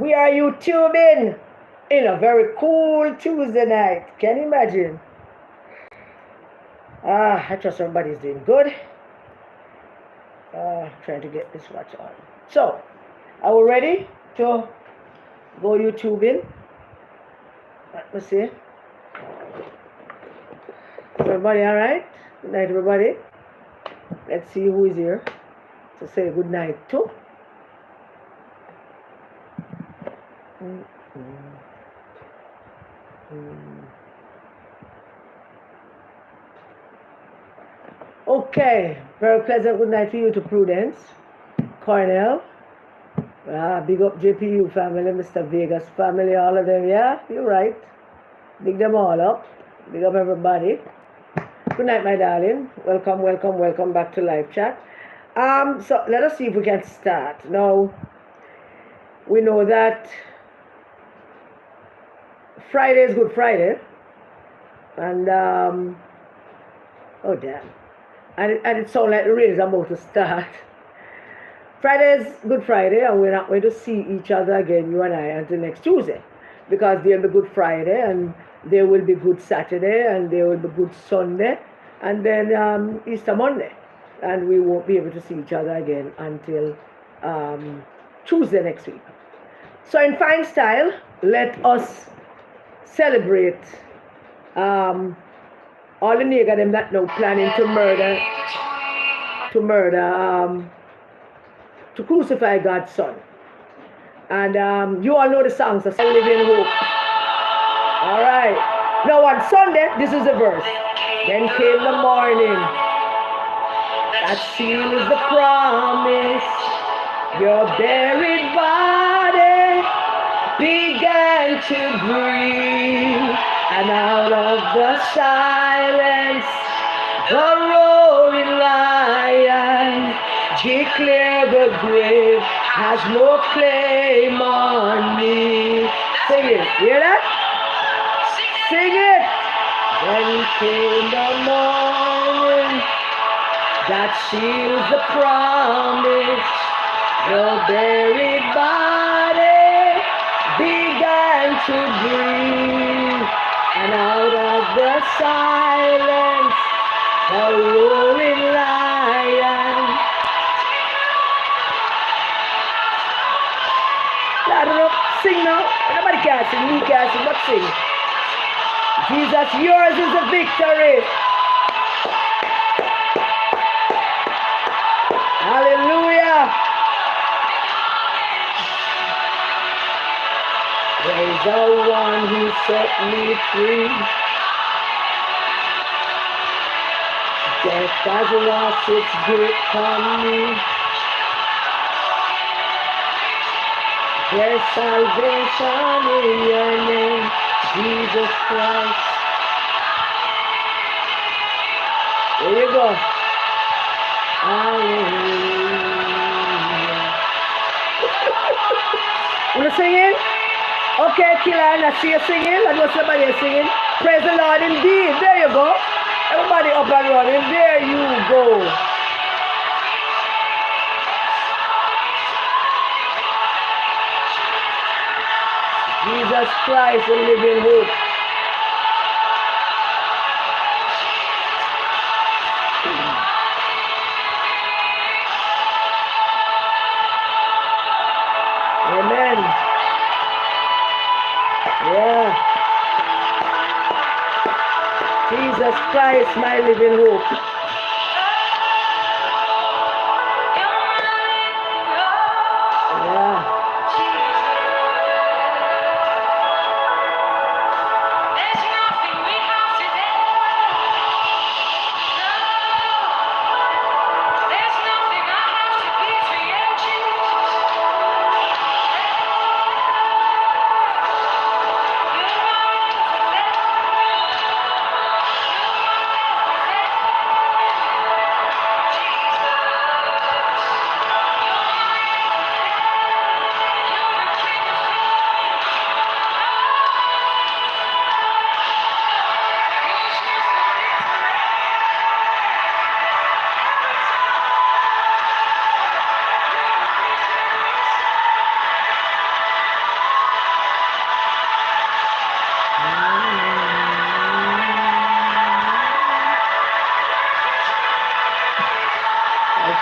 We are YouTubing in a very cool Tuesday night. Can you imagine? I trust everybody's doing good. Trying to get this watch on. So, are we ready to go YouTubing? Let me see. Everybody all right? Good night, everybody. Let's see who is here to say good night to. Okay, very pleasant good night to you, to Prudence, Cornell, big up JPU family, Mr. Vegas family, all of them, yeah, you're right. Big them all up, big up everybody. Good night, my darling. Welcome, welcome, welcome back to live chat. So let us see if we can start. Now, we know that Friday is Good Friday, and oh damn, and it sounds like the rain is about to start. Friday is Good Friday, and we're not going to see each other again, you and I, until next Tuesday, because there'll be Good Friday, and there will be Good Saturday, and there will be Good Sunday, and then Easter Monday, and we won't be able to see each other again until Tuesday next week. So in fine style, let us celebrate all the nigger them that now planning to crucify God's son. And you all know the songs of Living Hope. All right. Now on Sunday, this is the verse. Then came the morning that seals the promise. Your buried body began to breathe, and out of the silence, the roaring lion declared the grave has no claim on me. Sing it, hear that? Sing it! Then came the morning that seals the promise. Your buried body began to breathe, and out of the silence, the roaring lion. I don't know, sing now. Nobody can sing, me can sing, but sing. Jesus, yours is the victory. Hallelujah. There is the one who set me free. Death has lost its grip on me. There's salvation in your name, Jesus Christ. There you go. Hallelujah. Wanna sing it? Okay, Killer, I see you singing. I know somebody is singing. Praise the Lord indeed. There you go. Everybody up and running. There you go. Jesus Christ, the living hope. Amen. Yeah. Jesus Christ, my living hope. Yeah.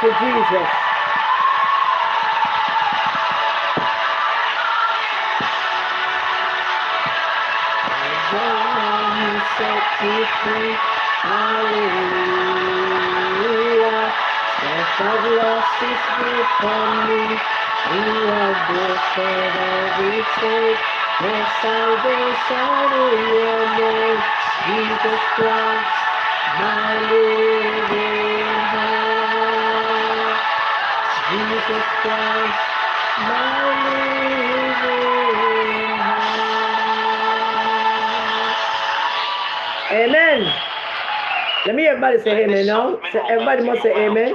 you, Jesus. Set me free, hallelujah. Death has lost its grip on me. You have broken every chain. There's salvation in your name, Jesus Christ, my living hope. Jesus Christ, my living hope. Amen. Let me hear everybody say amen now. So everybody must say amen.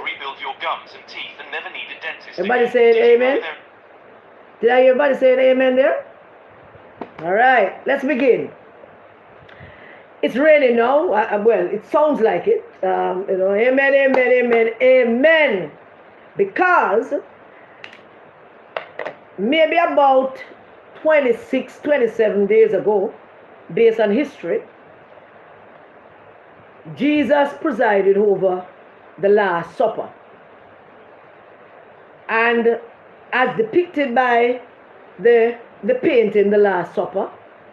Everybody say amen. Did I hear everybody say amen there? All right, let's begin. It's raining now. Well, it sounds like it. Amen, amen, amen, amen. Because maybe about 26, 27 days ago, based on history, Jesus presided over the Last Supper. And as depicted by the painting, The Last Supper,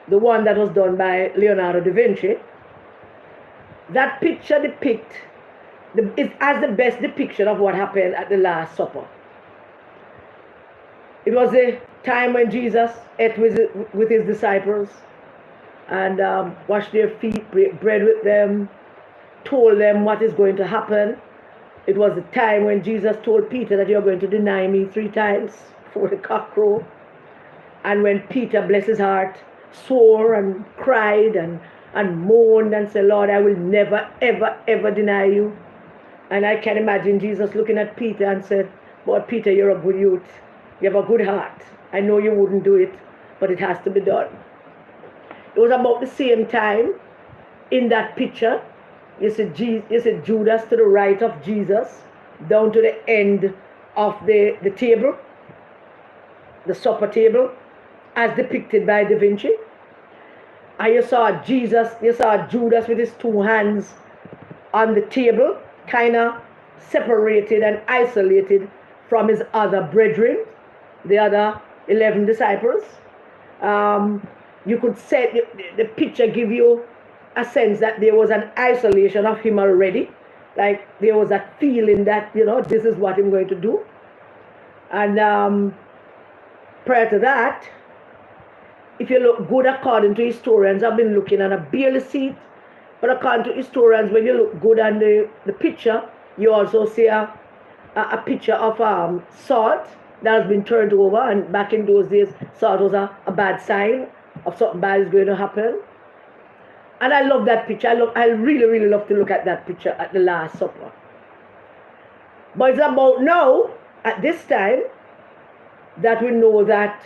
the one that was done by Leonardo da Vinci, that picture depicts it as the best depiction of what happened at the Last Supper. It was a time when Jesus ate with his disciples and washed their feet, break bread with them, told them what is going to happen. It was the time when Jesus told Peter that you're going to deny me 3 times before the cock crow. And when Peter, bless his heart, swore and cried and moaned and said, Lord, I will never, ever, ever deny you. And I can imagine Jesus looking at Peter and said, Lord, Peter, you're a good youth. You have a good heart. I know you wouldn't do it, but it has to be done. It was about the same time in that picture. You see Judas to the right of Jesus, down to the end of the table, the supper table, as depicted by Da Vinci. And you saw Judas with his 2 hands on the table, kind of separated and isolated from his other brethren, the other 11 disciples. You could say the picture give you a sense that there was an isolation of him already, like there was a feeling that this is what I'm going to do. And prior to that, if you look good according to historians, I've been looking and I barely see it, but according to historians, when you look good on the picture, you also see a picture of salt that has been turned over, and back in those days salt was a bad sign of something bad is going to happen. And I love that picture. I really, really love to look at that picture at the Last Supper. But it's about now, at this time, that we know that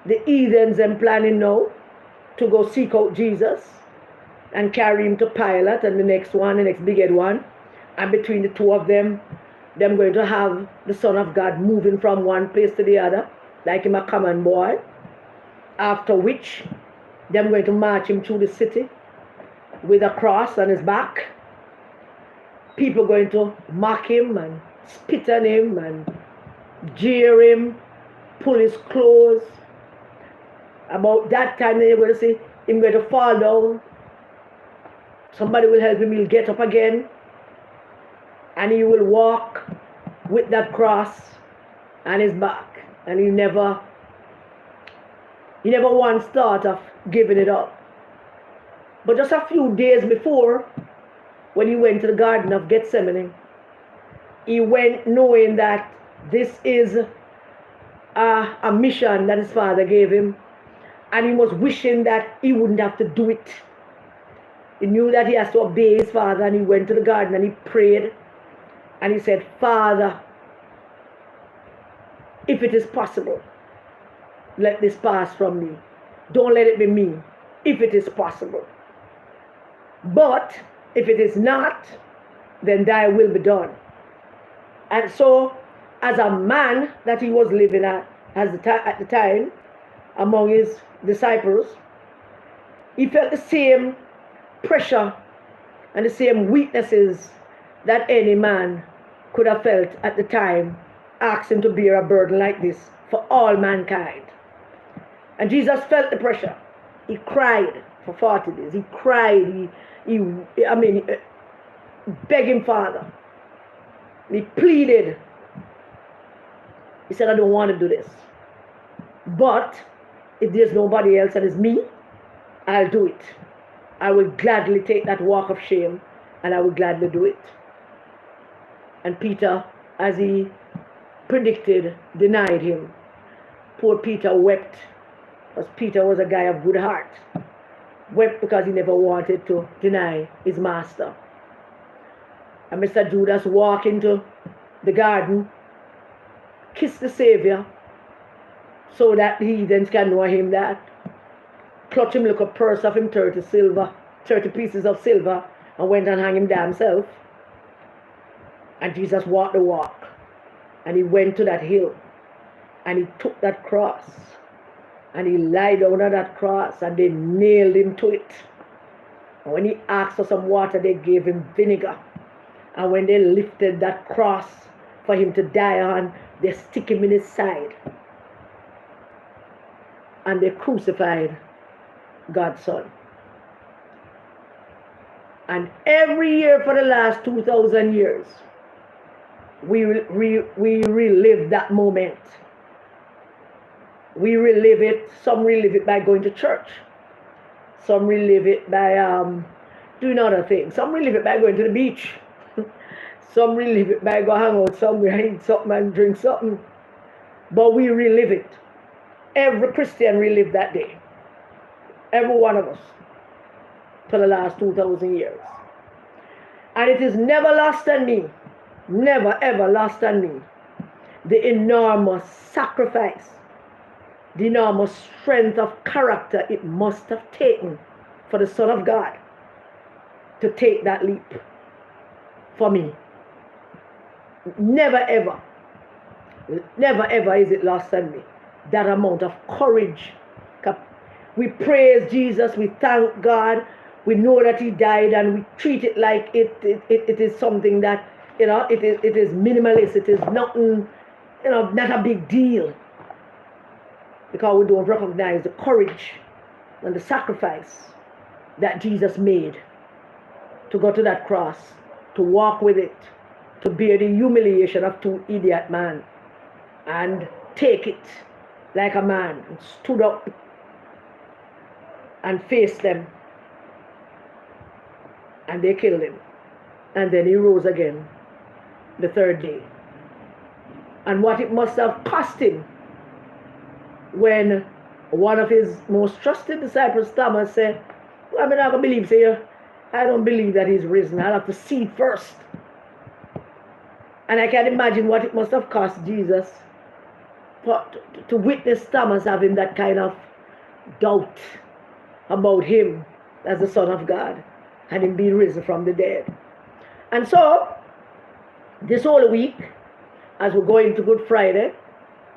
the heathens are planning now to go seek out Jesus and carry him to Pilate and the next big one. And between the two of them, they're going to have the Son of God moving from one place to the other, like him a common boy. After which, they're going to march him through the city with a cross on his back. People going to mock him and spit on him and jeer him, pull his clothes. About that time, they're going to see him going to fall down. Somebody will help him, he'll get up again. And he will walk with that cross on his back. And he never once thought of giving it up. But just a few days before, when he went to the Garden of Gethsemane, he went knowing that this is a mission that his Father gave him. And he was wishing that he wouldn't have to do it. He knew that he has to obey his Father, and he went to the garden and he prayed. And he said, Father, if it is possible, let this pass from me. Don't let it be me, if it is possible. But if it is not, then thy will be done. And so, as a man that he was living at the time, among his disciples, he felt the same pressure and the same weaknesses that any man could have felt at the time asked him to bear a burden like this for all mankind. And Jesus felt the pressure. He cried for 40 days. He cried. He begged him, Father. He pleaded. He said, I don't want to do this. But if there's nobody else and it's me, I'll do it. I will gladly take that walk of shame and I will gladly do it. And Peter, as he predicted, denied him. Poor Peter wept, because Peter was a guy of good heart. Wept because he never wanted to deny his master. And Mr. Judas walked into the garden, kissed the Savior, so that the heathens can know him that. Clutch him like a purse of him 30 pieces of silver, and went and hang him down himself. And Jesus walked the walk. And he went to that hill. And he took that cross. And he lied down on that cross. And they nailed him to it. And when he asked for some water, they gave him vinegar. And when they lifted that cross for him to die on, they stick him in his side. And they crucified God's Son. And every year for the last 2,000 years, we relive that moment. We relive it. Some relive it by going to church. Some relive it by doing other things. Some relive it by going to the beach. Some relive it by going hang out somewhere, eat something and drink something. But we relive it. Every Christian relived that day. Every one of us. For the last 2,000 years. And it is never lost on me. Never ever lost on me. The enormous sacrifice. The enormous strength of character it must have taken for the Son of God to take that leap for me. Never ever is it lost on me. That amount of courage. We praise Jesus, we thank God, we know that he died, and we treat it like it is something that, it is minimalist, it is nothing, not a big deal. Because we don't recognize the courage and the sacrifice that Jesus made to go to that cross, to walk with it, to bear the humiliation of two idiot men, and take it like a man, and stood up and faced them. And they killed him. And then he rose again the third day. And what it must have cost him when one of his most trusted disciples, Thomas, said, well, I'm not going to believe, say, I don't believe that he's risen. I'll have to see it first. And I can imagine what it must have cost Jesus to witness Thomas having that kind of doubt about him as the Son of God and him being risen from the dead. And so, this whole week, as we go into Good Friday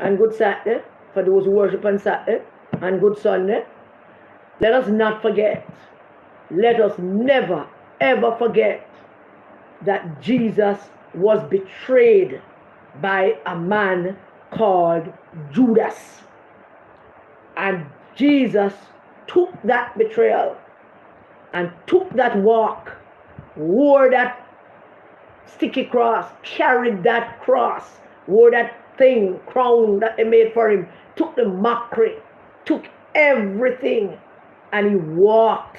and Good Saturday, for those who worship on Saturday, and Good Sunday, let us not forget, let us never ever forget that Jesus was betrayed by a man called Judas. And Jesus took that betrayal and took that walk, wore that sticky cross, carried that cross, wore that thing, crown that they made for him, took the mockery, took everything, and he walked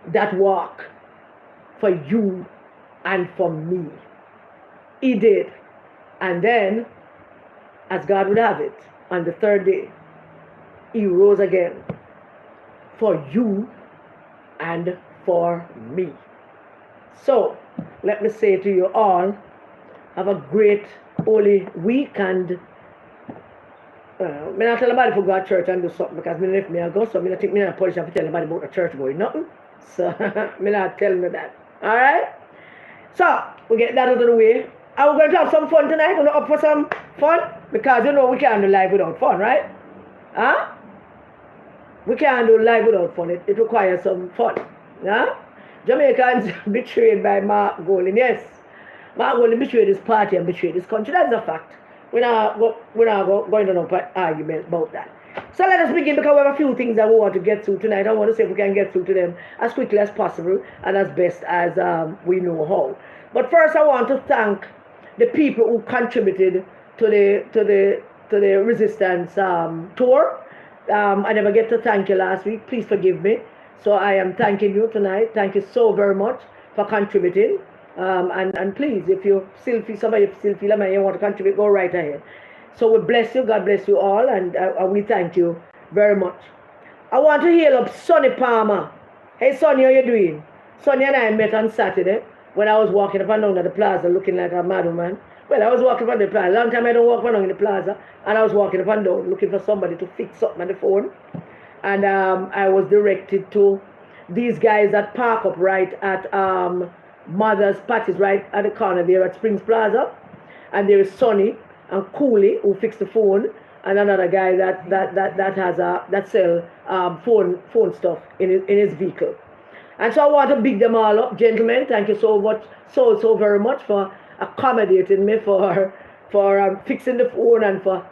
that walk for you and for me. He did. And then, as God would have it, on the third day, he rose again for you and for me. So, let me say to you all, have a great holy week, and I not tell anybody to go to church and do something, because if I go, so I think I not polish have to tell anybody about the church going, nothing. So, I'm not telling you that. Alright? So, we get that out of the way. Are we going to have some fun tonight? We're up for some fun? Because we can't do live without fun, right? Huh? We can't do live without fun. It requires some fun. Yeah? Jamaicans betrayed by Mark Golding. Yes. I'm going to betray this party and betray this country. That's a fact. We're not going to no argument about that. So let us begin because we have a few things that we want to get through tonight. I want to see if we can get through to them as quickly as possible and as best as we know how. But first, I want to thank the people who contributed to the resistance tour. I never get to thank you last week. Please forgive me. So I am thanking you tonight. Thank you so very much for contributing. And please, if you still feel like you want to contribute, go right ahead. So we bless you. God bless you all. And we thank you very much. I want to hail up Sonny Palmer. Hey, Sonny, how you doing? Sonny and I met on Saturday when I was walking up and down at the plaza looking like a madman. Well, I was walking up on the plaza. Long time I don't walk up and down in the plaza. And I was walking up and down looking for somebody to fix something on the phone. And I was directed to these guys that park up right at Mother's Patties, right at the corner there at Springs Plaza. And there is Sonny and Cooley who fixed the phone, and another guy that sell phone stuff in his vehicle. And so I want to big them all up, gentlemen. Thank you so much, so very much for accommodating me for fixing the phone and for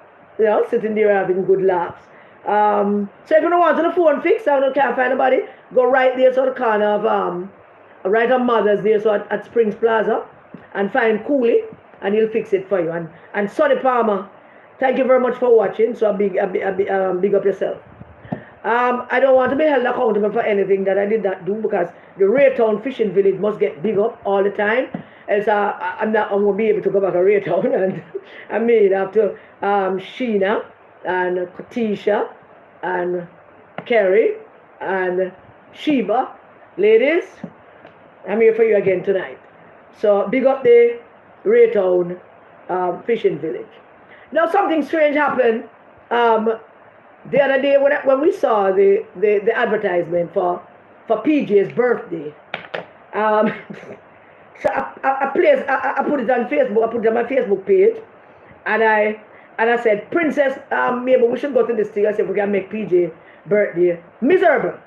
sitting there having good laughs. So if you don't want the phone fixed, I can't find anybody, go right there to the corner of right on Mother's there, so at Springs Plaza, and find Cooley, and he'll fix it for you. And Sonny Palmer, thank you very much for watching. So big up yourself. I don't want to be held accountable for anything that I did not do, because the Raytown Fishing Village must get big up all the time. Else I'm going to be able to go back to Raytown. And I made after Sheena and Katisha and Kerry and Sheba. Ladies, I'm here for you again tonight. So big up the Raytown Fishing Village. Now something strange happened the other day when we saw the advertisement for PJ's birthday. So I put it on Facebook. I put it on my Facebook page, and I said, Princess, maybe we should go to this thing. I said, we can make PJ birthday miserable.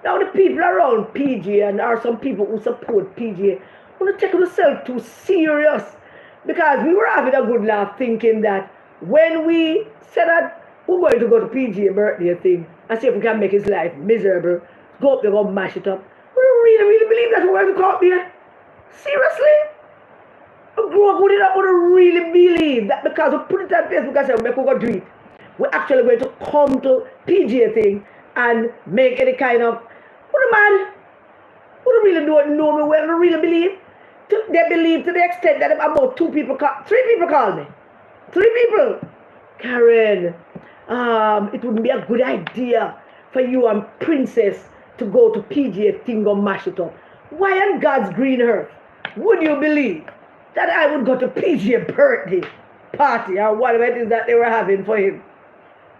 Now the people around PJ, and there are some people who support PJ, want to take themselves too serious, because we were having a good laugh thinking that when we said that we're going to go to PJ birthday thing and see if we can make his life miserable, go up there, go mash it up. We don't really believe that we're going to come up here. Seriously? I grew up with it. I wouldn't really believe that, because we put it on Facebook and said, we're going to do it. We're actually going to come to PJ thing and make any kind of, what a man, who don't really know me well, don't really believe. They believe to the extent that about 3 people call me. 3 people. Karen, it wouldn't be a good idea for you and Princess to go to PJ thing or mash it up. Why on God's green earth would you believe that I would go to PJ birthday party or whatever it is that they were having for him?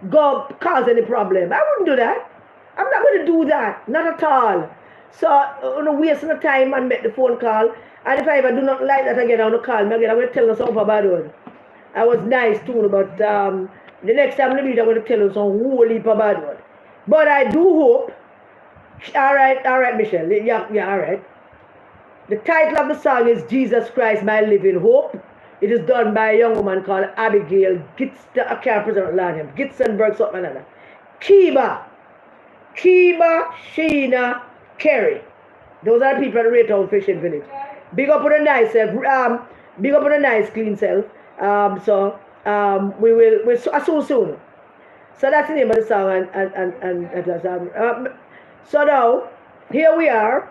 Go cause any problem. I wouldn't do that. I'm not going to do that. Not at all. So, wasting the time and make the phone call. And if I ever do not like that again, I'm going to call me again. I'm going to tell you something about it. I was nice too, but the next time I meet, I'm going to tell you some whole heap about it. But I do hope. All right, Michelle. Yeah, all right. The title of the song is Jesus Christ, My Living Hope. It is done by a young woman called Abigail Gitzton. I can't present her last name. Gitzenberg, something like that. Kiba, Sheena, Kerry. Those are the people at the Raytown Fishing Village. Big up on a nice self. Big up on a nice clean self. We'll soon. So that's the name of the song. So now, here we are,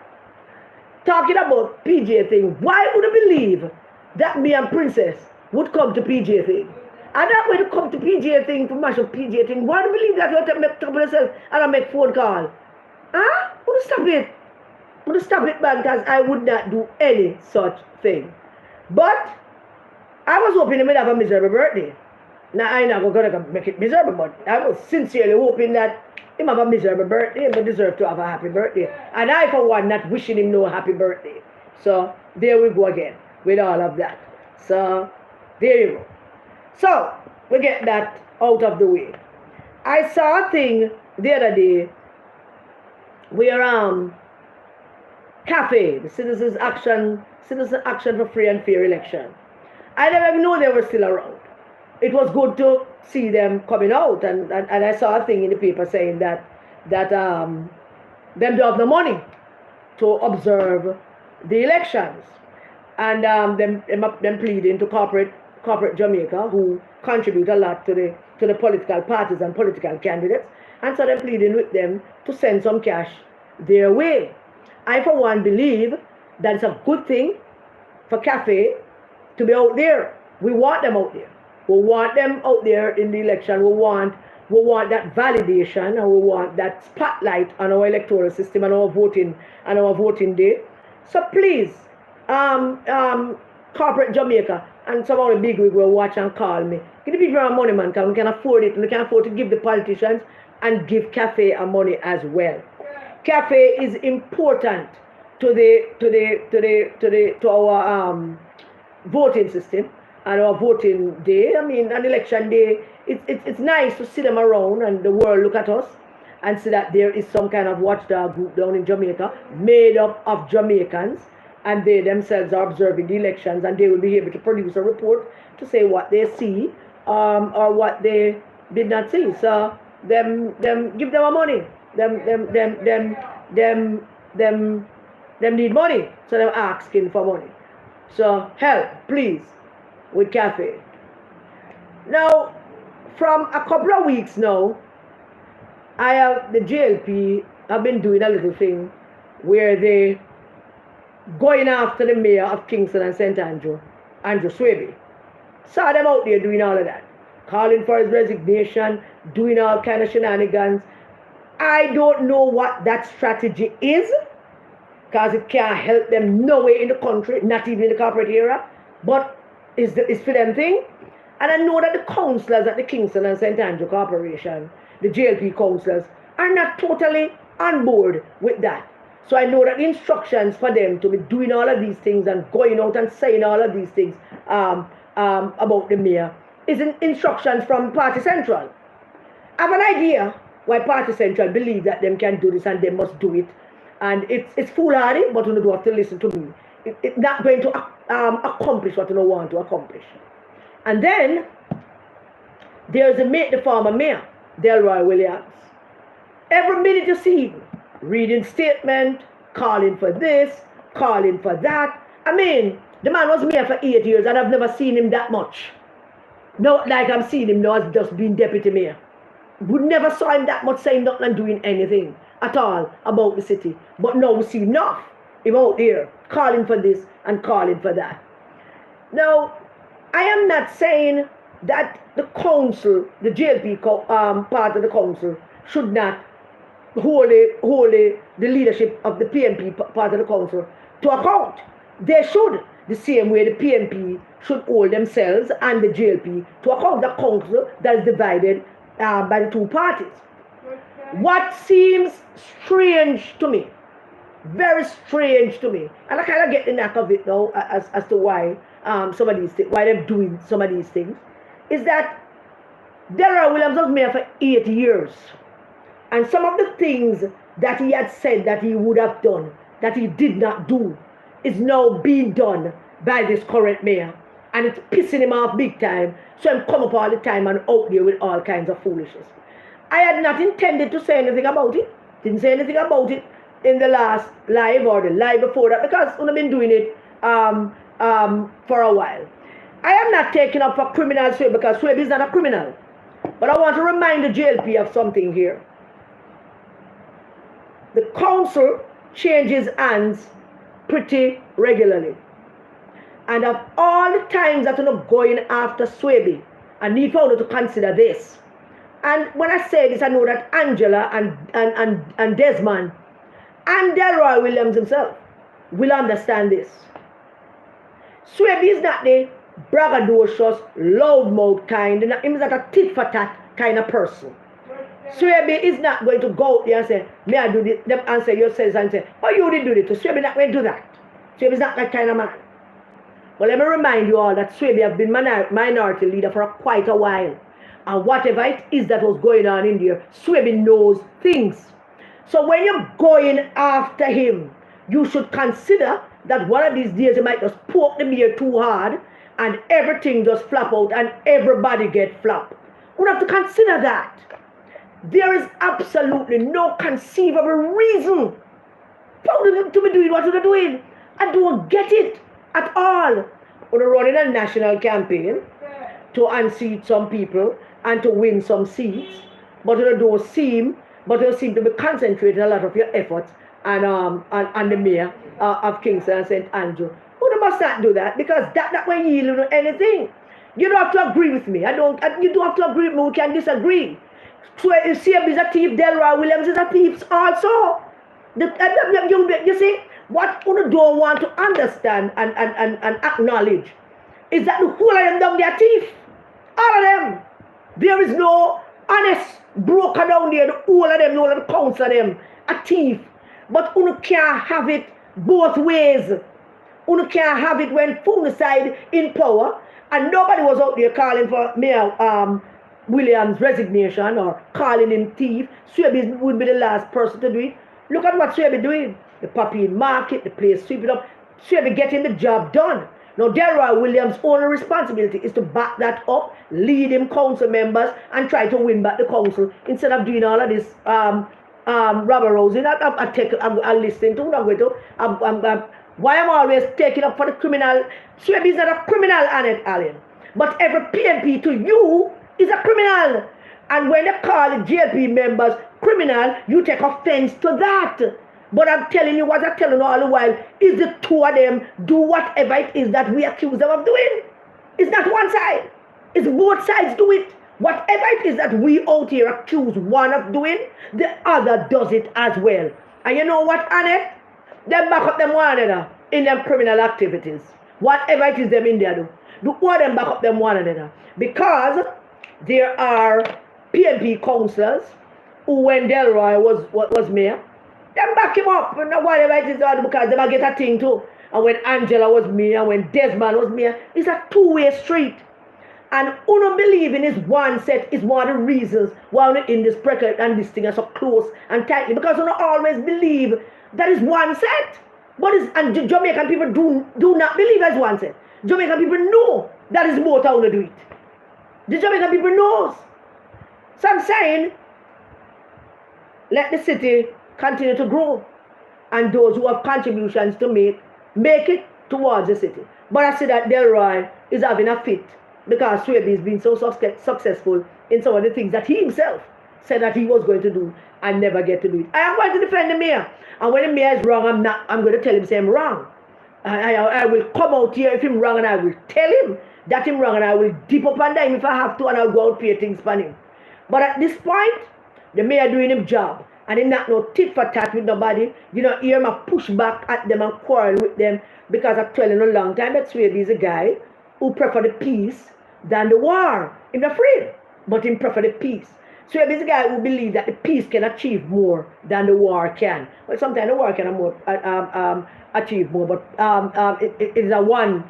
talking about PJ thing. Why would I believe that me and Princess would come to PJ thing? And that way to come to PJ thing, to mash up PJ thing. Why do you believe that you have to make trouble yourself and I make phone call? Huh? Would you stop it? Would you stop it, man? Because I would not do any such thing. But I was hoping he would have a miserable birthday. Now I know we're gonna make it miserable, but I was sincerely hoping that him have a miserable birthday and deserve to have a happy birthday. And I, for one, not wishing him no happy birthday. So there we go again with all of that. So there you go. So we get that out of the way. I saw a thing the other day where CAFE, the Citizens Action citizen action for free and fair election. I never even know they were still around. It was good to see them coming out, and I saw a thing in the paper saying that them don't have the money to observe the elections, and them pleading to corporate Jamaica, who contribute a lot to the political parties and political candidates, and so they're pleading with them to send some cash their way. I, for one, believe that it's a good thing for Cafe to be out there. We want them out there. We want them out there in the election. We want that validation, and we want that spotlight on our electoral system and our voting day. So please, corporate Jamaica and some of the big wigs will watch and call me. Give the people our money, man, because we can afford it. We can afford to give the politicians and give Cafe our money as well. Cafe is important to our voting system and our voting day. I mean, an election day, it's nice to see them around and the world look at us and see that there is some kind of watchdog group down in Jamaica made up of Jamaicans, and they themselves are observing the elections, and they will be able to produce a report to say what they see or what they did not see. So them give them our money. Them need money, so they're asking for money. So help, please, with Cafe. Now, from a couple of weeks now, the JLP have been doing a little thing where they going after the mayor of Kingston and St. Andrew, Andrew Swaby. Saw them out there doing all of that, calling for his resignation, doing all kind of shenanigans. I don't know what that strategy is, because it can't help them nowhere in the country, not even in the corporate area, but it's for them thing. And I know that the councillors at the Kingston and St. Andrew Corporation, the JLP councillors, are not totally on board with that. So I know that the instructions for them to be doing all of these things and going out and saying all of these things about the mayor is instructions from Party Central. I have an idea why Party Central believe that them can do this and they must do it. And it's foolhardy, but you do have to listen to me. It's not going to accomplish what you want to accomplish. And then there's the former mayor, Delroy Williams. Every minute you see him reading statement, calling for this, calling for that. I mean, the man was mayor for 8 years and I've never seen him that much. Not like I'm seeing him now as just being deputy mayor. We never saw him that much saying nothing and doing anything at all about the city. But now we see enough him out there calling for this and calling for that. Now, I am not saying that the council, the JLP part of the council, should not hold the leadership of the PNP part of the council to account. They should, the same way the PNP should hold themselves and the JLP to account, the council that is divided by the two parties. What seems strange to me, very strange to me, and I kind of get the knack of it now as to why some of these things, why they're doing some of these things, is that Delroy Williams was mayor for 8 years, and some of the things that he had said that he would have done, that he did not do, is now being done by this current mayor, and it's pissing him off big time. So I'm come up all the time and out there with all kinds of foolishness. I had not intended to say anything about it. Didn't say anything about it in the last live or the live before that, because I've been doing it for a while. I am not taking up for criminal Swaby, because Swaby is not a criminal. But I want to remind the JLP of something here. The council changes hands pretty regularly. And of all the times that you're going after Swaby, I need for you to consider this. And when I say this, I know that Angela and Desmond and Delroy Williams himself will understand this. Swaby is not the braggadocious, loudmouth kind, he's not a tit-for-tat kind of person. Swaby is not going to go out there and say, may I do this, them answer yourselves and say, oh, you didn't do it. So Swaby not going to do that. Swaby is not that kind of man. But let me remind you all that Swaby has been minority leader for quite a while. And whatever it is that was going on in there, Swaby knows things. So when you're going after him, you should consider that one of these days you might just poke the bear too hard and everything just flap out and everybody get flap. We have to consider that. There is absolutely no conceivable reason for them to be doing what they're doing. I don't get it at all. We're running a national campaign to unseat some people and to win some seats, but you don't seem to be concentrating a lot of your efforts on the mayor of Kingston and St. Andrew. You must not do that, because that will yield you anything. You don't have to agree with me. You don't have to agree with me. We can disagree. So CM is a thief, Delroy Williams is a thief also. You see, what you don't want to understand and acknowledge is that the whole of them down there thief. All of them. There is no honest broker down there. The whole of them, all of the council of them, a thief. But you can't have it both ways. You can't have it when Funicide in power and nobody was out there calling for Mayor Williams' resignation or calling him thief. Swaby would be the last person to do it. Look at what Swaby doing. The puppy market, the place sweep it up. Swaby getting the job done. Now, Delroy Williams' only responsibility is to back that up, lead him council members, and try to win back the council instead of doing all of this rubber rosing. I'm listening to. Why I'm always taking up for the criminal. Swaby is not a criminal, Annette Allen. But every PNP to you is a criminal. And when they call the JLP members criminal, you take offense to that. But I'm telling you what I'm telling you all the while is the two of them do whatever it is that we accuse them of doing. It's not one side. It's both sides do it. Whatever it is that we out here accuse one of doing, the other does it as well. And you know what, Annette? They back up them one another in them criminal activities. Whatever it is them in there do. Do all them back up them one another. Because there are PNP councillors who, when Delroy was mayor, them back him up, and whatever it is, because they might get a thing too. And when Angela was mayor, when Desmond was mayor, it's a two-way street. And uno believing is one set is one of the reasons why we're in this bracket and this thing is so close and tightly, because uno always believe that is one set. But and Jamaican people do not believe as one set. Jamaican people know that is both how to do it. The Jamaican people knows. So I'm saying, let the city continue to grow, and those who have contributions to make it towards the city. But I see that Delroy is having a fit because Swaby has been so successful in some of the things that he himself said that he was going to do and never get to do it. I am going to defend the mayor, and when the mayor is wrong, I'm going to tell him say I'm wrong. I will come out here if I'm wrong, and I will tell him that I'm wrong, and I will dip up and down if I have to, and I'll go out pay things for him. But at this point, the mayor doing his job, and he not no tit for tat with nobody. You know, hear him push back at them and quarrel with them, because I'm telling you a long time that Swaby is a guy who prefer the peace than the war. He's not afraid, but he prefer the peace. Swaby is a guy who believes that the peace can achieve more than the war can. Well, sometimes the war can achieve more, but it's a one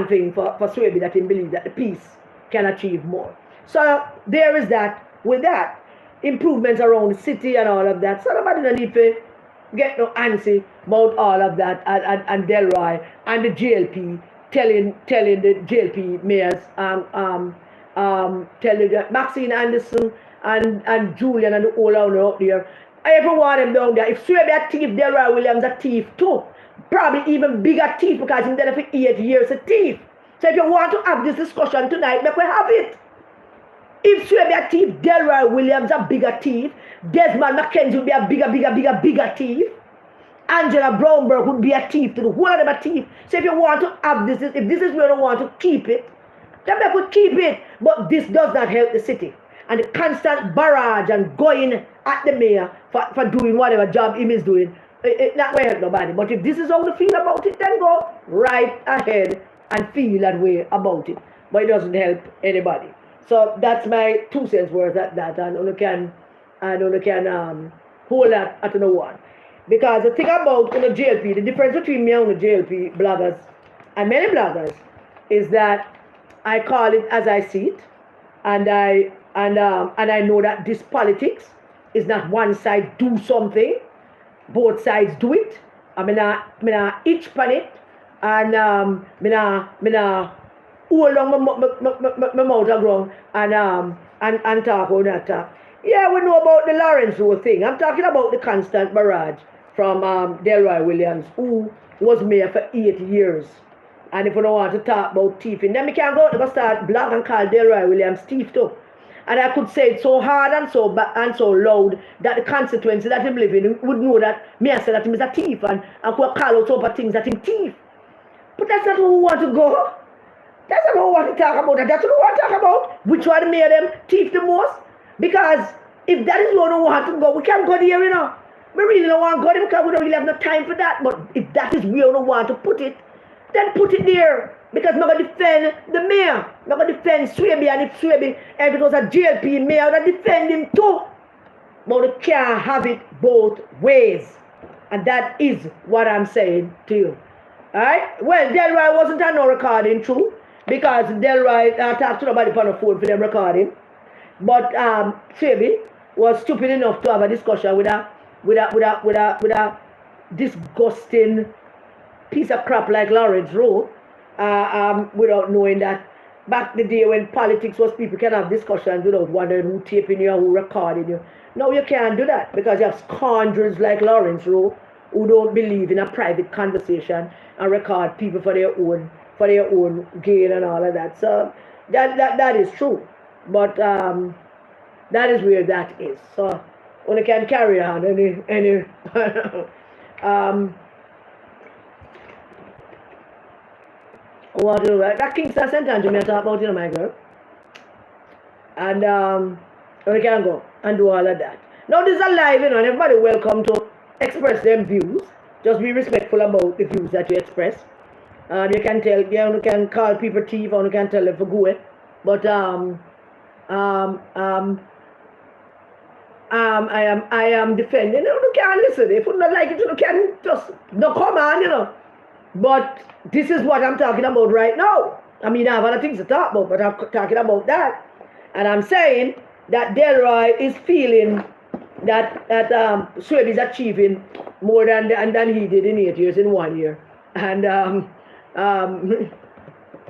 thing for Swaby that he believes that the peace can achieve more. So there is that. With that, improvements around the city and all of that. So nobody don't need to get no antsy about all of that, and Delroy and the JLP telling the JLP mayors, telling Maxine Anderson and Julian and the whole owner out there, every one of them down there. If Swaby a thief, Delroy Williams a thief too. Probably even bigger thief, because he's there for 8 years a thief. So if you want to have this discussion tonight, let we have it. If Swaby a thief, Delroy Williams a bigger thief, Desmond McKenzie would be a bigger thief, Angela Brownberg would be a thief to the whole of them a thief. So if you want to have this, if this is where you want to keep it, then we could keep it. But this does not help the city. And the constant barrage and going at the mayor for doing whatever job he is doing, it's not going to help nobody. But if this is how you feel about it, then go right ahead and feel that way about it. But it doesn't help anybody. So that's my 2 cents worth at that, and only can hold that at no one. Because the thing about the JLP, the difference between me and the JLP bloggers and many bloggers is that I call it as I see it, and I know that this politics is not one side do something, both sides do it, me not itch pan it, and me not hold on my mouth a ground and talk on that talk. Yeah, we know about the Lawrence Rowe thing. I'm talking about the constant barrage from Delroy Williams, who was mayor for 8 years. And if we don't want to talk about thieving, then we can go to start blog and call Delroy Williams thief too. And I could say it so hard and so loud that the constituency that him living would know that me I say that him is a thief and could call out over things that him thief. But that's not who we want to go. That's not who we want to talk about. That's what we want to talk about. Which one made them thief the most? Because if that is where we want to go, we can't go there, you know. We really don't want to go there because we don't really have no time for that. But if that is where we want to put it, then put it there. Because I'm going to defend the mayor. I'm going to defend Swaby. And if Swaby, if it was a JLP mayor, I'm going to defend him too. But we can't have it both ways. And that is what I'm saying to you. Alright? Well, Delroy wasn't on no recording true. Because Delroy talked to nobody on the phone for them recording. But Swaby was stupid enough to have a discussion with a disgusting piece of crap like Lawrence Rowe, without knowing that back the day when politics was people can have discussions without wondering who taping you or who recording you. Now you can't do that because you have scoundrels like Lawrence Rowe who don't believe in a private conversation and record people for their own gain and all of that. So that is true. But that is where that is. So when can carry on any what do that Kingston sentence you may talk about, you know, my girl. And we can go and do all of that. Now this is a live, you know, and everybody welcome to express their views. Just be respectful about the views that you express. You can tell, you can call people thief or you can tell them for good. But I am defending. You can't listen. If you don't like it, you can just no come on, you know. But this is what I'm talking about right now. I mean, I have other things to talk about, but I'm talking about that. And I'm saying that Delroy is feeling that Swaby is achieving more than he did in 8 years in 1 year. And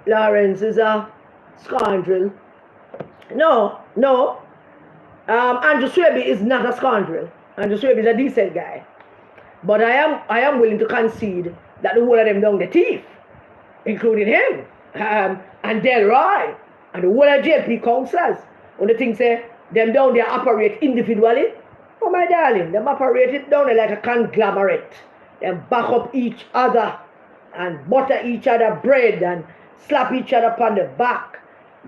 Lawrence is a scoundrel. No. Andrew Swaby is not a scoundrel. Andrew Swaby is a decent guy. But I am willing to concede that the whole of them down the thief, including him, and Delroy, and the whole of JP councillors. When the thing say, them down there operate individually, oh my darling, them operate it down there like a conglomerate. Them back up each other, and butter each other bread, and slap each other upon the back.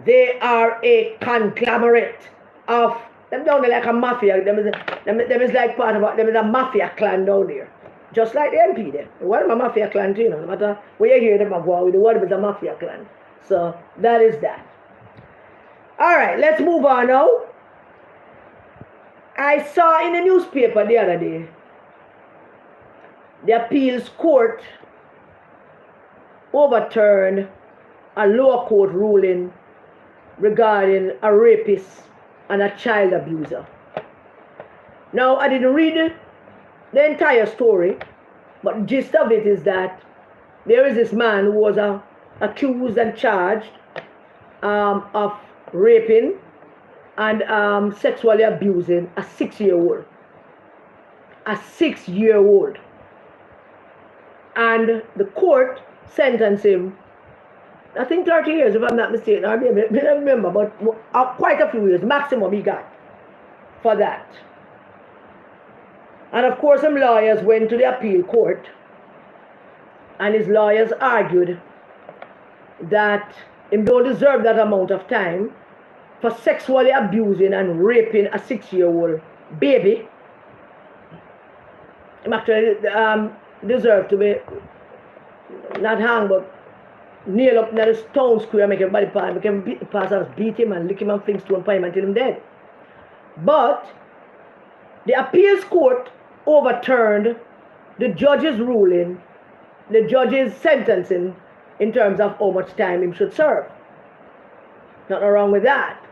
They are a conglomerate of, them down there like a mafia, them is like part of, them is a mafia clan down there. Just like the MP there. What is a mafia clan too, you know, no matter where you hear them go with the word is a mafia clan. So that is that. Alright, let's move on now. I saw in the newspaper the other day, the appeals court overturned a lower court ruling regarding a rapist and a child abuser. Now, I didn't read the entire story, but the gist of it is that there is this man who was accused and charged of raping and sexually abusing a 6-year-old. A 6-year-old. And the court sentenced him, I think 30 years if I'm not mistaken, I don't remember, but quite a few years, maximum he got for that. And of course, some lawyers went to the appeal court, and his lawyers argued that he don't deserve that amount of time for sexually abusing and raping a 6-year-old baby. He actually deserved to be not hung, but nail up in the stone square, make everybody pass, make him pass us, beat him and lick him and things to him, him until him dead. But the appeals court overturned the judge's ruling, the judge's sentencing in terms of how much time he should serve. Nothing wrong with that.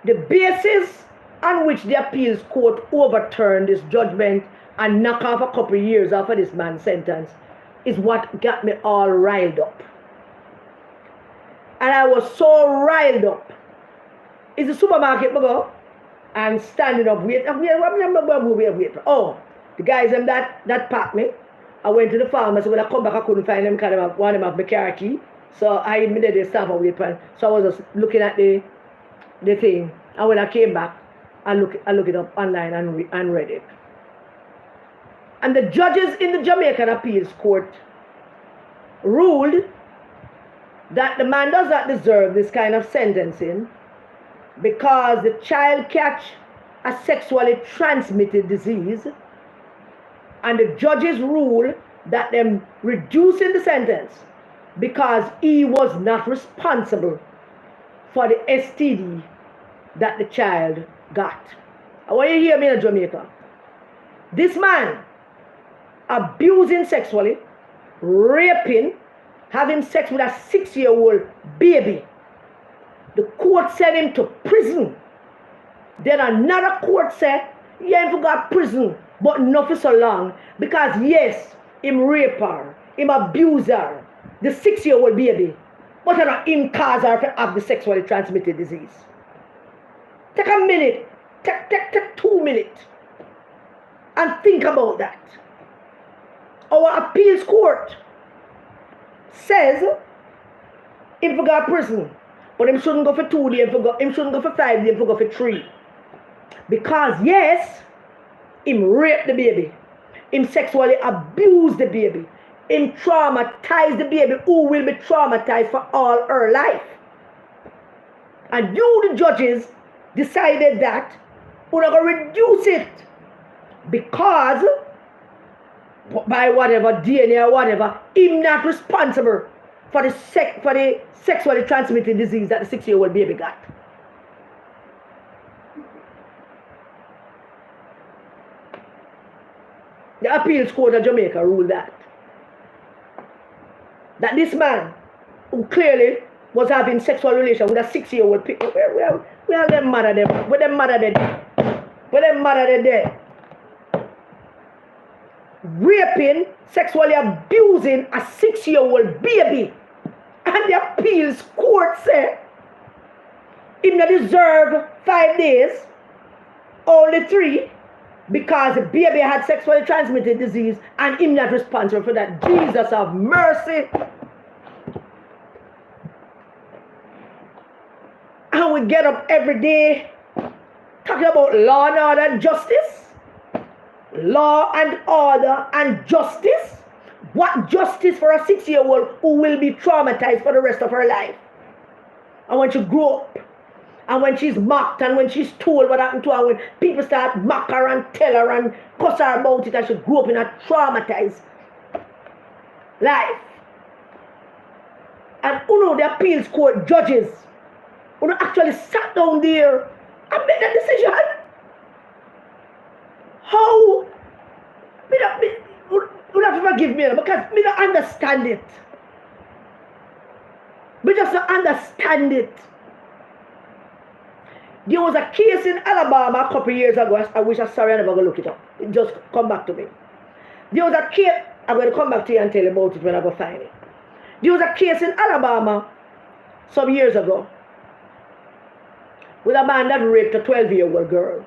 The basis on which the appeals court overturned this judgment and knock off a couple of years off of this man's sentence is what got me all riled up. And I was so riled up. It's the supermarket, I go, and standing up, wait. Oh, the guys that packed me. I went to the pharmacy. When I come back, I couldn't find them because I want them have my car key. So I immediately stopped and wait. So I was just looking at the thing. And when I came back, I look it up online and read it. And the judges in the Jamaican Appeals Court ruled that the man does not deserve this kind of sentencing because the child catch a sexually transmitted disease, and the judges ruled that them reducing the sentence because he was not responsible for the STD that the child got. I want you to hear me in Jamaica. This man abusing sexually, raping, having sex with a 6-year-old baby. The court sent him to prison. Then another court said, yeah, he got prison, but not for so long. Because yes, him rape her, him abuse her, the 6-year-old baby, but not him cause her to have the sexually transmitted disease. Take a minute, take 2 minutes, and think about that. Our appeals court says him for got prison, but him shouldn't go for 2 days, him shouldn't go for 5 days, him go for 3. Because yes, him raped the baby, him sexually abused the baby, him traumatized the baby who will be traumatized for all her life. And you, the judges, decided that we're not going to reduce it because by whatever DNA or whatever, him not responsible for the sexually transmitted disease that the 6-year-old baby got. The appeals court of Jamaica ruled that this man who clearly was having sexual relations with a 6-year-old people, where them mother them? Where them mother they there? Where them mother they there? Raping, sexually abusing a 6-year-old baby. And the appeals court said he not deserve 5 days, only 3, because the baby had sexually transmitted disease and him not responsible for that. Jesus have mercy. And we get up every day talking about law and order and justice. Law and order and justice. What justice for a 6-year-old who will be traumatized for the rest of her life? And when she grow up, and when she's mocked, and when she's told what happened to her, when people start mock her and tell her and cuss her about it, and she grew up in a traumatized life. And the appeals court judges actually sat down there and made a decision. How? You have to forgive me because me don't understand it. We just don't understand it. There was a case in Alabama a couple of years ago. I wish I'm sorry I never go look it up. It just come back to me. There was a case, I'm going to come back to you and tell you about it when I go find it. There was a case in Alabama some years ago with a man that raped a 12-year-old girl.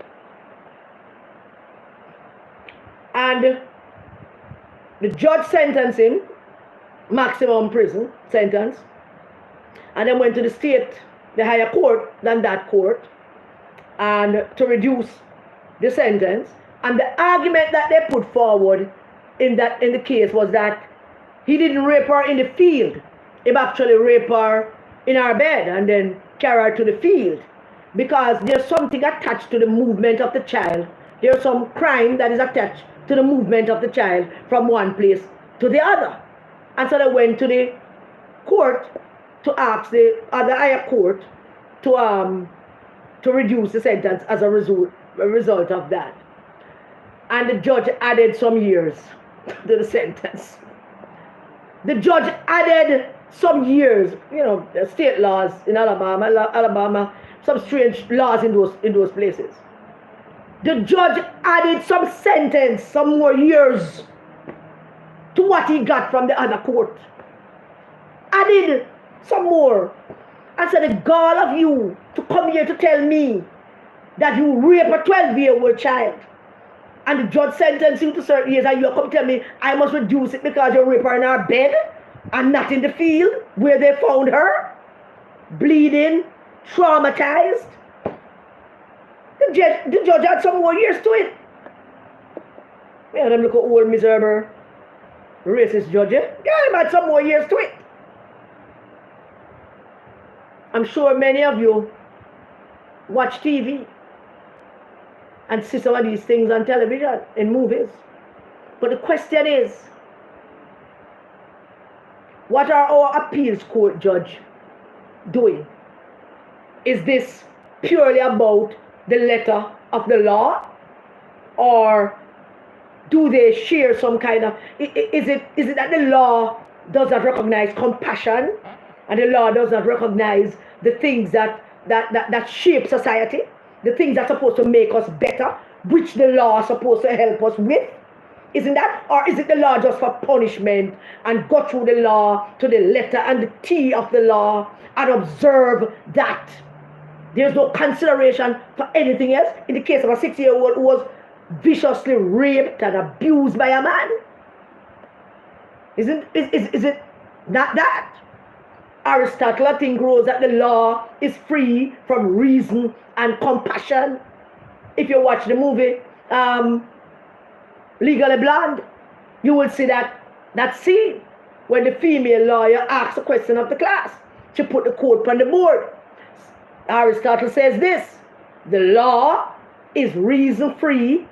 And the judge sentenced him, maximum prison sentence, and then went to the higher court than that court, and to reduce the sentence. And the argument that they put forward in the case was that he didn't rape her in the field. He actually raped her in her bed and then carried her to the field, because there's something attached to the movement of the child. There's some crime that is attached to the movement of the child from one place to the other. And so they went to the court to ask the other higher court to reduce the sentence as a result of that. And the judge added some years to the sentence. The judge added some years, the state laws in Alabama, some strange laws in those places. The judge added some sentence, some more years to what he got from the other court. Added some more. I said, the gall of you to come here to tell me that you rape a 12-year-old child and the judge sentenced you to certain years and you come tell me I must reduce it because you rape her in her bed and not in the field where they found her, bleeding, traumatized. The judge had some more years to it. Yeah, them look at old miserable racist judge. Yeah, him had some more years to it. I'm sure many of you watch TV and see some of these things on television, in movies. But the question is, what are our appeals court judge doing? Is this purely about the letter of the law, or do they share some kind of, is it that the law does not recognize compassion and the law does not recognize the things that shape society, the things that are supposed to make us better, which the law is supposed to help us with? Isn't that? Or is it the law just for punishment and go through the law to the letter and the T of the law and observe that? There's no consideration for anything else. In the case of a 6-year-old who was viciously raped and abused by a man. Is it not that? Aristotle, I think, rules that the law is free from reason and compassion. If you watch the movie Legally Blonde, you will see that scene when the female lawyer asks a question of the class. She put the quote on the board. Aristotle says this: the law is reason free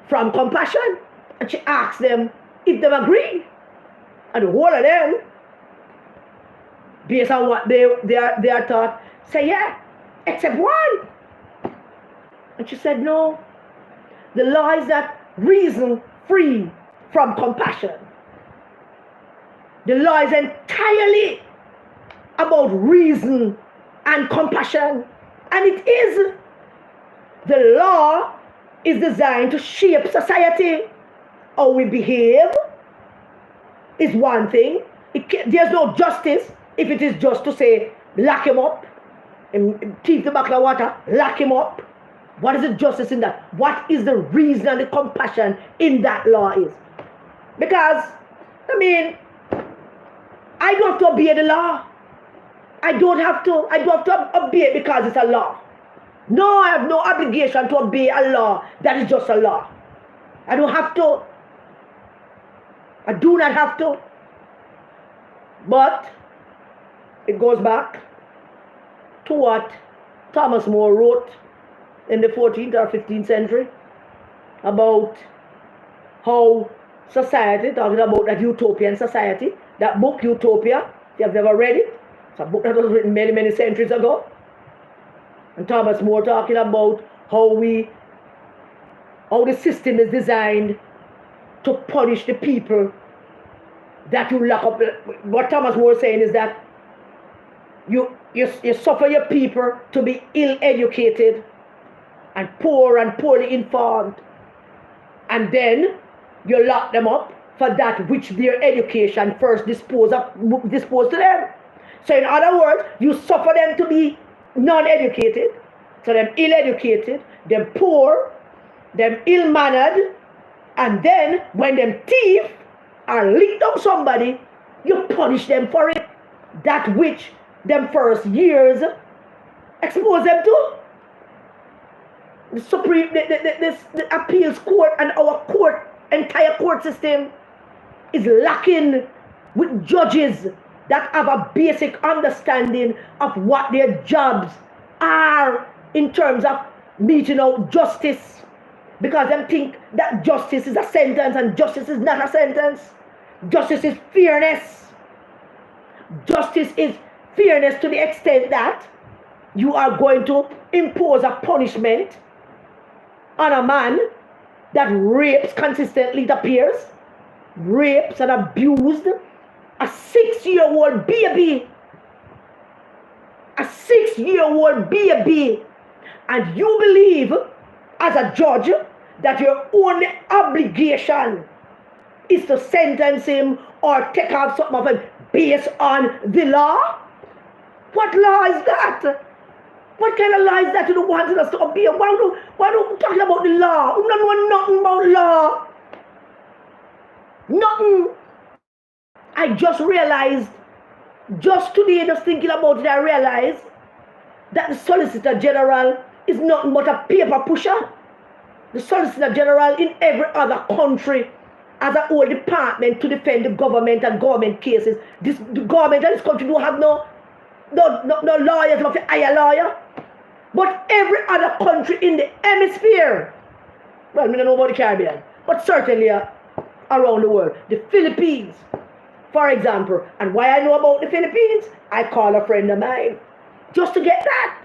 from compassion. And she asks them if they agree. And the whole of them, based on what they are taught, say yeah, except one. And she said no. The law is that reason free from compassion. The law is entirely about reason and compassion. And it is. The law is designed to shape society. How we behave is one thing. There's no justice if it is just to say, lock him up, and teeth the bucket of water, lock him up. What is the justice in that? What is the reason and the compassion in that law is? Because, I mean, I don't have to obey the law. I don't have to obey it because it's a law. No, I have no obligation to obey a law that is just a law. I don't have to. I do not have to. But it goes back to what Thomas More wrote in the 14th or 15th century about how society, talking about that utopian society, that book Utopia, if you have never read it, it's a book that was written many, many centuries ago. And Thomas More talking about how the system is designed to punish the people that you lock up. What Thomas More is saying is that you suffer your people to be ill-educated and poor and poorly informed, and then you lock them up for that which their education first disposed to them. So in other words, you suffer them to be non-educated, so them ill-educated, them poor, them ill-mannered, and then when them thief or lick up somebody, you punish them for it. That which them first years expose them to. The appeals court and our entire court system is lacking with judges that have a basic understanding of what their jobs are in terms of meting out justice, because they think that justice is a sentence and justice is not a sentence. Justice is fairness. Justice is fairness to the extent that you are going to impose a punishment on a man that rapes consistently, it appears, rapes and abused a 6-year-old baby. A 6-year-old baby. And you believe, as a judge that your only obligation is to sentence him or take off something of him based on the law? What law is that? What kind of law is that you don't want us to obey? Why don't we talking about the law? We don't know nothing about law. Nothing. I just realized, just today, just thinking about it, I realized that the Solicitor General is nothing but a paper pusher. The Solicitor General in every other country has a whole department to defend the government and government cases. The government in this country don't have no lawyers, not a hire lawyer. But every other country in the hemisphere, well, I don't know about the Caribbean, but certainly around the world. The Philippines, for example. And why I know about the Philippines, I call a friend of mine just to get that.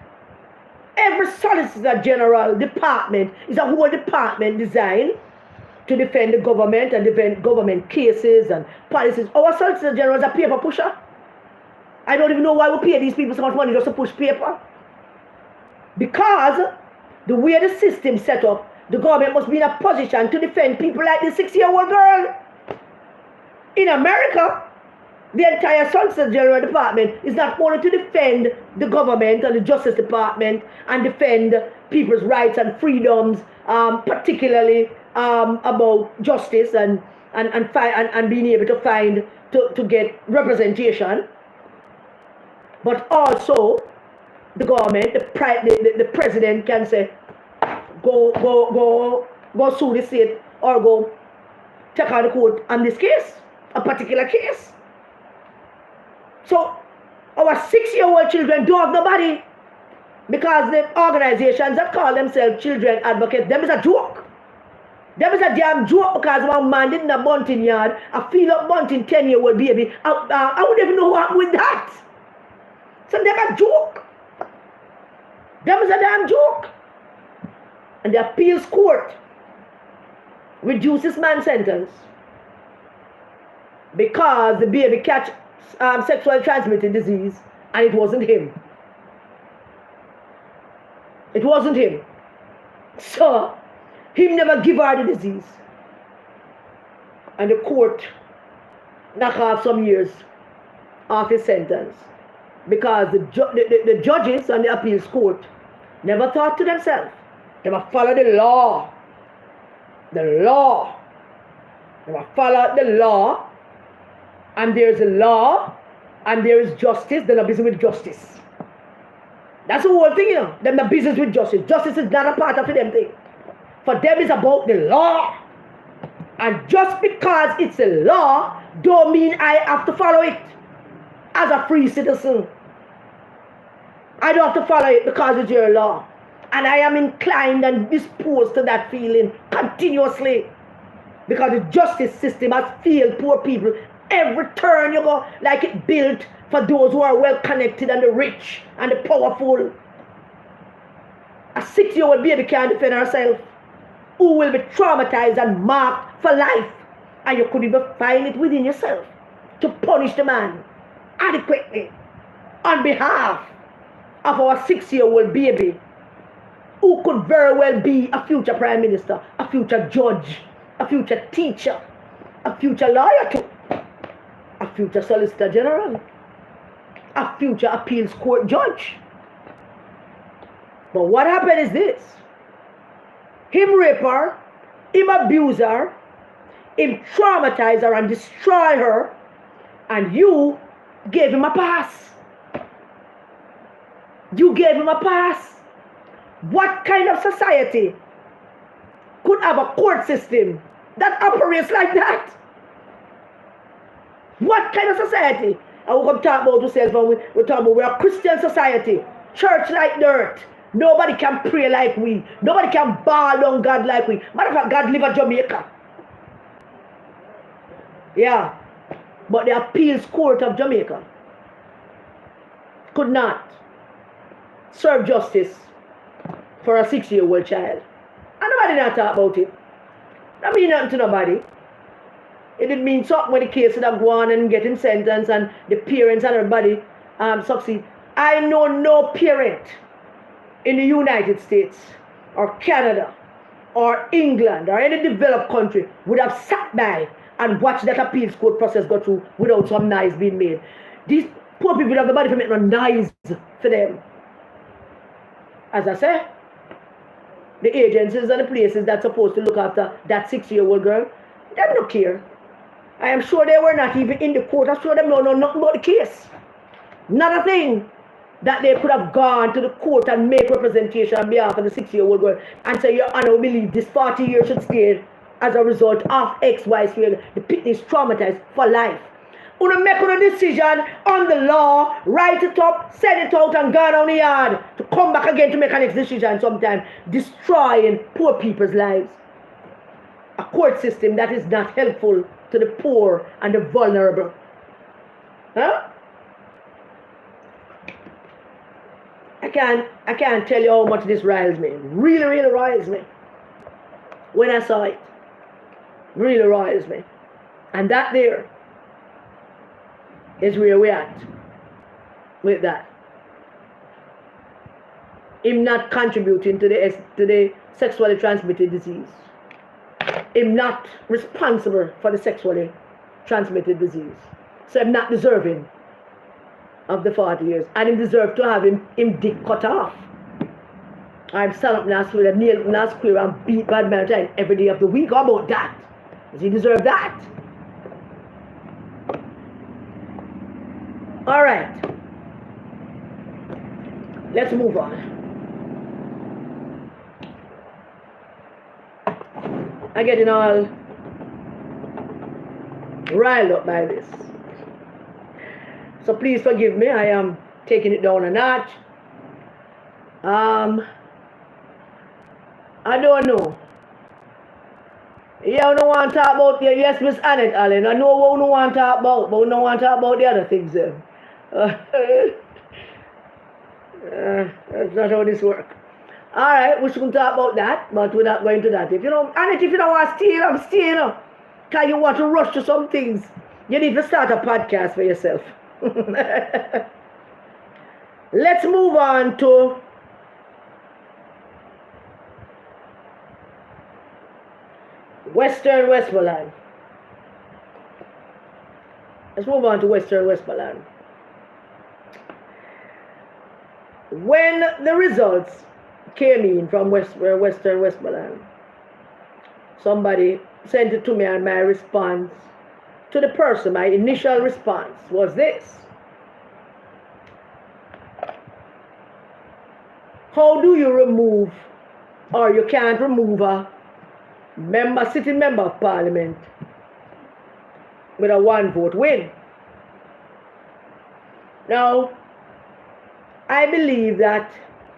Every Solicitor General department is a whole department designed to defend the government and defend government cases and policies. Our Solicitor General is a paper pusher. I don't even know why we pay these people so much money just to push paper. Because the way the system set up, the government must be in a position to defend people like the 6-year-old girl. In America, the entire Solicitor General Department is not only to defend the government and the Justice Department and defend people's rights and freedoms, particularly about justice and being able to find, to get representation, but also the government, the president can say, go sue the state or go take out the court on this case, a particular case. So our 6-year-old children don't have nobody because the organizations that call themselves children advocates, them is a joke. Them is a damn joke because one man did in a bunting yard, a feel up bunting 10-year-old baby. I wouldn't even know what happened with that. So them a joke. Them is a damn joke. And the appeals court reduces man's sentence because the baby catch sexually transmitted disease and it wasn't him. It wasn't him. So him never give her the disease. And the court knock off some years off his sentence because the judges on the appeals court never thought to themselves. They must follow the law. The law. They must follow the law. And there's a law. And there is justice. They're not busy with justice. That's the whole thing, you know. They're not business with justice. Justice is not a part of them thing. For them, it's about the law. And just because it's a law, don't mean I have to follow it as a free citizen. I don't have to follow it because it's your law. And I am inclined and disposed to that feeling continuously. Because the justice system has failed poor people. Every turn you go, like it built for those who are well connected and the rich and the powerful. A 6-year-old baby can't defend herself. Who will be traumatized and marked for life. And you could even find it within yourself to punish the man adequately on behalf of our 6-year-old baby who could very well be a future prime minister, a future judge, a future teacher, a future lawyer too, a future solicitor general, a future appeals court judge. But what happened is this. Him rape her, him abuse her, him traumatize her and destroy her, and you gave him a pass. You gave him a pass. What kind of society could have a court system that operates like that? What kind of society? And we're going to talk about ourselves when we're talking about we're a Christian society. Church like dirt. Nobody can pray like we. Nobody can bawl on God like we. Matter of fact, God live in Jamaica. Yeah. But the appeals court of Jamaica could not serve justice for a 6-year-old child. And nobody not talk about it. That mean nothing to nobody. It didn't mean something when the case would have gone and getting sentenced and the parents and everybody succeed. I know no parent in the United States or Canada or England or any developed country would have sat by and watched that appeals court process go through without some noise being made. These poor people have the body for making a noise for them. As I say, the agencies and the places that's supposed to look after that 6-year-old girl, they don't care. I am sure they were not even in the court. I'm sure they don't know nothing about the case. Not a thing that they could have gone to the court and make representation on behalf of the 6-year-old girl and say, Your Honor, we believe this 40 years should stay as a result of X, Y, Z. The picnic is traumatized for life. Una make a decision on the law, write it up, send it out, and go down the yard to come back again to make a next decision, sometimes destroying poor people's lives. A court system that is not helpful to the poor and the vulnerable. Huh? I can't tell you how much this riles me. Really, really riles me. When I saw it. Really riles me. And that there is where we're at with that. Him not contributing to the sexually transmitted disease. Him not responsible for the sexually transmitted disease. So I'm not deserving of the 40 years. And him deserve to have him dick cut off. I'm stand up last week and nail last square and beat bad man time every day of the week. How about that? Does he deserve that? All right. Let's move on. I'm getting all riled up by this. So please forgive me. I am taking it down a notch. I don't know. Yeah, I don't want to talk about, yes, Miss Annette Allen. I know what we want to talk about, but we don't want to talk about the other things then. That's not how this works. Alright, we shouldn't talk about that, but we're not going to that. If you don't, Annette, if you don't want to steal, I'm stealing. Because you want to rush to some things. You need to start a podcast for yourself. Let's move on to Western Westmoreland. Let's move on to Western Westmoreland. When the results came in from Western Westmoreland, somebody sent it to me, and my response to the person, my initial response was this. How do you remove, or you can't remove a sitting member of parliament with a 1-vote win? Now, I believe that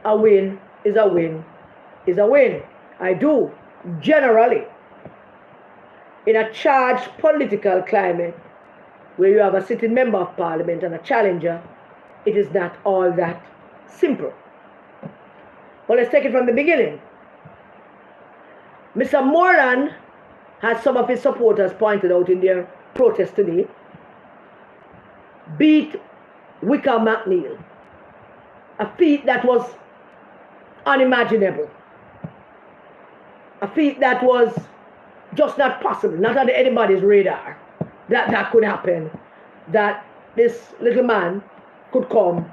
a win is a win is a win. I do, generally. In a charged political climate where you have a sitting member of parliament and a challenger, it is not all that simple. But let's take it from the beginning. Mr. Moreland, as some of his supporters pointed out in their protest today, beat Wickham McNeil. A feat that was unimaginable. A feat that was just not possible, not on anybody's radar, that could happen, that this little man could come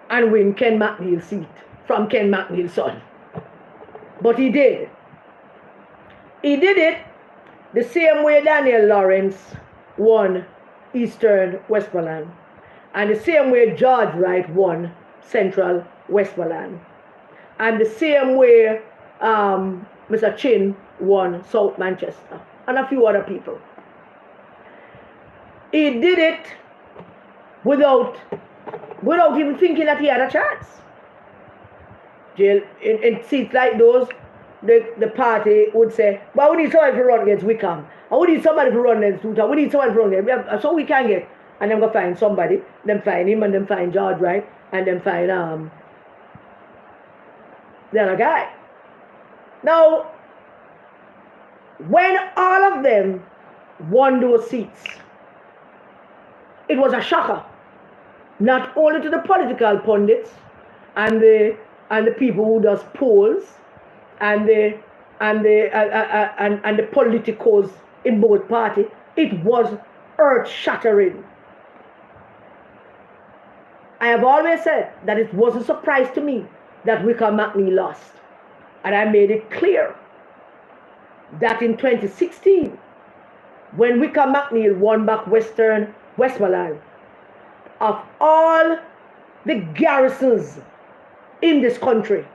and win Ken McNeil's seat from Ken McNeil's son. But he did. He did it the same way Daniel Lawrence won Eastern Westmoreland, and the same way George Wright won Central Westmoreland, and the same way Mr. Chin won South Manchester, and a few other people. He did it without even thinking that he had a chance. In seats like those, the party would say, well, we need somebody to run against Wickham, and we need somebody to run against Tuta, we need somebody to run against, so we can get, and then go find somebody, then find him, and then find George Wright, and then find the other guy. Now, when all of them won those seats, it was a shocker, not only to the political pundits and the people who does polls and the and the politicos in both parties, it was earth-shattering. I have always said that it was a surprise to me that Wicker McNeil lost. And I made it clear that in 2016, when Wicker McNeil won back Westmoreland, of all the garrisons in this country,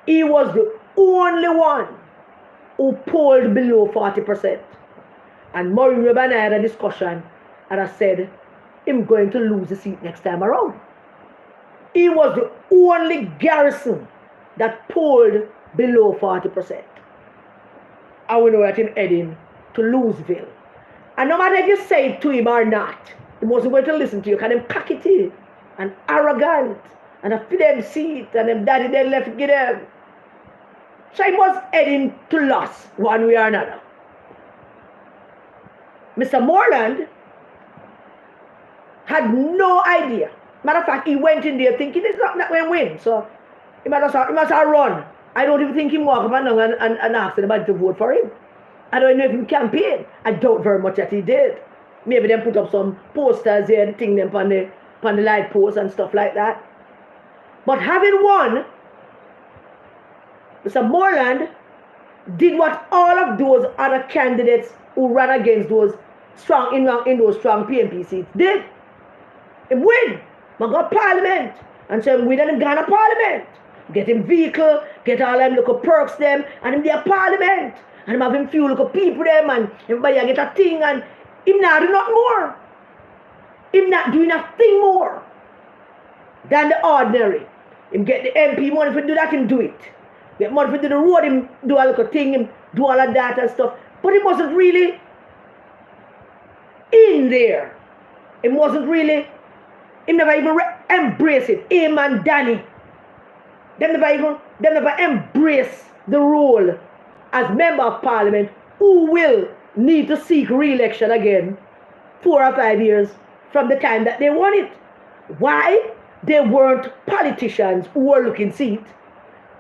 he was the only one who polled below 40%. And Maureen Webb and I had a discussion, and I said, I'm going to lose the seat next time around. He was the only garrison that polled below 40%. And we know that him heading to Louisville. And no matter if you say it to him or not, he wasn't going to listen to you, because him cockety and arrogant, and a fit them seat, and them daddy they left give them. So he was heading to loss one way or another. Mr. Moreland had no idea. Matter of fact, he went in there thinking it's not going to win. So he must have run. I don't even think he walked up and asked anybody to vote for him. I don't know if he campaigned. I doubt very much that he did. Maybe they put up some posters there, thing them on the light post and stuff like that. But having won, Mr. Moreland did what all of those other candidates who ran against those strong in those strong PNP seats did. Him win. Man got parliament. And so him win and him gone to parliament. Get him vehicle, get all them little perks them, and him there parliament. And him have him few little people them, and everybody get a thing, and him not do nothing more. Him not doing nothing more than the ordinary. Him get the MP money for do that, him do it. Get money for do the road, him do a little thing, him do all of that and stuff. But he wasn't really in there. It wasn't really, him never even embrace it. Him and Danny, they never embrace the role as member of parliament who will need to seek re-election again 4 or 5 years from the time that they won it. Why? They weren't politicians who were looking seat,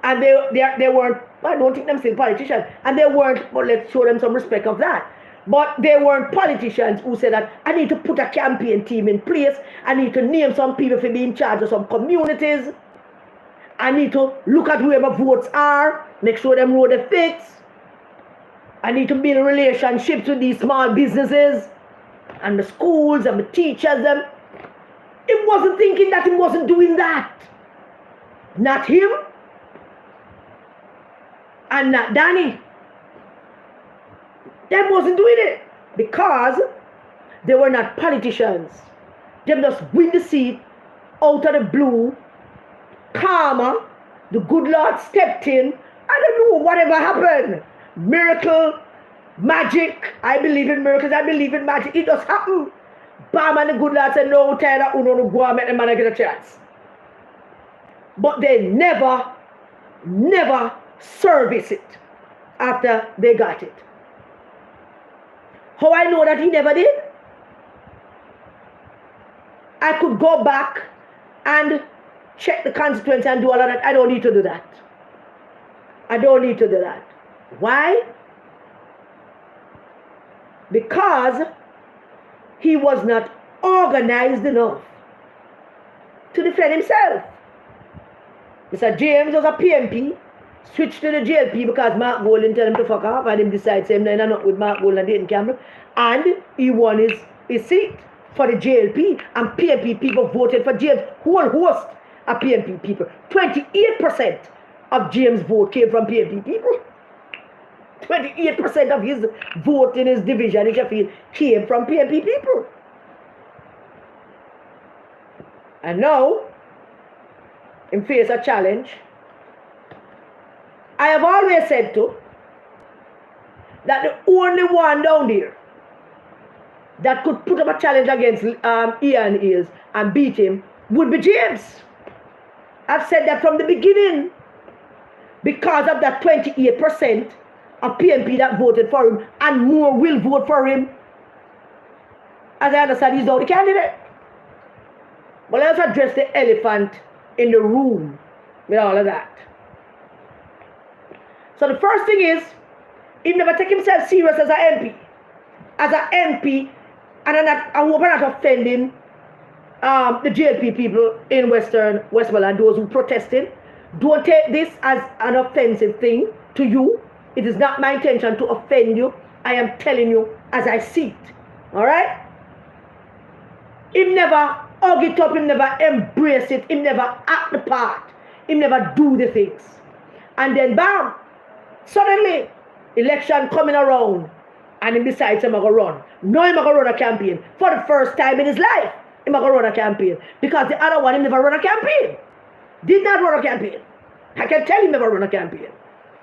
and they weren't, I don't think them still politicians, and they weren't, but let's show them some respect of that. But they weren't politicians who said that I need to put a campaign team in place, I need to name some people to be in charge of some communities, I need to look at whoever votes are, make sure them road fits, I need to build relationships with these small businesses and the schools and the teachers. Them. He wasn't thinking that, he wasn't doing that. Not him and not Danny. They wasn't doing it because they were not politicians. They just win the seat out of the blue. Karma, the good Lord stepped in. I don't know whatever happened. Miracle, magic. I believe in miracles. I believe in magic. It just happened. Bam, and the good Lord said, no, Tyler, uno no go and make the man get a chance. But they never service it after they got it. How I know that he never did? I could go back and check the constituency and do all of that. I don't need to do that. I don't need to do that. Why? Because he was not organized enough to defend himself. Mr. James was a PMP, switched to the JLP because Mark Golden tell him to fuck off, and him decide same night not with Mark Golden and Layton Campbell, and he won his seat for the JLP, and PMP people voted for James. Whole host of PMP people. 28% of James' vote came from PMP people. 28% of his vote in his division in Sheffield came from PMP people. And now, him face a challenge. I have always said to that the only one down there that could put up a challenge against Ian Eels and beat him would be James. I've said that from the beginning because of that 28% of PNP that voted for him, and more will vote for him. As I understand, he's now the candidate. But let's address the elephant in the room with all of that. So the first thing is, he never take himself serious as an MP. As an MP, and I hope I'm not offending the JLP people in Westmoreland, those who protesting. Don't take this as an offensive thing to you. It is not my intention to offend you. I am telling you as I see it. Alright? Him never hug it up, him never embrace it, him never act the part, him never do the things. And then bam, suddenly, election coming around, and he decides he's going to run. No, he's going to run a campaign. For the first time in his life, he's going to run a campaign. Because the other one, he never run a campaign. Did not run a campaign. I can tell him never run a campaign.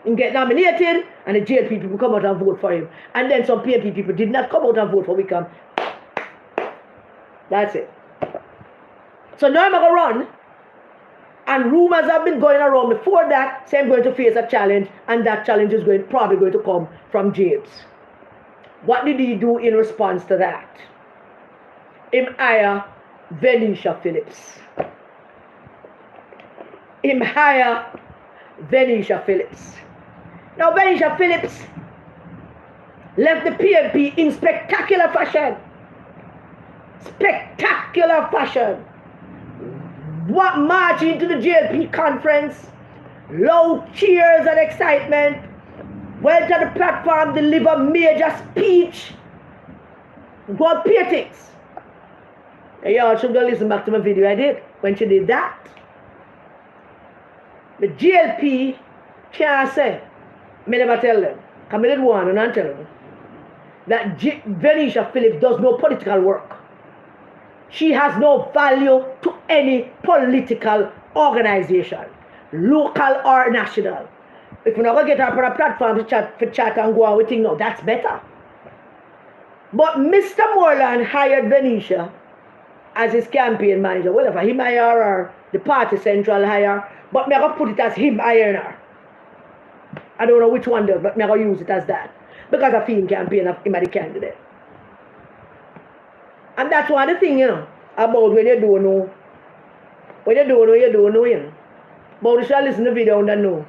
He get nominated, and the JLP people come out and vote for him. And then some PNP people did not come out and vote for Wickham. That's it. So now I'm going to run. And rumors have been going around before that, saying I'm going to face a challenge, and that challenge is probably going to come from James. What did he do in response to that? Him hire Venesha Phillips. Him hire Venesha Phillips. Now Venesha Phillips left the PNP in spectacular fashion. Spectacular fashion. What march into the JLP conference, loud cheers and excitement, went to the platform, deliver major speech, got politics. And y'all should go listen back to my video I did when she did that. The JLP can't say, me never tell them, because I didn't want to tell them, that Venesha Phillips does no political work. She has no value to any political organization, local or national. If we're not going to get her on a platform to chat and go on with things, no, that's better. But Mr. Moreland hired Venesha as his campaign manager. Well, if him hire her, the party central hire, but me going to put it as him hiring her. I don't know which one does, but me going to use it as that. Because I feel him campaign of him as the candidate. And that's one of the things, you know, about when you don't know. When you don't know, you don't know, you know. But you should listen to the video and know.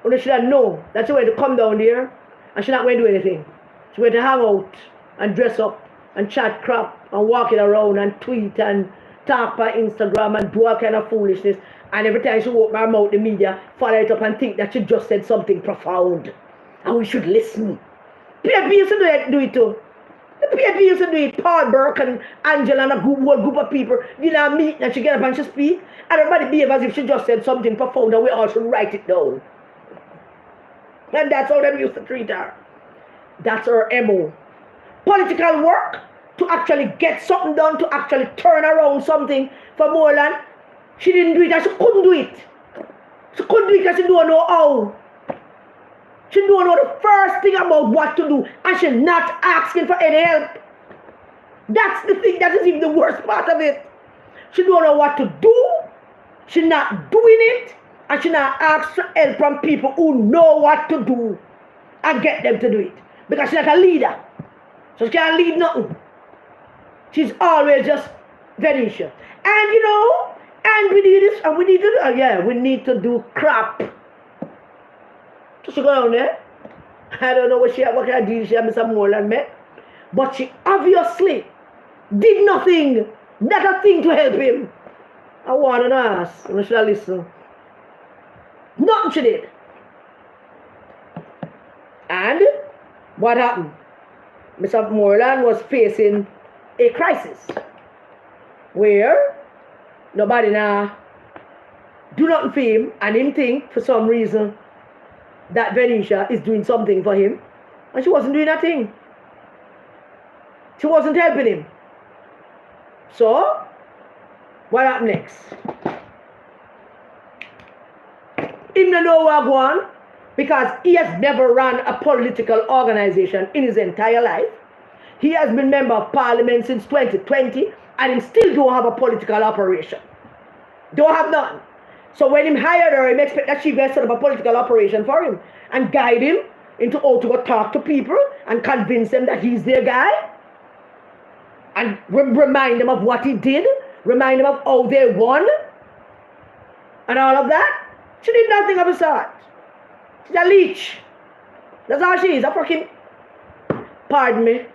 You should know that she's going to come down there and she's not going to do anything. She's going to hang out and dress up and chat crap and walk it around and tweet and talk by Instagram and do all kind of foolishness. And every time she open her mouth, the media follow it up and think that she just said something profound. And we should listen. PNP used to do it too. The PNP used to do it. Paul Burke and Angela and a whole group of people did not meet and she get up and she speak. And everybody behave as if she just said something profound and we all should write it down. And that's how they used to treat her. That's her MO. Political work to actually get something done, to actually turn around something for Moreland. She didn't do it and she couldn't do it. She couldn't do it because she don't know how. She don't know the first thing about what to do, and she's not asking for any help. That's the thing that is even the worst part of it. She don't know what to do, she's not doing it, and she not asking for help from people who know what to do and get them to do it. Because she's not a leader. So she can't lead nothing. She's always just Venesha. And you know, and we need this, and we need to do, yeah, we need to do crap. So she go down there. I don't know what kind of deal she had Mr. Moreland met. But she obviously did nothing. Not a thing to help him. I want to ask. And should I listen? Nothing she did. And what happened? Mr. Moreland was facing a crisis where nobody now do nothing for him, and him think for some reason that Venesha is doing something for him, and she wasn't doing nothing. She wasn't helping him. So, what happened next? Him don't know what go on, because he has never run a political organization in his entire life. He has been member of parliament since 2020, and he still don't have a political operation. Don't have none. So when him hired her, he expect that she will set up a political operation for him and guide him into how to go talk to people and convince them that he's their guy and remind them of what he did, remind them of how they won and all of that. She did nothing of the sort. She's a leech. That's all she is. A fucking... Pardon me.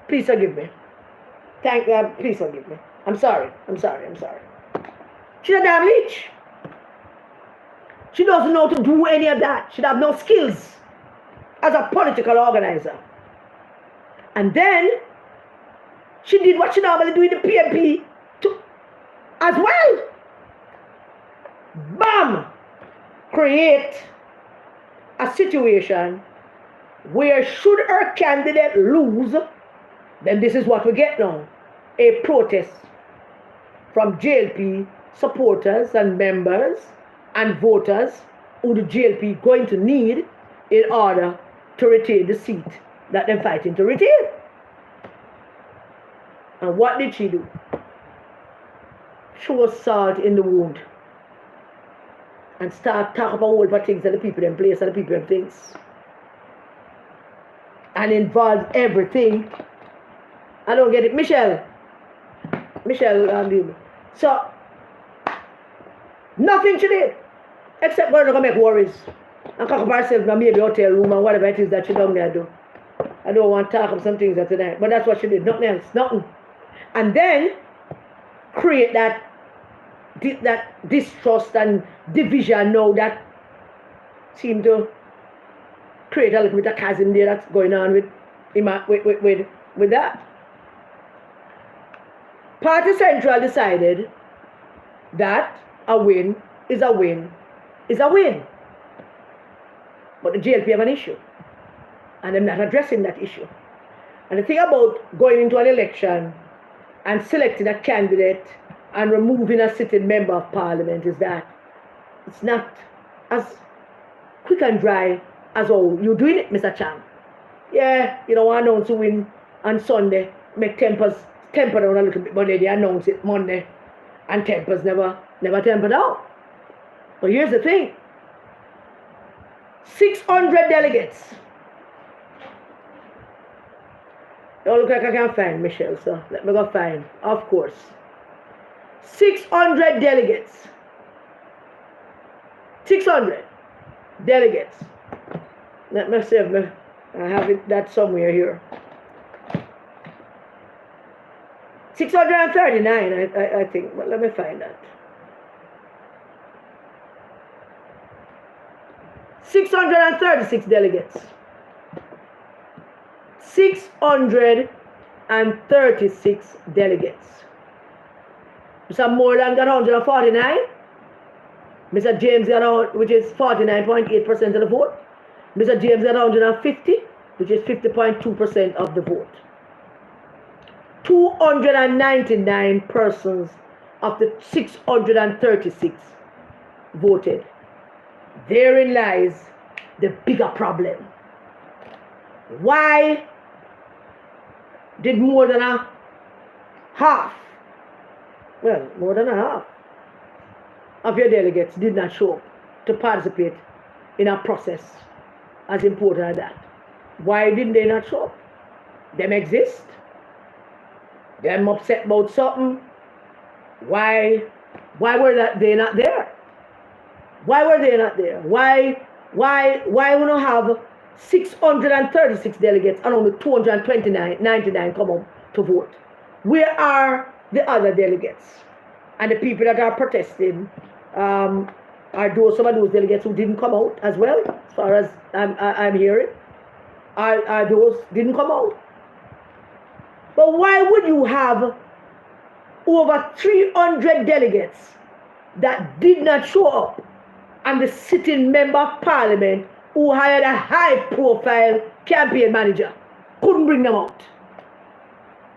Please forgive me. Thank God. Please forgive me. I'm sorry. She's a damn leech. She doesn't know to do any of that. She'd have no skills as a political organizer. And then she did what she normally do in the PNP as well. Bam! Create a situation where should her candidate lose, then this is what we get now. A protest from JLP supporters and members and voters who the JLP going to need in order to retain the seat that they're fighting to retain. And what did she do? She was salt in the wound and start talking about all the things that the people in place and the people in things. And involve everything. I don't get it. Michelle, so nothing she did except going to make worries and cock up herself in maybe hotel room and whatever it is that she down there do. I don't want to talk about some things that tonight, but that's what she did. Nothing else. Nothing. And then create that distrust and division now that seem to create a little bit of chasm there that's going on with that. Party Central decided that a win is a win is a win. But the JLP have an issue. And they're not addressing that issue. And the thing about going into an election and selecting a candidate and removing a sitting member of parliament is that it's not as quick and dry as all you're doing it, Mr. Chang. Yeah, you don't announce to win on Sunday, make temper down a little bit, but they announce it Monday, and tempers never temper down. But here's the thing: 600 delegates. Don't look like I can find Michelle, so let me go find. Of course, 600 delegates. 600 delegates. Let me see if I have that somewhere here. 639, I think, but let me find that. 636 delegates. 636 delegates. Mr. Moreland got 149. Mr. James got, which is 49.8% of the vote. Mr. James got 150, which is 50.2% of the vote. 299 persons of the 636 voted. Therein lies the bigger problem. Why did more than a half, well, more than a half of your delegates did not show up to participate in a process as important as that? Why didn't they not show up? Them exist. Them upset about something. Why were they not there? Why were they not there? Why we don't have 636 delegates and only 99 come up to vote? Where are the other delegates? And the people that are protesting are those some of those delegates who didn't come out as well, as far as I'm hearing. Are those didn't come out? But why would you have over 300 delegates that did not show up and the sitting member of parliament who hired a high-profile campaign manager couldn't bring them out?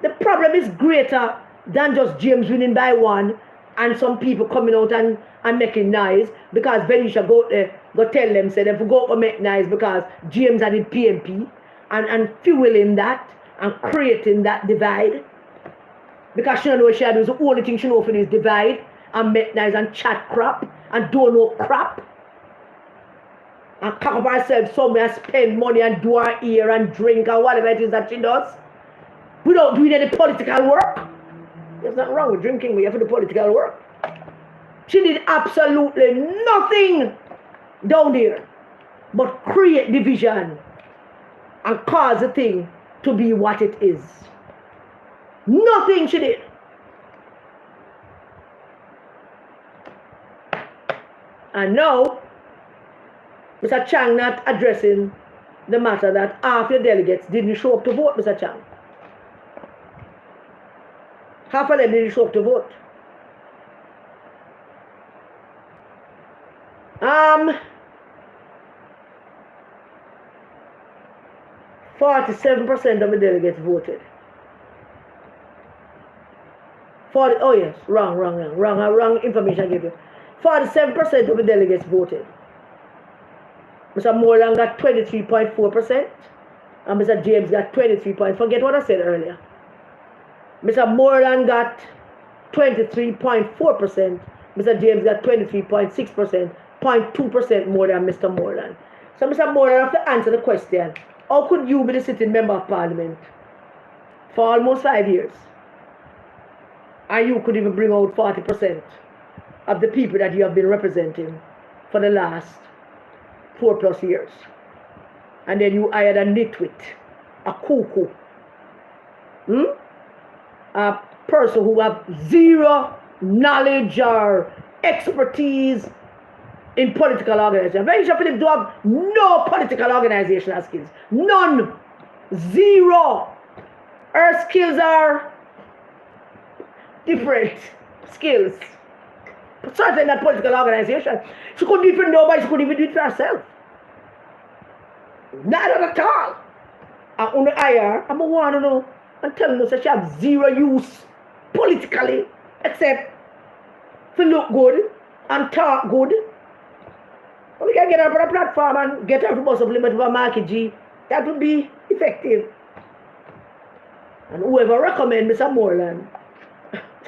The problem is greater than just James winning by one and some people coming out and making noise because Venesha go tell them, say they forgot to make noise because James had it PNP and fueling that and creating that divide. Because she don't know what she does, the only thing she knows is divide and make noise and chat crap and don't know crap. And cock up herself somewhere and spend money and do her ear and drink and whatever it is that she does. Without doing any political work. There's nothing wrong with drinking, we have to do political work. She did absolutely nothing down there. but create division and cause the thing to be what it is. Nothing she did. And now, Mr. Chang not addressing the matter that half your delegates didn't show up to vote, Mr. Chang. Half of them didn't show up to vote. 47% of the delegates voted. Oh yes, wrong information I gave you. 47% of the delegates voted. Mr. Moreland got 23.4% and Mr. James got 23. Forget what I said earlier. Mr. Moreland got 23.4%. Mr. James got 23.6%, 0.2% more than Mr. Moreland. So Mr. Moreland have to answer the question, how could you be the sitting member of parliament for almost 5 years and you could even bring out 40% of the people that you have been representing for the last 4+ years? And then you hired a nitwit, a cuckoo, a person who have zero knowledge or expertise in political organization. Venesha Phillips do have no political organizational skills. None. Zero. Her skills are different skills. But certainly not political organization. She couldn't even know, but she couldn't even do it for herself. Not at all. And on the hire, I'm a want to know and telling us that she has zero use politically, except to look good and talk good. We can get her on a platform and get her to bust up limit of a market G. That would be effective. And whoever recommend Mr. Moreland,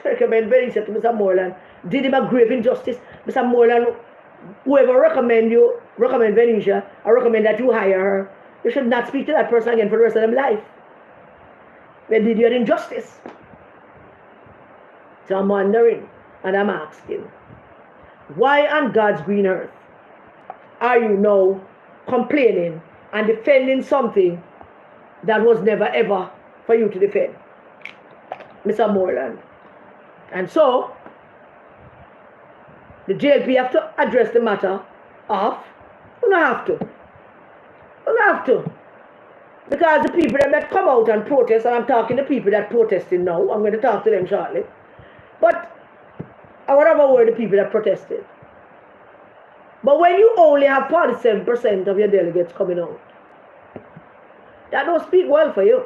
recommend Venesha to Mr. Moreland, did him a grave injustice. Mr. Moreland, whoever recommend Venesha, I recommend that you hire her. You should not speak to that person again for the rest of their life. They did you an injustice. So I'm wondering, and I'm asking, why on God's green earth are you now complaining and defending something that was never ever for you to defend, Mr. Moreland? And so, the JLP have to address the matter of, you don't have to. You don't have to. Because the people that come out and protest, and I'm talking to people that protesting now, I'm going to talk to them shortly. But whatever were the people that protested. But when you only have 47% of your delegates coming out, that don't speak well for you.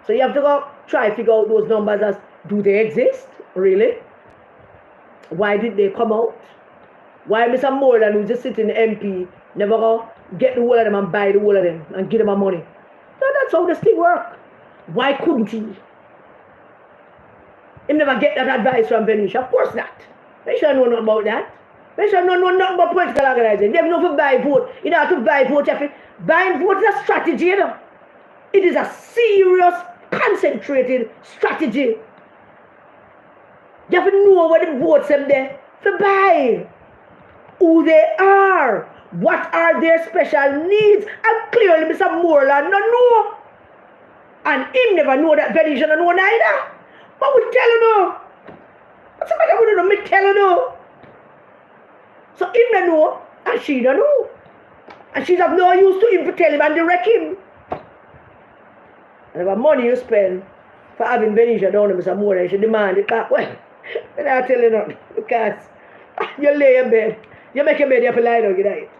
So you have to go try to figure out those numbers as, do they exist? Really? Why did they come out? Why Mr. Moreland, who's just sitting MP, never go get the whole of them and buy the whole of them and give them a money? So that's how this thing works. Why couldn't he? He never get that advice from Venesha. Of course not. Venesha know nothing about that. Venesha know nothing about political organizing. They have no to buy vote. You don't have to buy vote. Buying vote is a strategy, you know. It is a serious, concentrated strategy. You have to know what the votes are there to buy. Who they are. What are their special needs. And clearly Mr. Moreland don't know. And him never know that Venesha don't know neither. But we tell you no. What's the matter with you? Me tell you no. So him don't know and she don't know. And she's of no use to him to tell him and direct him. And the money you spend for having Venesha down to Mr. Moreland, you should demand it back. Well, then I'll tell you nothing. Because you lay in bed. You make your bed, you have to lie down, you night.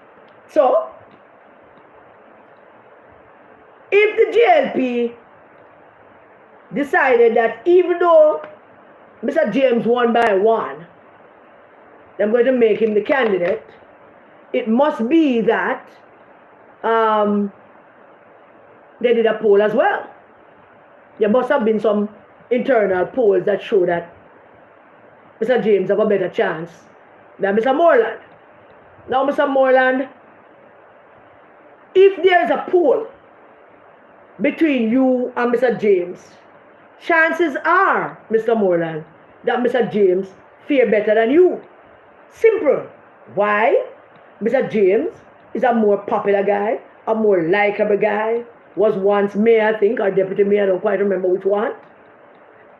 So, if the JLP decided that even though Mr. James won by 1, they're going to make him the candidate, it must be that they did a poll as well. There must have been some internal polls that show that Mr. James have a better chance than Mr. Moreland. Now, Mr. Moreland, if there is a poll between you and Mr. James, chances are, Mr. Moreland, that Mr. James fare better than you. Simple. Why? Mr. James is a more popular guy, a more likable guy, was once mayor, I think, or deputy mayor, I don't quite remember which one.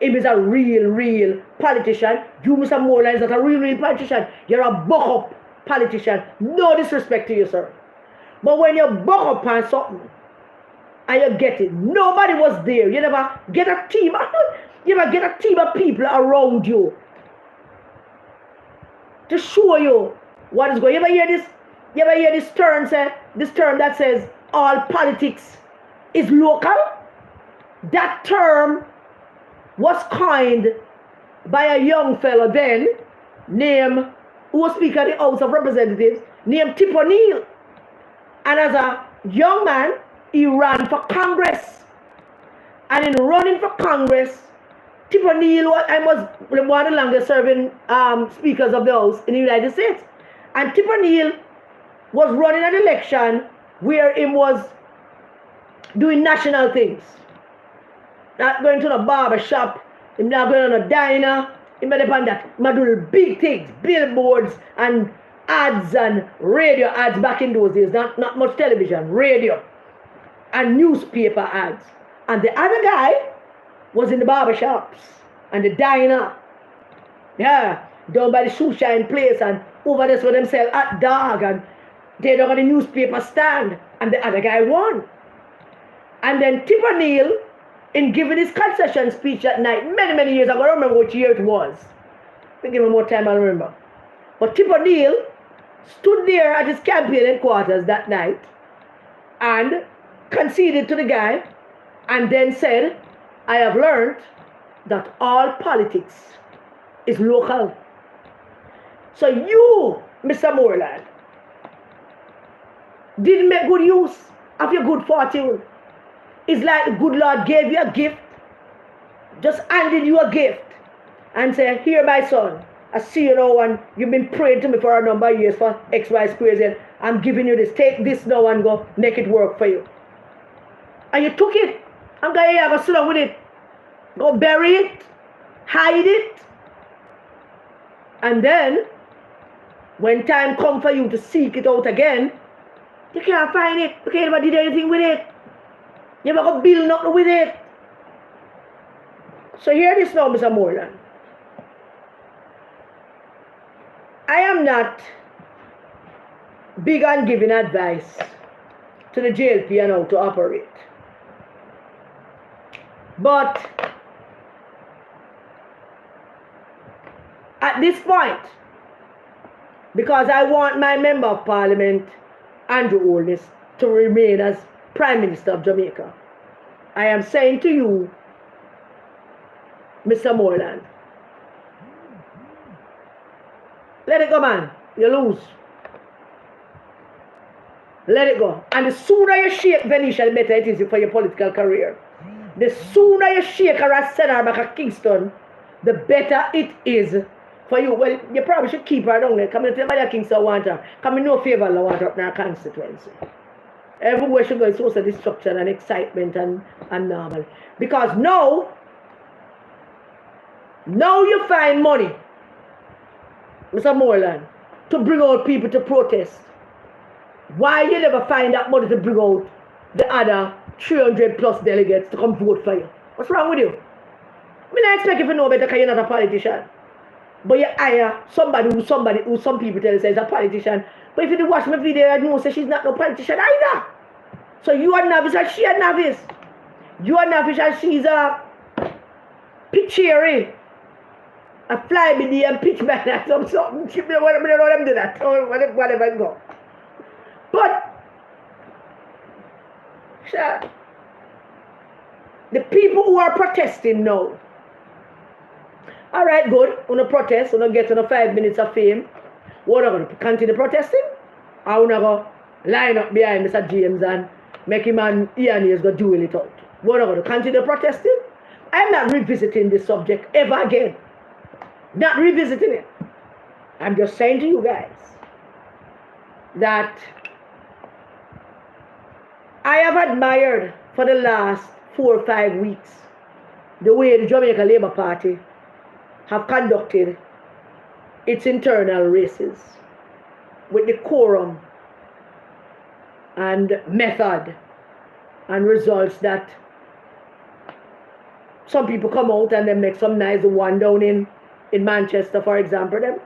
He is a real politician. You, Mr. Moreland, is not a real politician. You're a buck-up politician. No disrespect to you, sir. But when you buck up on something, and you get it, nobody was there. You never get a team. You never get a team of people around you to show you what is going. You ever hear this? You ever hear this term? This term that says all politics is local. That term was coined by a young fellow then, named, who was Speaker of the House of Representatives, named Tip O'Neill. And as a young man, he ran for Congress. And in running for Congress, Tip O'Neill was one of the longest serving speakers of the House in the United States. And Tip O'Neill was running an election where he was doing national things. Not going to the barber shop, he's not going to a diner, he's not upon that. He's doing big things, billboards and ads and radio ads back in those days. Not much television, radio and newspaper ads. And the other guy was in the barber shops and the diner. Yeah, down by the shoe shine place, and over there where them sell hot dog, and they don't got the newspaper stand, and the other guy won. And then Tip O'Neill, in giving his concession speech that night, many years ago, I don't remember which year it was. I think give him more time, I remember. But Tip O'Neill stood there at his campaign headquarters that night and conceded to the guy, and then said, I have learned that all politics is local. So you, Mr. Moreland, didn't make good use of your good fortune. It's like the good Lord gave you a gift, just handed you a gift, and said, here, my son, I see you now, and you've been praying to me for a number of years for X, Y, squares, and I'm giving you this. Take this now and go make it work for you. And you took it. I'm going to go sit down with it. Go bury it. Hide it. And then, when time comes for you to seek it out again, you can't find it. You can't ever did anything with it. You never go build nothing with it. So hear this now, Mr. Moreland. I am not big on giving advice to the JLP and how to operate. But at this point, because I want my Member of Parliament, Andrew Holness, to remain as Prime Minister of Jamaica, I am saying to you, Mr. Moreland, let it go, man. You lose. Let it go. And the sooner you shake Venesha, the better it is for your political career. The sooner you shake her and send her back at Kingston, the better it is for you. Well, you probably should keep her down there. Come and tell me that Kingston want her. Come in no favor I want her up in our constituency. Everywhere she goes, it's also destruction and excitement and normal. Because now you find money, Mr. Moreland, to bring out people to protest. Why you never find that money to bring out the other 300 plus delegates to come vote for you? What's wrong with you? I mean, I expect you to know better because you're not a politician. But you hire somebody who some people tell you is a politician. But if you watch my video, I know she's not no politician either. So you are novice and she a novice. You are novice and she's a pitchery. A fly with the and pitch man or something. I don't know them do that. Or whatever go. But sure, the people who are protesting now. Alright, good. On a protest, on a get on a 5 minutes of fame. What are going to continue protesting? Or we're going to line up behind Mr. James and make him and Ian is going to duel it out? What are going to continue protesting? I'm not revisiting this subject ever again. Not revisiting it. I'm just saying to you guys that I have admired for the last 4 or 5 weeks the way the Jamaica Labour Party have conducted its internal races with the quorum and method and results that some people come out and they make some nice one down in Manchester, for example. Them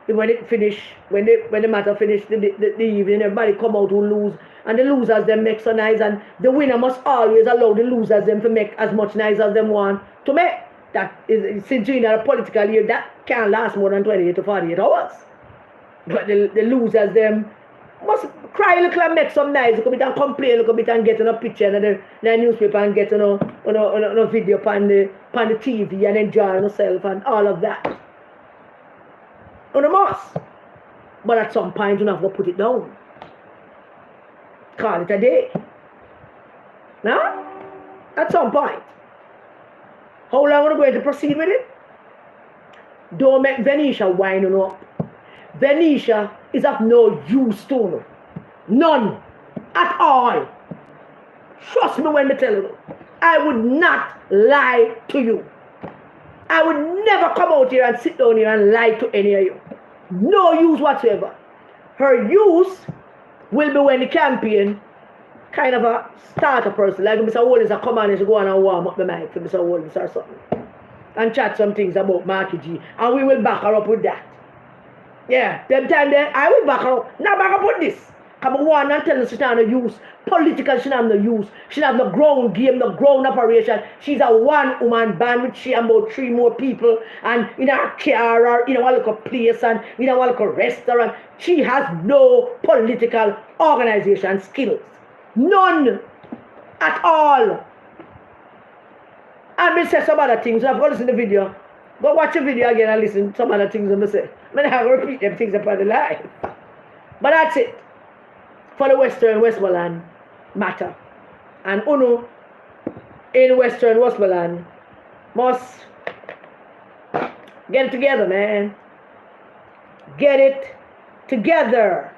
when the matter finish the evening, everybody come out who lose, and the losers them make so nice, and the winner must always allow the losers them to make as much nice as them want to make. That is, since in a political year, that can't last more than 28 to 48 hours. But the losers them must cry a little and make some nice, look a bit and complain a little bit and get on a picture and the newspaper and get on a video on the TV and enjoy yourself and all of that. On a must. But at some point you have to put it down. Call it a day. Now? At some point. How long are we going to proceed with it? Don't make Venesha winding up. Venesha is of no use to me. None. At all. Trust me when I tell you. I would not lie to you. I would never come out here and sit down here and lie to any of you. No use whatsoever. Her use will be when the campaign kind of a starter person, like Mr. Wallace come on and she go on and warm up the mic for Mr. Wallace or something. And chat some things about Marky G. And we will back her up with that. Yeah, them time there, I will back her up. Now back up with this. Come on and tell her she have no use. Political, she have no use. She have no ground game, no ground operation. She's a one-woman band with she and about 3 more people. And in her car or in a little place and in a little restaurant. She has no political organization skills. None. At all. And me say some other things. I've got to listen to the video. Go watch the video again and listen to some other things I'm say. I have to repeat them things upon the live. But that's it. For the Western Westmoreland matter. And UNO in Western Westmoreland must get it together, man. Get it together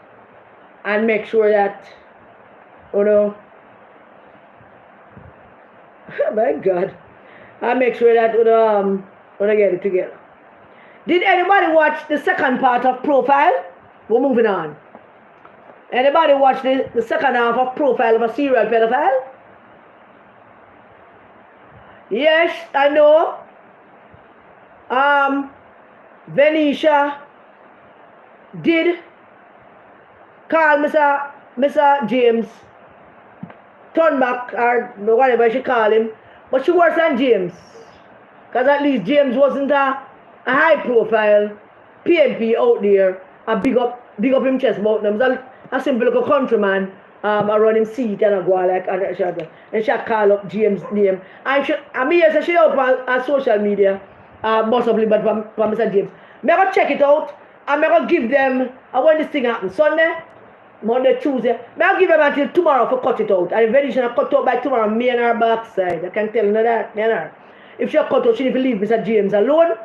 and make sure that, oh my God, and make sure that we get it together. Did anybody watch the second part of Profile? We're moving on. Anybody watch the second half of Profile of a serial pedophile? Yes, I know. Venesha did call Mr. James Turnback or whatever she called him, but she worse than James. Because at least James wasn't a high profile PMP out there and big up him chest about them. A simple little countryman around him seat and a go like and she call up James' name. And she out on social media, possibly but from Mr. James. I'm going to check it out and I'm going to give them when this thing happens. Sunday, Monday, Tuesday. I'll give them until tomorrow for cut it out. And if Venesha cut out by tomorrow, me and her backside. I can tell you that, me and her. If she cut out, she need to leave Mr. James alone.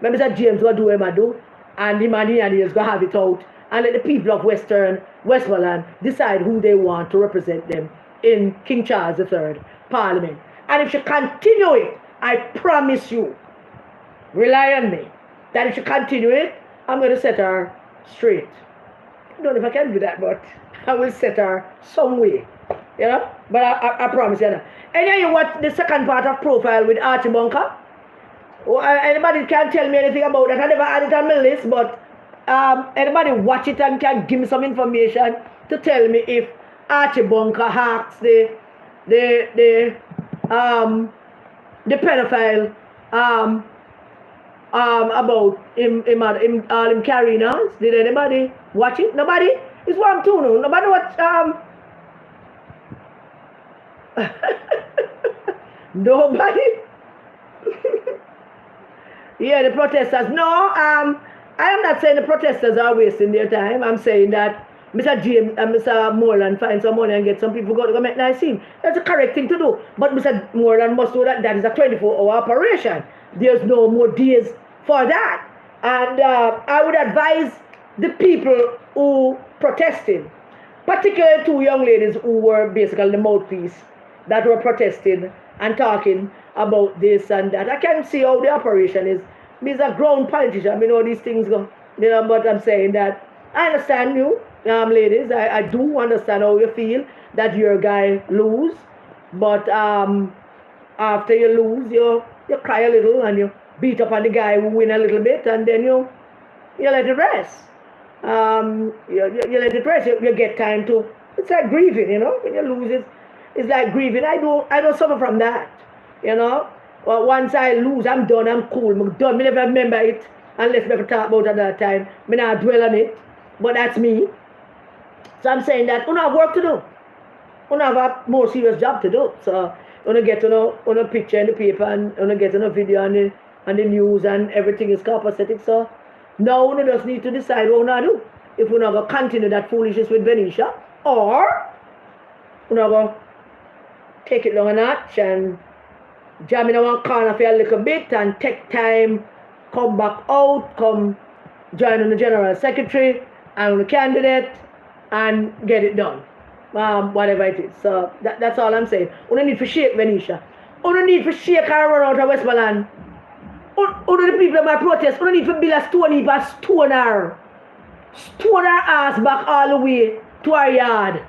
But Mr. James will do what he do. And him and he is going to have it out. And let the people of Westmoreland decide who they want to represent them in King Charles III Parliament. And if she continue it, I promise you, rely on me, that if she continue it, I'm going to set her straight. I don't know if I can do that, but I will set her some way. You know? But I promise you that. And then you watch the second part of Profile with Archie Bunker. Anybody can tell me anything about that. I never had it on my list, but anybody watch it and can give me some information to tell me if Archie Bunker hacks the pedophile about him carrying on. Did anybody watch it? Nobody? It's one too no. Nobody watch nobody? Yeah, the protesters. No, I am not saying the protesters are wasting their time. I'm saying that Mr. James and Mr. Moreland find some money and get some people to go make nice scene. That's the correct thing to do. But Mr. Moreland must know that that is a 24-hour operation. There's no more days for that. And I would advise the people who protested, particularly 2 young ladies who were basically the mouthpiece that were protesting and talking about this and that. I can see how the operation is. He's a grown politician. I mean, all these things go. You know, but I'm saying that I understand you. ladies, I do understand how you feel that your guy lose, but after you lose, you cry a little and you beat up on the guy who win a little bit, and then you let it rest. You let it rest. You get time to. It's like grieving, When you lose, it's like grieving. I don't suffer from that, you know. Well, once I lose, I'm done. I'm cool. I'm done. Me never remember it unless we ever talk about it at that time. Me not dwell on it, but that's me. So I'm saying that we have work to do. We have a more serious job to do. So when you get on a picture in the paper and when you get on a video on the news and everything is copacetic. So now we just need to decide what we want to do. If we're not going to continue that foolishness with Venesha, or we're not going to take it long a notch and jam in one corner for a little bit and take time, come back out, come join on the general secretary and the candidate and get it done. Whatever it is. So that's all I'm saying. We don't need to shake Venesha. We don't need to shake her around out of Westmoreland. All the people in my protest, we don't need to build a stone heap and stone her. Stone her ass back all the way to her yard.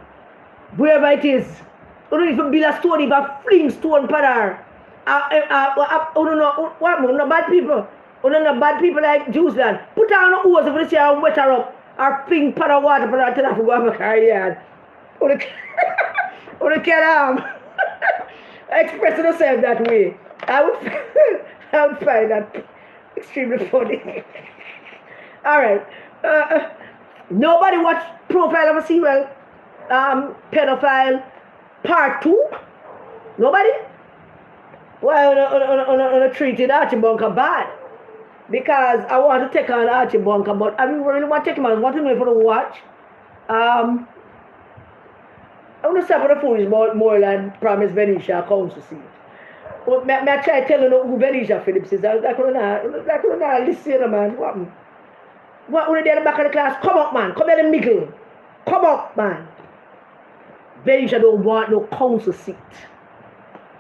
Wherever it is. We don't need to build a stone heap and fling stone for her. I don't know what more, no bad people. We don't know bad people like Jews-land. Put her on the hose if you see her wet her up. Or fling pot of water for her to have to go and make her yard. We can't express yourself that way. I would find that extremely funny. All right. Nobody watched Profile of a Serial Pedophile Part 2? Nobody? Well, I treated Archie Bunker bad. Because I want to take on Archie Bunker, but I really want to take him on. I want him for the watch. I want to stop with the foolish more than promise Venesha a council seat. But I try telling you who Venesha Phillips is. I couldn't listen, man. What when they're in the back of the class? Come up, man. Come in the middle. Come up, man. Venesha don't want no council seat.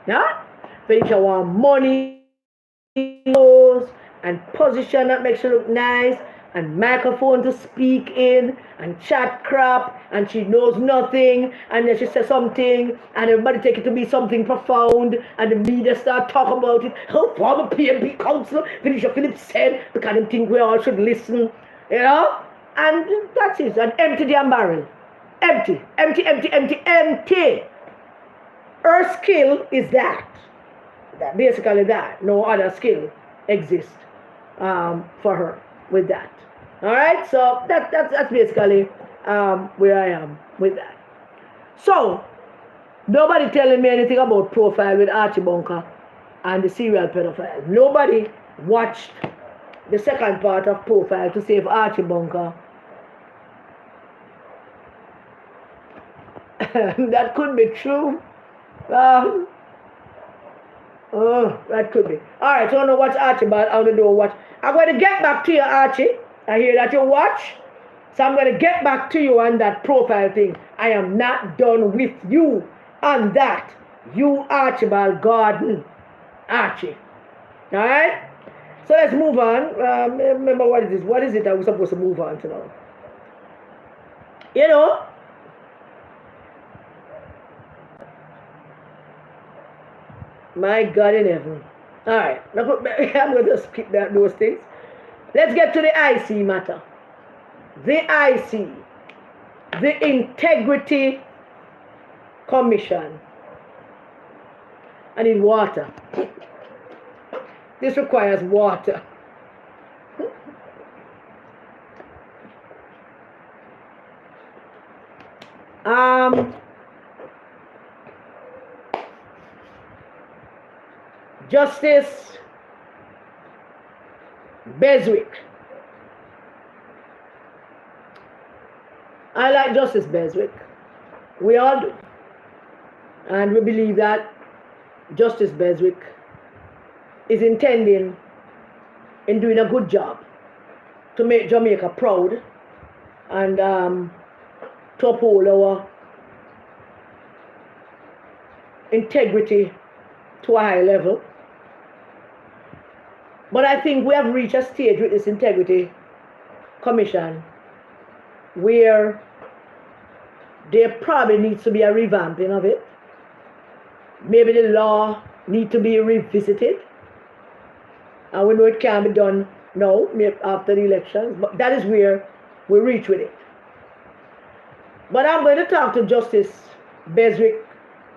Yeah? Venesha want money, and position that makes her look nice, and microphone to speak in, and chat crap, and she knows nothing, and then she says something, and everybody take it to be something profound, and the media start talking about it. Her former PNP councillor, Venesha Phillips said, the kind of thing we all should listen, and that's it, and empty the barrel. Empty. Her skill is that. Basically that. No other skill exists for her with that. All right, so that's basically where I am with that. So nobody telling me anything about Profile with Archie Bunker and the serial pedophile. Nobody watched the second part of Profile to see if Archie Bunker that could be true. That could be. Alright, so I don't know what's Archie, but I don't know what. I'm going to get back to you, Archie. I hear that you watch. So I'm going to get back to you on that Profile thing. I am not done with you on that. You, Archibald Gordon. Archie. Alright? So let's move on. Remember what it is. What is it that we're supposed to move on to now? My God in heaven. Alright, I'm going to skip those things. Let's get to the IC matter. The IC, the Integrity Commission. I need water. This requires water. Justice Beswick. I like Justice Beswick. We all do. And we believe that Justice Beswick is intending in doing a good job to make Jamaica proud and to uphold our integrity to a high level. But I think we have reached a stage with this Integrity Commission where there probably needs to be a revamping of it. Maybe the law need to be revisited. And we know it can be done now, after the elections, but that is where we reach with it. But I'm going to talk to Justice Beswick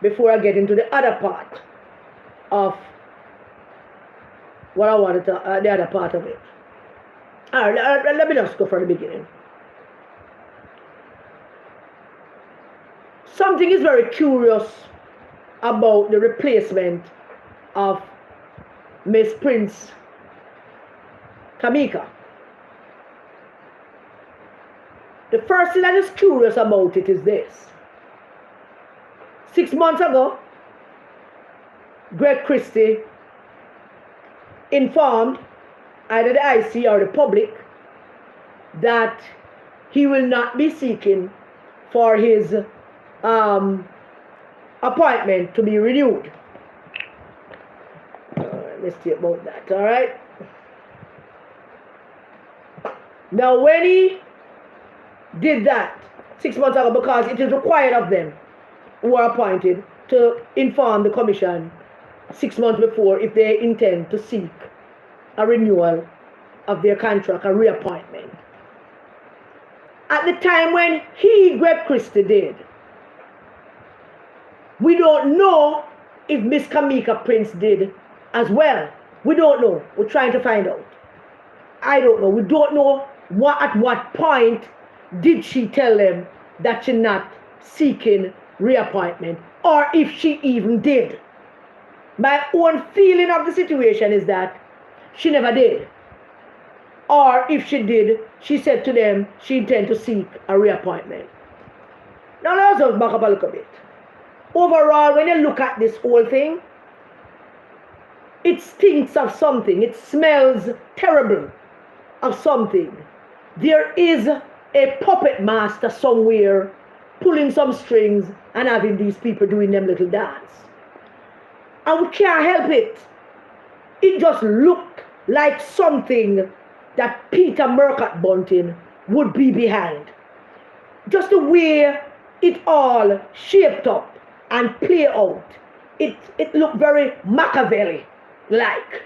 before I get into the other part of what I wanted to, the other part of it. All right, let me just go from the beginning. Something is very curious about the replacement of Miss Prince Kamika. The first thing that is curious about it is this. 6 months ago, Greg Christie informed either the IC or the public that he will not be seeking for his appointment to be renewed. Let's see about that, all right? Now, when he did that 6 months ago, because it is required of them who are appointed to inform the commission 6 months before if they intend to seek a renewal of their contract, a reappointment. At the time when Greg Christie, did, we don't know if Miss Kamika Prince did as well. We don't know. We're trying to find out. I don't know. We don't know at what point did she tell them that she's not seeking reappointment, or if she even did. My own feeling of the situation is that she never did. Or if she did, she said to them she intended to seek a reappointment. Now let's just back up a little bit. Overall, when you look at this whole thing, it stinks of something. It smells terrible of something. There is a puppet master somewhere pulling some strings and having these people doing them little dance. And we can't help it. It just looked like something that Peter Murcutt Bunting would be behind. Just the way it all shaped up and play out. It looked very Machiavelli-like.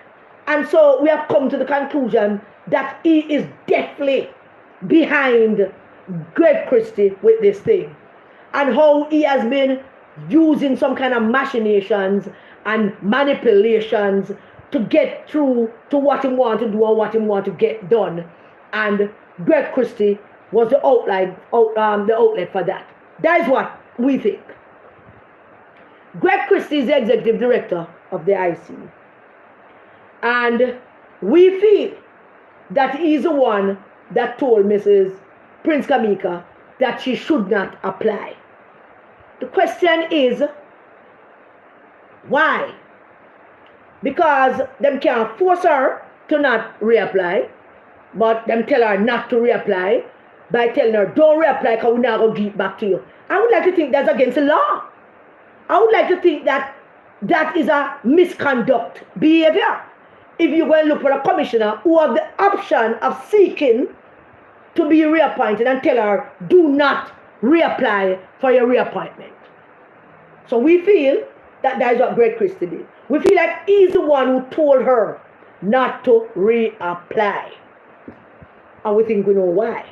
And so we have come to the conclusion that he is definitely behind Greg Christie with this thing. And how he has been using some kind of machinations and manipulations to get through to what he want to do and what he want to get done. And Greg Christie was the outlet for that. That is what we think. Greg Christie is the executive director of the IC. And we feel that he's the one that told Mrs. Prince Kamika that she should not apply. The question is, why? Because them can't force her to not reapply, but them tell her not to reapply by telling her, don't reapply because we're not going to give it back to you. I would like to think that's against the law. I would like to think that that is a misconduct behavior. If you're going to look for a commissioner who has the option of seeking to be reappointed and tell her, do not reapply for your reappointment. So we feel that that is what Greg Christie did. We feel like he's the one who told her not to reapply. And we think we know why.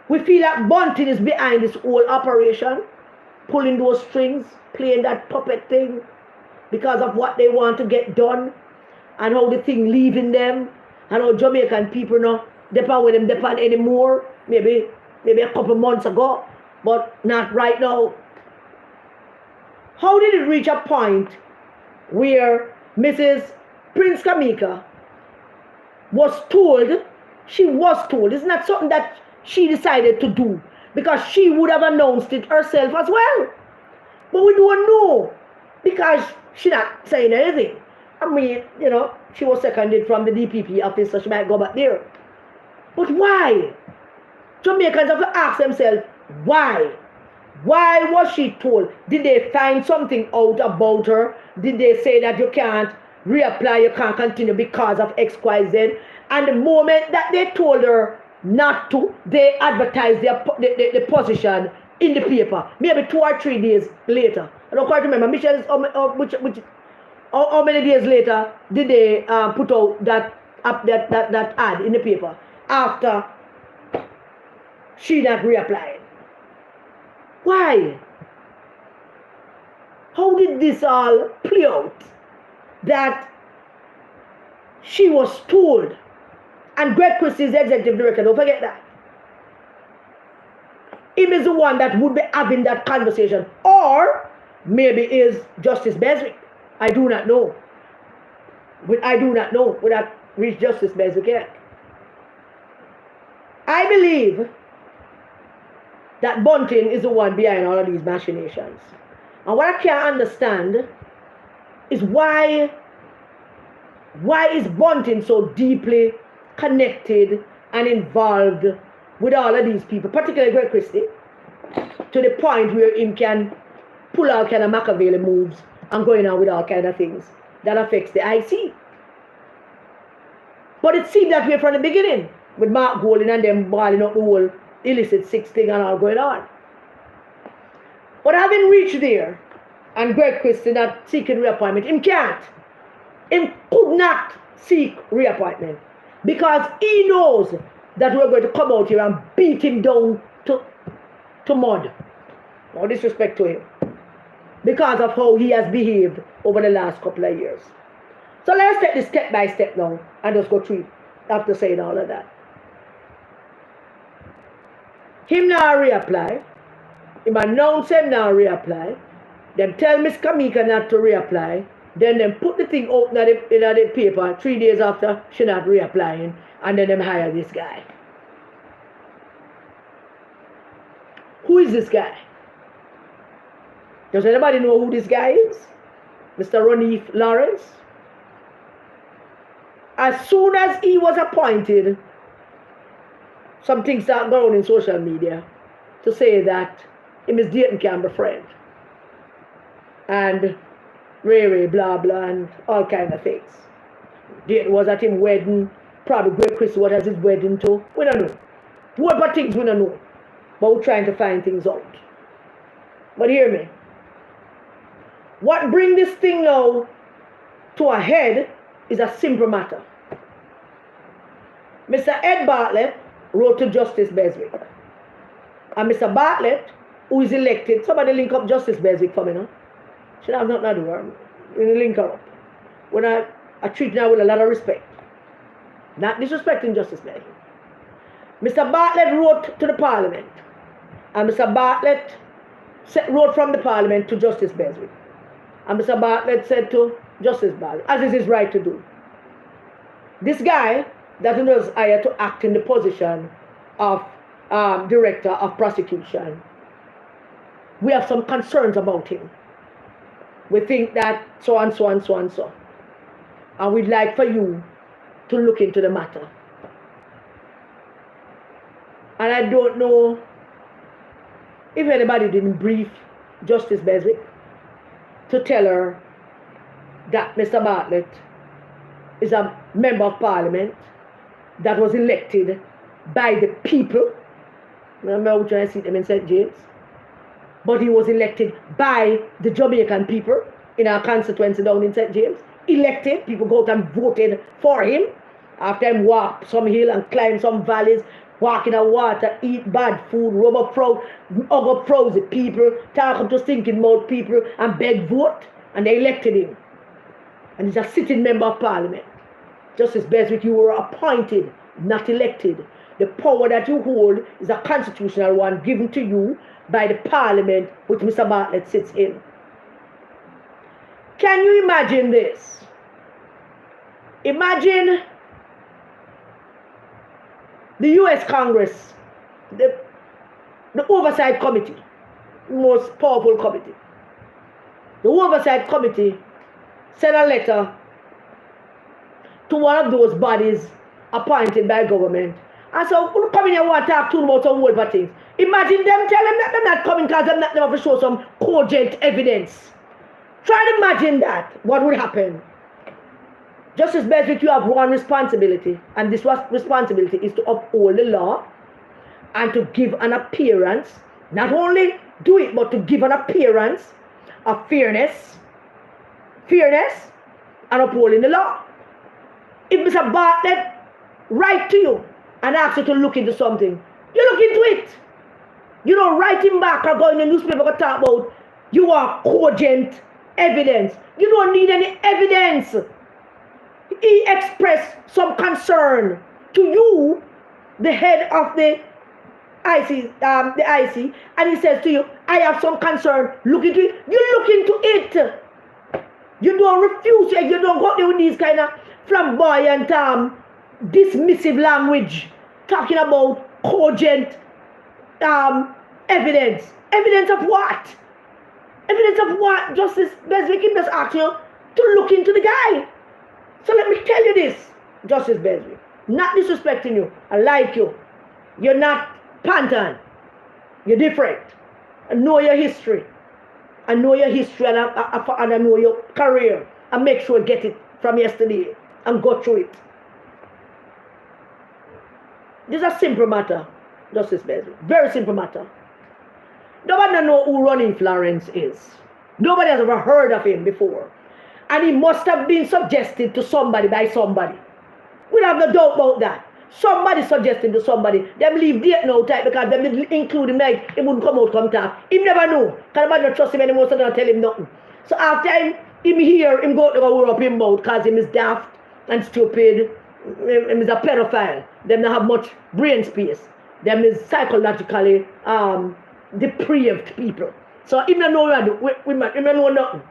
We feel like Bunting is behind this whole operation, pulling those strings, playing that puppet thing, because of what they want to get done, and how the thing leaving them, and how Jamaican people not depend with them depend anymore, maybe a couple months ago, but not right now. How did it reach a point where Mrs. Prince Kamika was told, it's not something that she decided to do, because she would have announced it herself as well. But we don't know, because she's not saying anything. I mean, she was seconded from the DPP office, so she might go back there. But why? Jamaicans have to ask themselves, why? Why was she told? Did they find something out about her? Did they say that you can't reapply, you can't continue because of X, Y, Z? And the moment that they told her not to, they advertised the position in the paper, maybe 2 or 3 days later. I don't quite remember. Michelle's, how many days later did they put out that ad in the paper after she not reapplied? Why? How did this all play out? That she was told, and Greg Christie is the executive director, don't forget that. Him is the one that would be having that conversation. Or maybe is Justice Beswick. I do not know. I do not know without reach Justice Beswick yet. I believe that Bunting is the one behind all of these machinations. And what I can't understand is why is Bunting so deeply connected and involved with all of these people, particularly Greg Christie, to the point where him can pull all kind of Machiavelli moves and going on with all kind of things that affects the IC. But it seemed that way from the beginning, with Mark Golding and them balling up the whole illicit 6 thing and all going on. But having reached there, and Greg Christie not seeking reappointment, him can't. Him could not seek reappointment because he knows that we're going to come out here and beat him down to mud. No disrespect to him. Because of how he has behaved over the last couple of years. So let's take this step by step now and just go through it after saying all of that. Him now reapply. Him announce him now reapply. Then tell Miss Kamika not to reapply. Then them put the thing out in the paper 3 days after she not reapplying. And then them hire this guy. Who is this guy? Does anybody know who this guy is? Mr. Ronif Lawrence? As soon as he was appointed, some things start going on in social media to say that him is Layton Campbell's friend. And Ray, blah, blah, and all kind of things. Layton was at him wedding. Probably Greg Christie was at his wedding too. We don't know. What things we don't know. But we're trying to find things out. But hear me. What brings this thing now to a head is a simple matter. Mr. Ed Bartlett wrote to Justice Beswick. And Mr. Bartlett, who is elected, somebody link up Justice Beswick for me now. Should have nothing to do her. We link her up. When I treat her with a lot of respect. Not disrespecting Justice Beswick. Mr. Bartlett wrote to the Parliament. And Mr. Bartlett wrote from the Parliament to Justice Beswick. And Mr. Bartlett said to Justice Bartlett, as is his right to do. This guy that was hired to act in the position of Director of Prosecution, we have some concerns about him. We think that so and so and so and so. And we'd like for you to look into the matter. And I don't know if anybody didn't brief Justice Beswick to tell her that Mr. Bartlett is a member of Parliament that was elected by the people. Remember which I see them in St. James? But he was elected by the Jamaican people in our constituency down in St. James. Elected, people go out and voted for him. After him walk some hill and climb some valleys, walk in the water, eat bad food, rub up proud, hug up proud the people, talk up to stinking mouth people and beg vote. And they elected him. And he's a sitting member of Parliament. Justice Beswick, you were appointed, not elected. The power that you hold is a constitutional one given to you by the Parliament which Mr. Bartlett sits in. Can you imagine this? Imagine the US Congress, the Oversight Committee, the most powerful committee. The Oversight Committee sent a letter to one of those bodies appointed by government. And so, who come in here and want to talk to them about some whole things? Imagine them tell them that they're not coming because they're not going to show some cogent evidence. Try to imagine that. What would happen? Justice Beswick, you have one responsibility. And this responsibility is to uphold the law and to give an appearance Not only do it, but to give an appearance of fairness, and upholding the law. If Mr. Bartlett write to you and ask you to look into something, you look into it. You don't write him back or go in the newspaper and talk about you are cogent evidence. You don't need any evidence. He expressed some concern to you, the head of the IC, and he says to you, I have some concern. Look into it. You look into it. You don't refuse it. You don't go there with these kind of flamboyant, dismissive language, talking about cogent evidence. Evidence of what? Evidence of what? Justice Beswick just asked you to look into the guy. So let me tell you this, Justice Beswick. Not disrespecting you. I like you. You're not Pantan. You're different. I know your history. I know your history and I know your career. I make sure I get it from yesterday and go through it. This is a simple matter, Justice Beswick. Very simple matter. Nobody knows who Ronnie Florence is. Nobody has ever heard of him before. And he must have been suggested to somebody by somebody. We have no doubt about that. Somebody suggested to somebody. Them leave date no type because them include him like he wouldn't come out, come talk. He never know. Because nobody don't trust him anymore, so they don't tell him nothing. So after him hear him go to go up him mouth because him is daft and stupid. Him is a pedophile. Them don't have much brain space. Them is psychologically depraved people. So him don't know what him don't know nothing.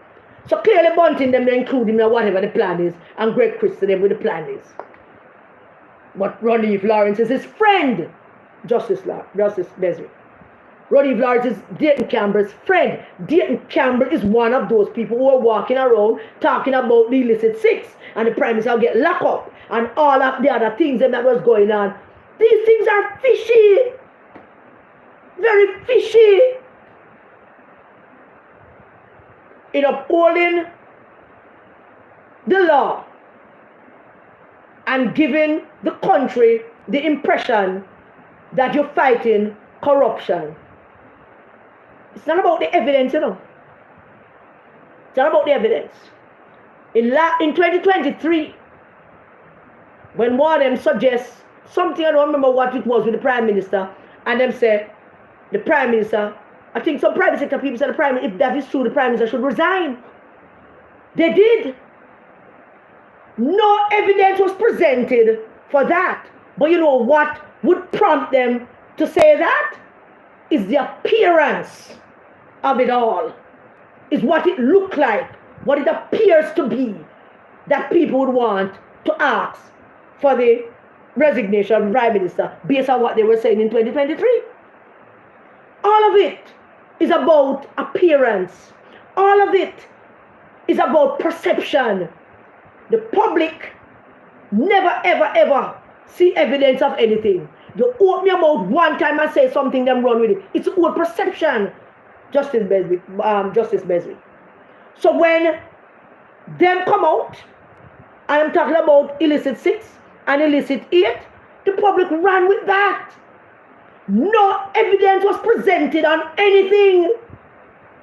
So clearly Bunting them they include him in whatever the plan is, and Greg Christie them with the plan is. But Ronnie Lawrence is his friend, Justice Beswick. Ronnie Lawrence is Layton Campbell's friend. Layton Campbell is one of those people who are walking around talking about the illicit sex and the Prime Minister will get locked up and all of the other things that was going on. These things are fishy. Very fishy. In upholding the law and giving the country the impression that you're fighting corruption. It's not about the evidence, you know. It's not about the evidence. In 2023, when one of them suggests something, I don't remember what it was with the Prime Minister, and them say, the Prime Minister, I think some private sector people said if that is true, the Prime Minister should resign. They did. No evidence was presented for that. But you know what would prompt them to say that? Is the appearance of it all. Is what it looked like, what it appears to be, that people would want to ask for the resignation of the Prime Minister based on what they were saying in 2023. All of it is about appearance. All of it is about perception. The public never, ever, ever see evidence of anything. You open your mouth one time and say something, them run with it. It's all perception, Justice Beswick. So when them come out, and I'm talking about illicit 6 and illicit 8, the public ran with that. No evidence was presented on anything.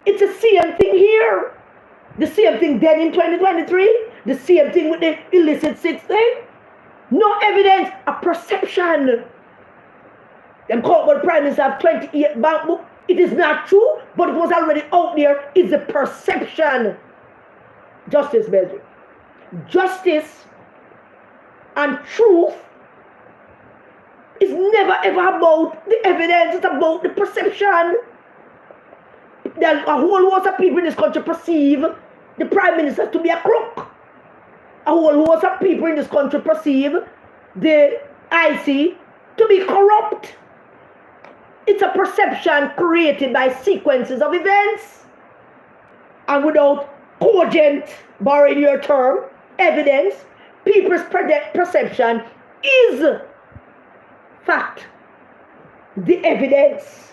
It's the same thing here. The same thing then in 2023. The same thing with the illicit 6 thing. No evidence, a perception. Them called the Prime Minister of 28 bank book. It is not true, but it was already out there. It's a perception. Justice Beswick. Justice and truth is never ever about the evidence. It's about the perception. There's a whole host of people in this country perceive the Prime Minister to be a crook. A whole host of people in this country perceive the IC to be corrupt. It's a perception created by sequences of events. And without cogent, borrowing your term, evidence, people's perception is fact, the evidence.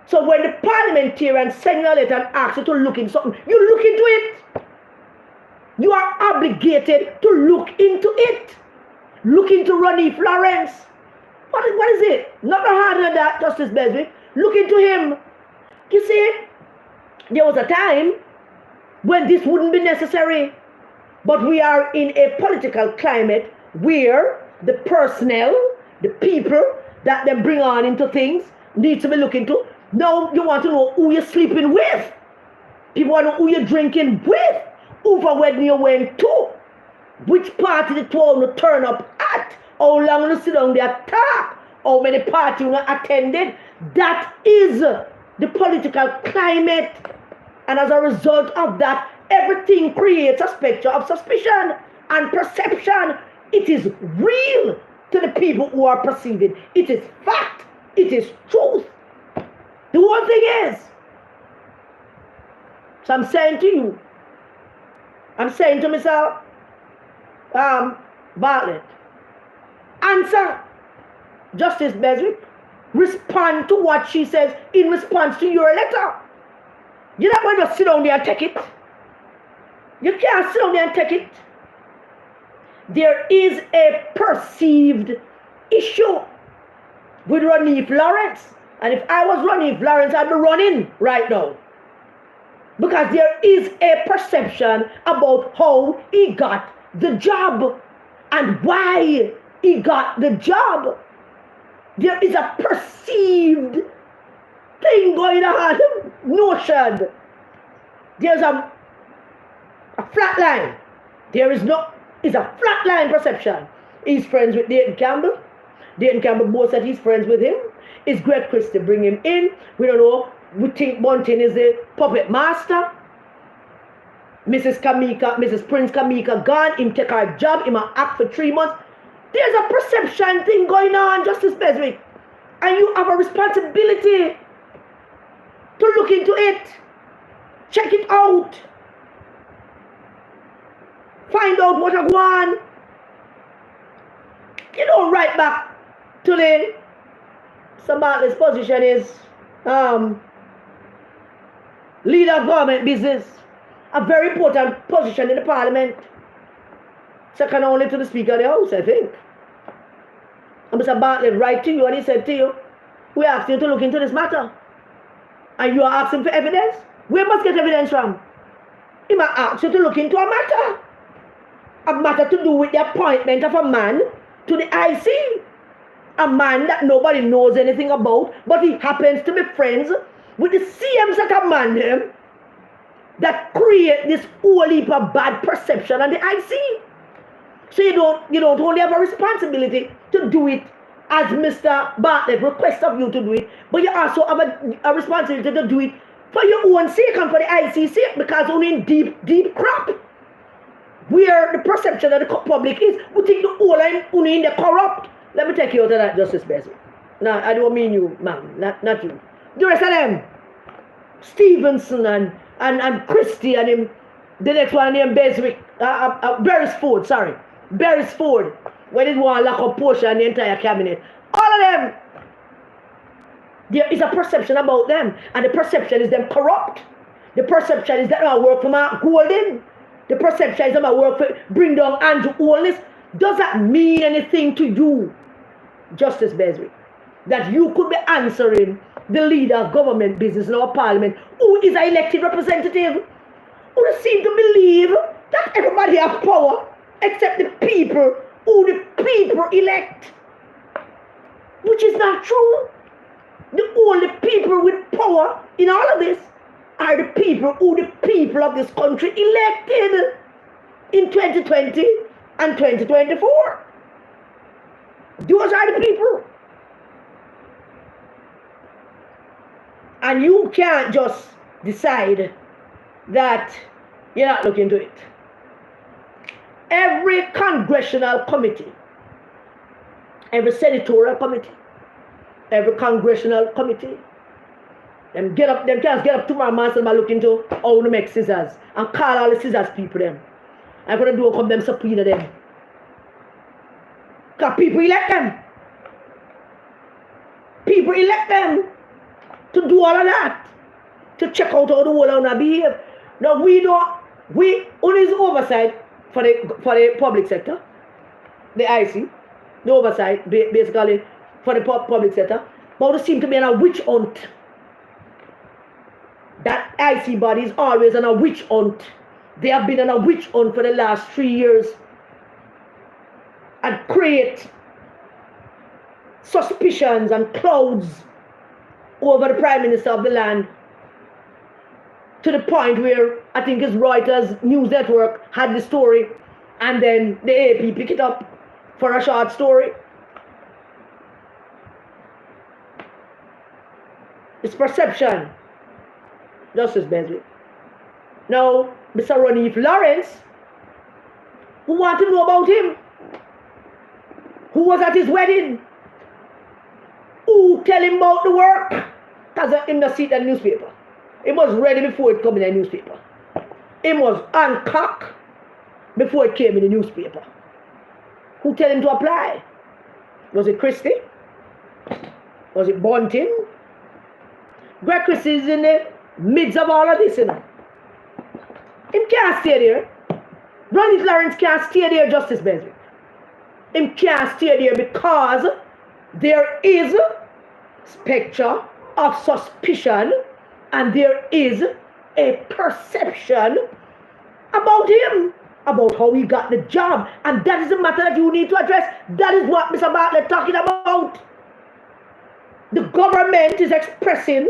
So when the parliamentarian send you a letter and ask you to look into something, you look into it. You are obligated to look into it. Look into Ronnie Florence. What is it? Not harder than that, Justice Beswick. Look into him. You see, there was a time when this wouldn't be necessary. But we are in a political climate where the personnel, the people that they bring on into things need to be looked into. Now you want to know who you're sleeping with. People want to know who you're drinking with. Who for wedding you went to. Which party the two will turn up at. How long you sit down there talk. How many parties you attended. That is the political climate. And as a result of that, everything creates a spectrum of suspicion and perception. It is real to the people who are perceiving. It is fact. It is truth. The one thing is, so I'm saying to you, I'm saying to myself, Bartlett, answer Justice Beswick, respond to what she says in response to your letter. You're not going to sit down there and take it. You can't sit down there and take it. There is a perceived issue with Ronnie Lawrence. And if I was Ronnie Lawrence, I'd be running right now. Because there is a perception about how he got the job and why he got the job. There is a perceived thing going on, notion. There's a flat line. There is no, it's a flat line perception. He's friends with Layton Campbell. Layton Campbell boasts that he's friends with him. It's Greg Christie bring him in. We don't know. We think Bunting is the puppet master. Mrs. Prince Kamika gone. Him take her job. Him a act for 3 months. There's a perception thing going on, Justice Beswick. And you have a responsibility to look into it. Check it out. Find out what I want. You don't write back to the Bartlett's position is leader of government business. A very important position in the parliament. Second only to the Speaker of the House, I think. And Mr. Bartlett write to you and he said to you, we asked you to look into this matter. And you are asking for evidence? Where must get evidence from? He might ask you to look into a matter. A matter to do with the appointment of a man to the IC. A man that nobody knows anything about, but he happens to be friends with the CMs that command him that create this whole heap of bad perception on the IC. So you don't only have a responsibility to do it as Mr. Bartlett requests of you to do it, but you also have a responsibility to do it for your own sake and for the IC sake, because only in deep crap where the perception of the public is, we think the whole line only in the corrupt. Let me take you out of that, Justice Beswick. No, I don't mean you, ma'am, not you. The rest of them, Stevenson and Christie and him, the next one named Beswick, Beresford, sorry. Beresford, where they want to lock up Portia and the entire cabinet. All of them, there is a perception about them, and the perception is them corrupt. The perception is that I work for Mark Golden. The perception is that I work for bring down Andrew Holness. Does that mean anything to you, Justice Beswick, that you could be answering the leader of government business in our parliament, who is an elected representative, who seem to believe that everybody has power except the people who the people elect, which is not true. The only people with power in all of this are the people who the people of this country elected in 2020 and 2024. Those are the people. And you can't just decide that you're not looking into it. Every congressional committee, every senatorial committee, every congressional committee, them can't get up tomorrow morning and look into how to make scissors and call all the scissors people them. I'm going to do come them subpoena them. Because people elect them. People elect them to do all of that. To check out how the whole of them behave. Now we only is oversight for the public sector. The IC. The oversight basically for the public sector, but it seems to be on a witch hunt. That IC body is always on a witch hunt. They have been on a witch hunt for the last 3 years and create suspicions and clouds over the Prime Minister of the land, to the point where I think it's Reuters news network had the story, and then the AP pick it up for a short story. It's perception, Justice Bensley. Now, Mr. Ronif Lawrence, who want to know about him? Who was at his wedding? Who tell him about the work? Because him not see the newspaper. It was ready before it come in the newspaper. It was uncocked before it came in the newspaper. Who tell him to apply? Was it Christie? Was it Bunting? Greg Christie is in the midst of all of this, you know. Him can't stay there. Ronnie Lawrence can't stay there, Justice Bensley. Him can't stay there because there is spectre of suspicion and there is a perception about him, about how he got the job, and that is a matter that you need to address. That is what Mr. Bartlett talking about. The government is expressing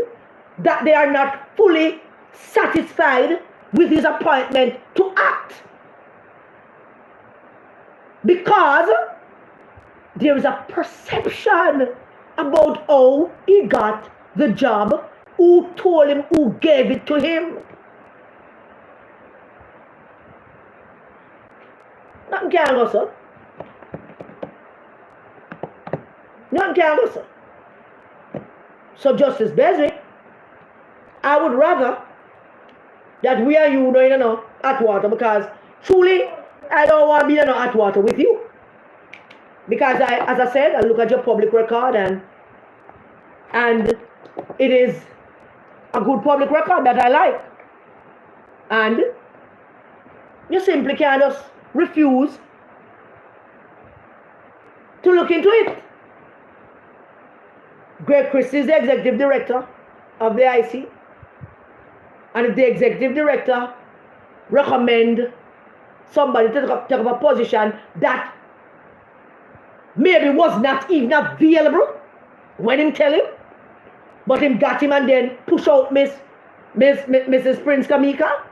that they are not fully satisfied with his appointment to act, because there is a perception about how he got the job, who told him, who gave it to him. Nothing can go, sir. Nothing can go, sir. So, Justice Beswick, I would rather that we are you in hot water, because truly I don't want to be in hot water with you. Because as I said, I look at your public record and it is a good public record that I like. And you simply can't just refuse to look into it. Greg Christie is the executive director of the IC. And if the executive director recommend somebody to take up a position that maybe was not even available when him tell him, but him got him and then push out Mrs. Prince Kamika,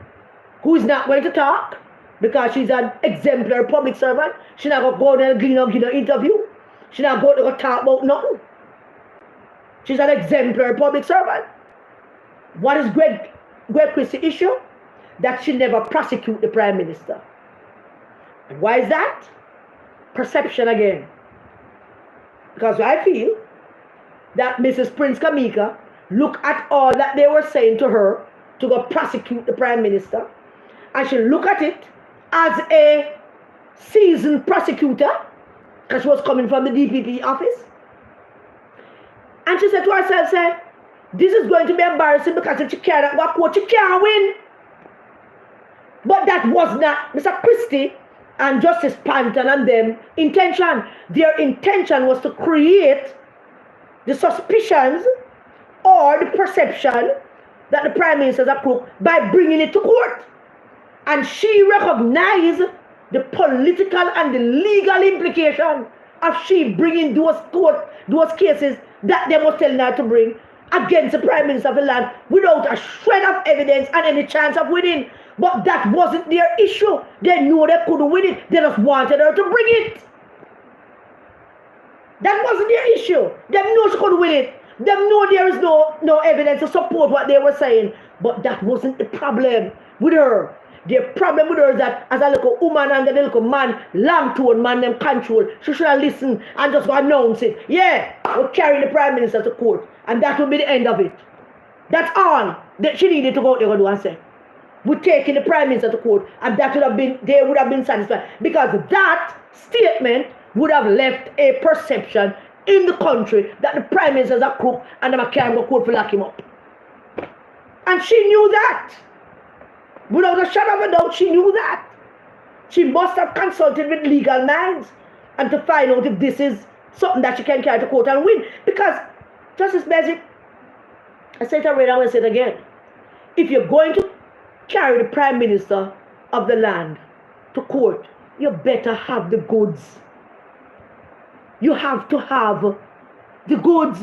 who is not going to talk because she's an exemplary public servant. She's not going to go there and give an interview. She's not going to go talk about nothing. She's an exemplary public servant. What is Greg Christie's issue? That she never prosecute the Prime Minister. And why is that? Perception again. Because I feel that Mrs. Prince Kamika look at all that they were saying to her to go prosecute the Prime Minister, and she look at it as a seasoned prosecutor, because she was coming from the DPP office. And she said to herself, this is going to be embarrassing, because if she cannot go court, she can't win. But that was not Mr. Christie and Justice Panton and them intention. Their intention was to create the suspicions or the perception that the Prime Minister is a crook by bringing it to court. And she recognized the political and the legal implication of she bringing those cases that they was telling her to bring against the Prime Minister of the land without a shred of evidence and any chance of winning. But that wasn't their issue. They knew they couldn't win it. They just wanted her to bring it. That wasn't their issue. They knew she couldn't win it. They knew there is no evidence to support what they were saying. But that wasn't the problem with her. The problem with her is that as a little woman and a little man, long-tone man, them control, she should have listened and just go announce it. Yeah, we'll carry the Prime Minister to court. And that will be the end of it. That's all that she needed to go out there and do and say. We're taking the Prime Minister to court, and that would have been, they would have been satisfied. Because that statement would have left a perception in the country that the Prime Minister is a crook and they can't go court for lock him up. And she knew that. Without a shadow of a doubt, she knew that. She must have consulted with legal minds and to find out if this is something that she can carry to court and win. Because, Justice Basic, I said it already, I will say it again. If you're going to carry the Prime Minister of the land to court, you better have the goods. You have to have the goods.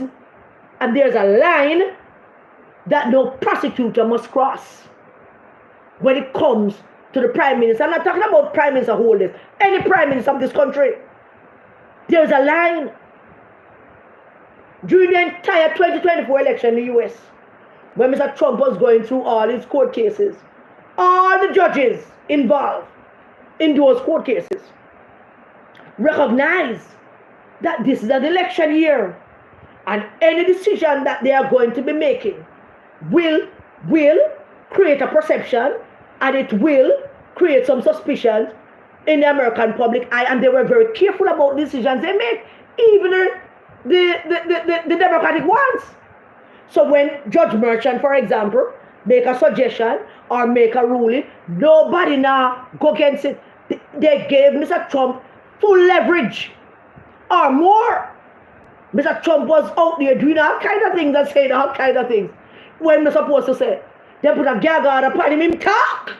And there's a line that no prosecutor must cross when it comes to the Prime Minister. I'm not talking about Prime Minister holders. Any Prime Minister of this country. There's a line. During the entire 2024 election in the US, when Mr. Trump was going through all his court cases, all the judges involved in those court cases recognize that this is an election year, and any decision that they are going to be making will create a perception, and it will create some suspicions in the American public eye, and they were very careful about decisions they make, even the Democratic ones. So when Judge Merchant, for example, make a suggestion or make a ruling, nobody now go against it. They gave Mr. Trump full leverage or more. Mr. Trump was out there doing all kind of things and saying all kind of things. When we're supposed to say, they put a gag on upon him talk.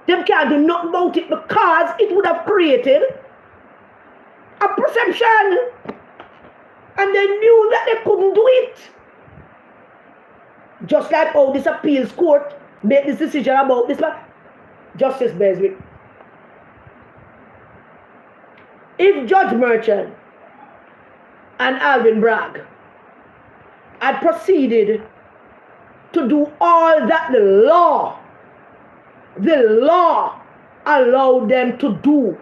They can't do nothing about it because it would have created a perception. And they knew that they couldn't do it. Just like how this appeals court made this decision about this man. Justice Beswick. If Judge Merchant and Alvin Bragg had proceeded to do all that the law allowed them to do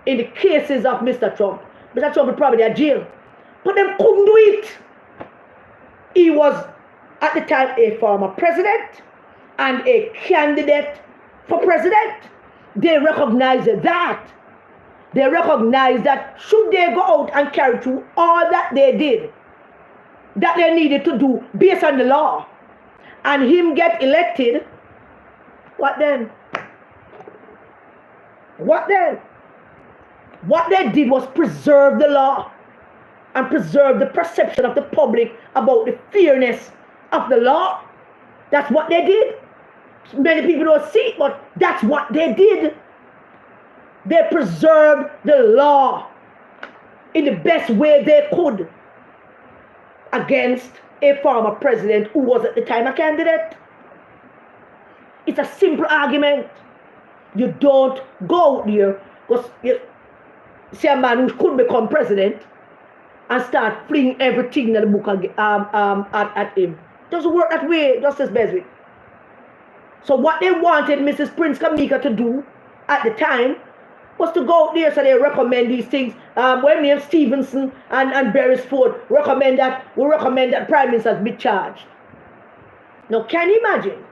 in the cases of Mr. Trump would probably be in jail. But they couldn't do it. He was at the time a former president and a candidate for president. They recognized that. They recognized that should they go out and carry through all that they did, that they needed to do based on the law, and him get elected, what then? What then? What they did was preserve the law and preserve the perception of the public about the fairness of the law. That's what they did. Many people don't see it, but that's what they did. They preserved the law in the best way they could against a former president who was at the time a candidate. It's a simple argument. You don't go out there because you see a man who could become president and start flinging everything in the book at him. It doesn't work that way, Justice Beswick. So what they wanted Mrs. Prince Kamika to do at the time was to go out there, so they recommend these things. When Neil Stevenson and Beresford recommend that Prime Ministers be charged. Now, can you imagine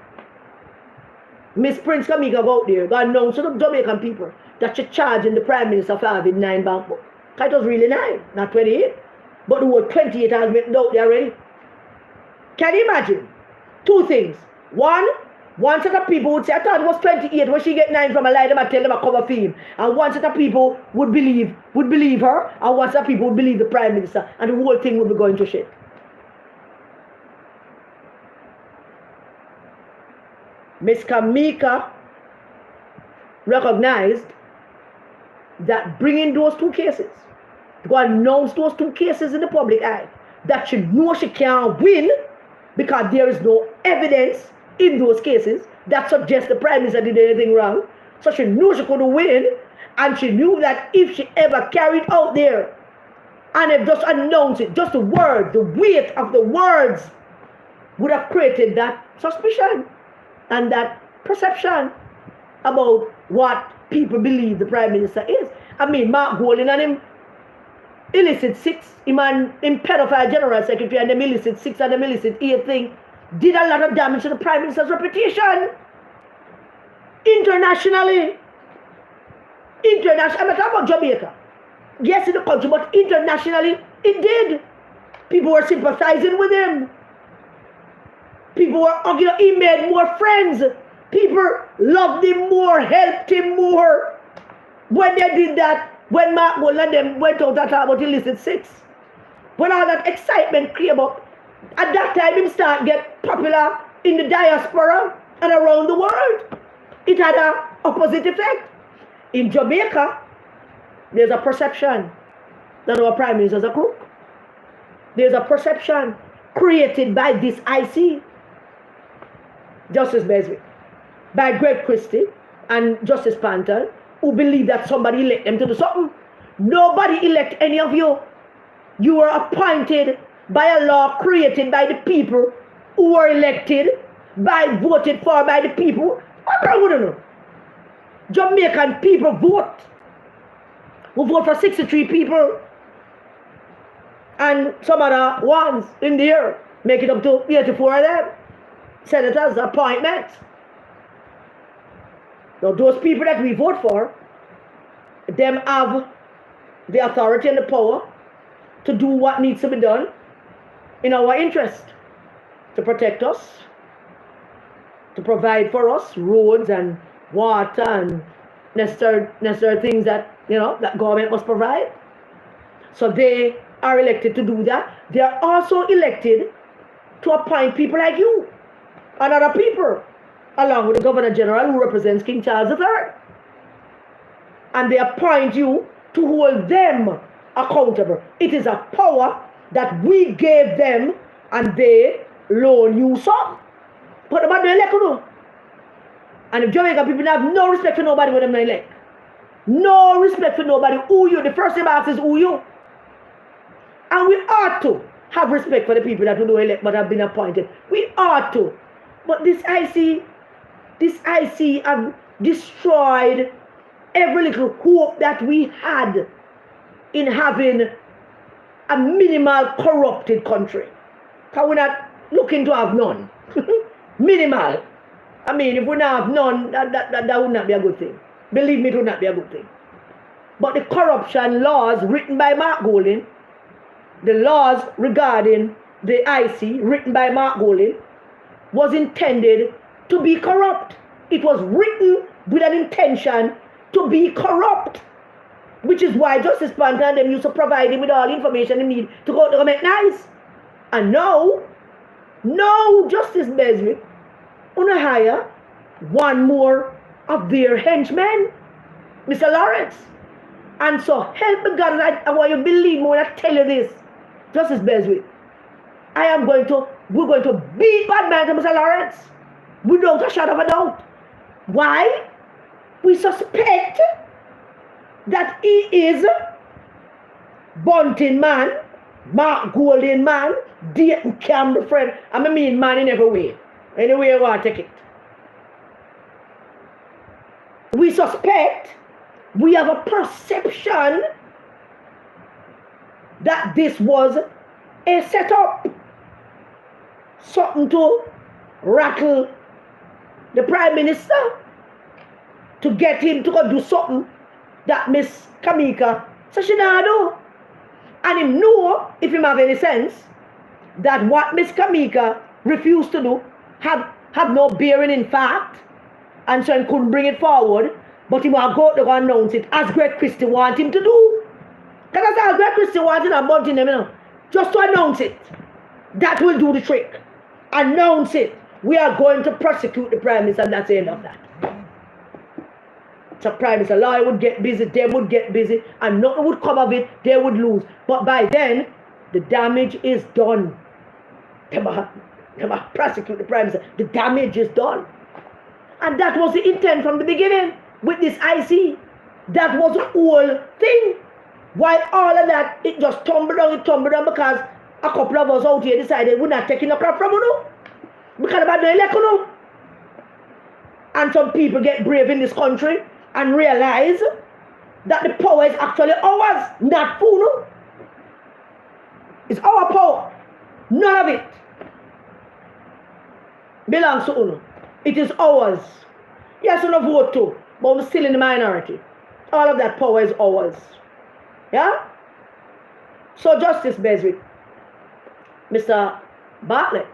Miss Prince Kamika go out there, go announce to the Jamaican people that you're charging the Prime Minister for having 9 bank books? It was really 9, not 28. But the word 28 has been out there already. Can you imagine? 2 things. One set of people would say, I thought it was 28 when she get 9 from a lie, them I tell them a cover theme. And one set of people would believe her, and one set of people would believe the Prime Minister, and the whole thing would be going to shit. Miss Kamika recognized that bringing those 2 cases, to go announce those 2 cases in the public eye, that she knows she can't win because there is no evidence in those cases that suggests the Prime Minister did anything wrong. So she knew she couldn't win, and she knew that if she ever carried out there and if just announced it, just the word, the weight of the words would have created that suspicion and that perception about what people believe the Prime Minister is. I mean, Mark Golding and him illicit 6, him pedophile general secretary, and them illicit 6 and them illicit 8 thing did a lot of damage to the Prime Minister's reputation. Internationally. I'm not talking about Jamaica. Yes, in the country, but internationally, it did. People were sympathizing with him. People were arguing. He made more friends. People loved him more, helped him more. When they did that, When Mark Gold and them went out and talk about illicit sex, when all that excitement came up, at that time him start get popular in the diaspora and around the world. It had an opposite effect. In Jamaica, there's a perception that our prime minister is a crook. There's a perception created by this IC, Justice Beswick, by Greg Christie and Justice Panton, who believe that somebody elect them to do something. Nobody elect any of you. You were appointed by a law created by the people who were elected voted for by the people. What wrong with you? Jamaican people vote. We vote for 63 people. And some other ones in there make it up to 84 of them. Senators' appointments. Now those people that we vote for, them have the authority and the power to do what needs to be done in our interest, to protect us, to provide for us roads and water and necessary things that that government must provide. So they are elected to do that. They are also elected to appoint people like you and other people, along with the Governor General who represents King Charles III. And they appoint you to hold them accountable. It is a power that we gave them and they loan you some. But about the elect, and if Jamaican people have no respect for nobody when they elect. No respect for nobody. Who you? The first thing I ask is who you? And we ought to have respect for the people that we don't elect but have been appointed. We ought to. But this IC have destroyed every little hope that we had in having a minimal corrupted country. Because we're not looking to have none. Minimal. I mean, if we not have none, that would not be a good thing. Believe me, it would not be a good thing. But the corruption laws written by Mark Golding, the laws regarding the IC written by Mark Golding, was intended to be corrupt. It was written with an intention to be corrupt. Which is why Justice Panton and them used to provide him with all the information he need to go to make nice. And now Justice Beswick wanna hire one more of their henchmen, Mr. Lawrence. And so help me God, I want you to believe me when I tell you this, Justice Beswick. We're going to beat bad man to Mr. Lawrence without a shadow of a doubt. Why? We suspect that he is Bunting man, Mark Golding man, Layton Campbell friend. I mean man in every way. Any way you want to take it. We suspect, we have a perception that this was a setup. Something to rattle the Prime Minister to get him to go do something that Miss Kamika says she not do. And him know, if him have any sense, that what Miss Kamika refused to do have no bearing in fact, and so he couldn't bring it forward, but he will go to announce it as Greg Christie want him to do. Because that's how Greg Christie wants him and Bunting them, just to announce it. That will do the trick. Announce it. We are going to prosecute the Prime Minister, and that's the end of that. So Prime Minister lawyer would get busy, they would get busy, and nothing would come of it, they would lose. But by then, the damage is done. They must prosecute the Prime Minister. The damage is done. And that was the intent from the beginning with this IC. That was the whole thing. Why all of that, it just tumbled down because a couple of us out here decided we're not taking a crap from you. Because about the election. And some people get brave in this country and realize that the power is actually ours, not Funo. It's our power. None of it belongs to Uno. It is ours. Yes, we don't vote too, but we're still in the minority. All of that power is ours. Yeah? So Justice Beswick, Mr. Bartlett,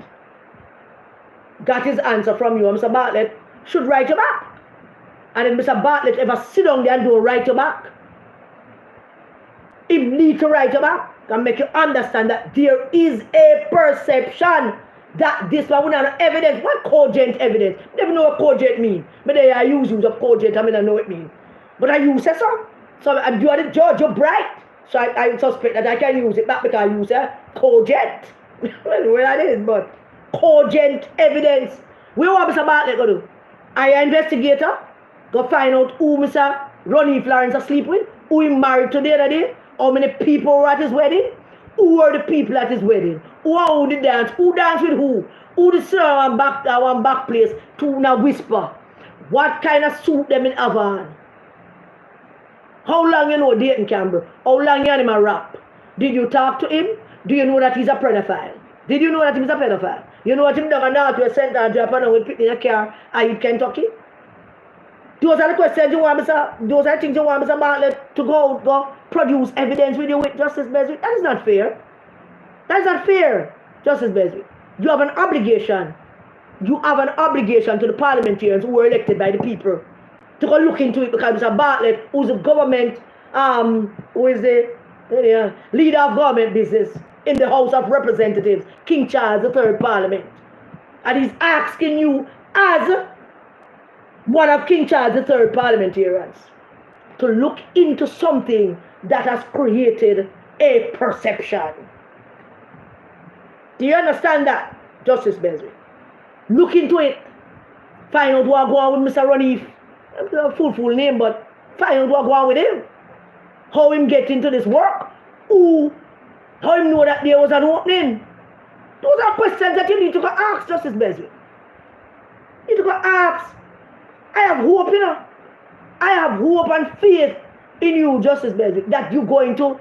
got his answer from you, and Mr. Bartlett should write you back. And if Mr. Bartlett ever sit down there and do write you back, He need to write about and make you understand that there is a perception that this one would have evidence. What cogent evidence? I never know what cogent mean. But I use of cogent, I mean I know what it mean. But I use it so. So you are the judge, you're bright. So I suspect that I can use it back because I use a cogent. Well, that is, but cogent evidence. We want Mr. Bartlett go do? I investigator, go find out who Mr. Ronnie Florence asleep with, who he married to the other day, how many people were at his wedding, who were the people at his wedding, who did dance, who danced with who the sir one back place to now whisper, what kind of suit them in Havana. How long you know Layton Campbell? How long you had him a rap? Did you talk to him? Do you know that he's a pedophile? Did you know that he's a pedophile? You know what him done now to a center and Japan with picking a car in Kentucky? Those are the questions you want those are things you want Mr. Bartlett to go produce evidence with you with Justice Beswick. That is not fair. That is not fair, Justice Beswick. You have an obligation. You have an obligation to the parliamentarians who were elected by the people to go look into it because Mr. Bartlett, who's the government, who is the leader of government business in the House of Representatives, King Charles III Parliament. And he's asking you as one of King Charles III parliamentarians to look into something that has created a perception. Do you understand that, Justice Beswick? Look into it. Find out what's going on with Mr. Ronnie. Full name, but find out what's going on with him. How him get into this work. How him know that there was an opening. Those are questions that you need to go ask, Justice Beswick. You need to go ask. I have hope, you know. I have hope and faith in you, Justice Beswick, that you're going to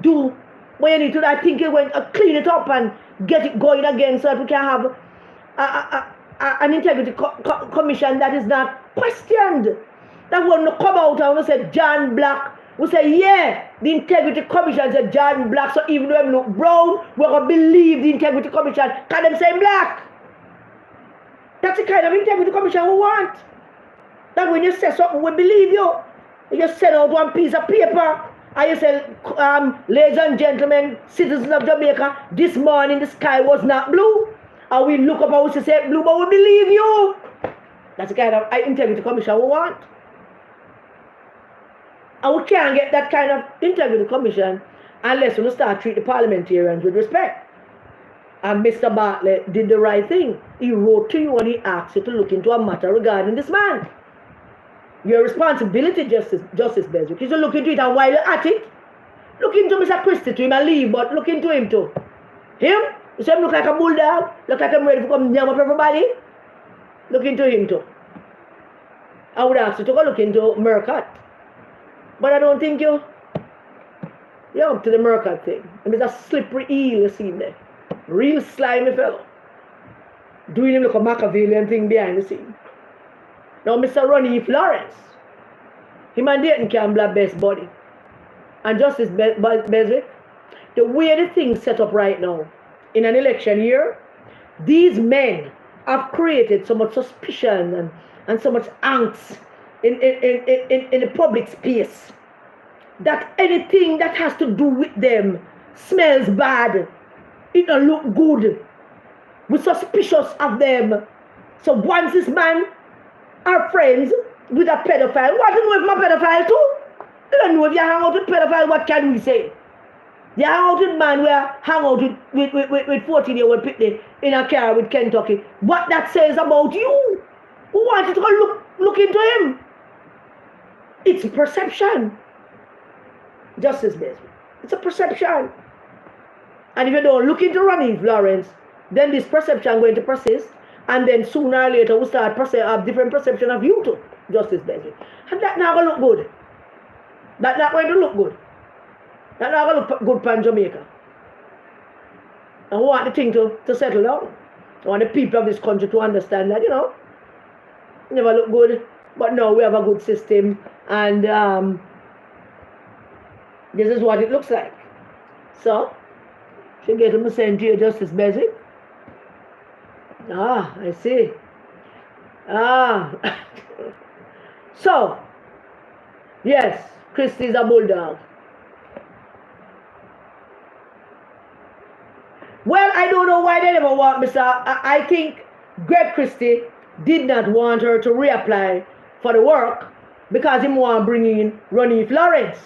do what you need to. I think you're going to clean it up and get it going again so that we can have an integrity commission that is not questioned. That will not come out and we say John Black. We say, yeah, the integrity commission said John Black, so even though they look brown, we're going to believe the integrity commission can them say black. That's the kind of integrity commission we want. That when you say something, we believe you. You just send out one piece of paper and you say, ladies and gentlemen, citizens of Jamaica, this morning the sky was not blue. And we look up and we say blue, but we believe you. That's the kind of integrity commission we want. And we can't get that kind of integrity commission unless we start treating the parliamentarians with respect. And Mr. Bartlett did the right thing. He wrote to you and he asked you to look into a matter regarding this man. Your responsibility, Justice Beswick, is to look into it, and while you're at it, look into Mr. Christie to him and leave, but look into him too. Him? You see him look like a bulldog? Look like I'm ready to come jam up everybody? Look into him too. I would ask you to go look into Murcutt. But I don't think you're up to the Murcutt thing. I mean, it's a slippery eel you see there. Real slimy fellow. Doing him like a Machiavellian thing behind the scene. Now Mr. Ronnie Florence, him and Layton Campbell are best buddy. And Justice Beswick, the way the thing's set up right now, in an election year, these men have created so much suspicion and so much angst in the public space that anything that has to do with them smells bad. It don't look good. We're suspicious of them. So once this man are friends with a pedophile, what do you know if my pedophile too? You don't know if you hang out with pedophile, what can we say? You hang out with man where hang out with 14-year-old picnic in a car with Kentucky. What that says about you? Who wanted to go look into him? It's a perception. Justice Beswick. It's a perception. And if you don't look into Ronnie Florence, then this perception is going to persist, and then sooner or later we'll start have different perception of you too, Justice Beswick. And that's not going to look good. That's not going to look good. That's not going to look good for Jamaica. And we want the thing to settle down. I want the people of this country to understand that, never look good, but now we have a good system, and this is what it looks like. So, she get him sent to you, Justice Beswick. I see. So, yes, Christie's a bulldog. Well, I don't know why they never want Mr. I think Greg Christie did not want her to reapply for the work because he want to bring in Ronnie Florence.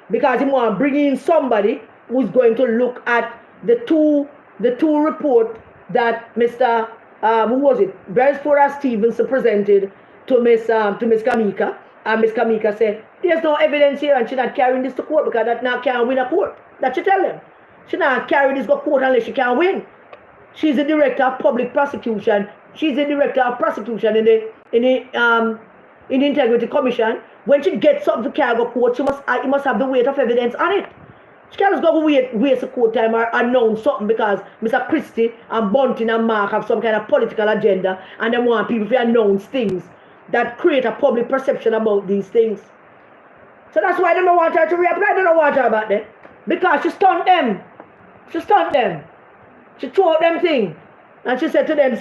Because he want to bring in somebody who's going to look at the two report that Mr. Who was it? Beresford Stevenson presented to Miss Kamika, and Miss Kamika said, "There's no evidence here, and she's not carrying this to court because that now can't win a court." That she tell them. She not carry this to court unless she can't win. She's the director of public prosecution. She's the director of prosecution in the Integrity Commission. When she gets something to carry to court, it must have the weight of evidence on it. She can't just go waste the court time or announce something because Mr. Christie and Bunting and Mark have some kind of political agenda and they want people to announce things that create a public perception about these things. So that's why they don't want her to reapply. They don't want her about that. Because she stunned them. She stunned them. She threw out them things. And she said to them,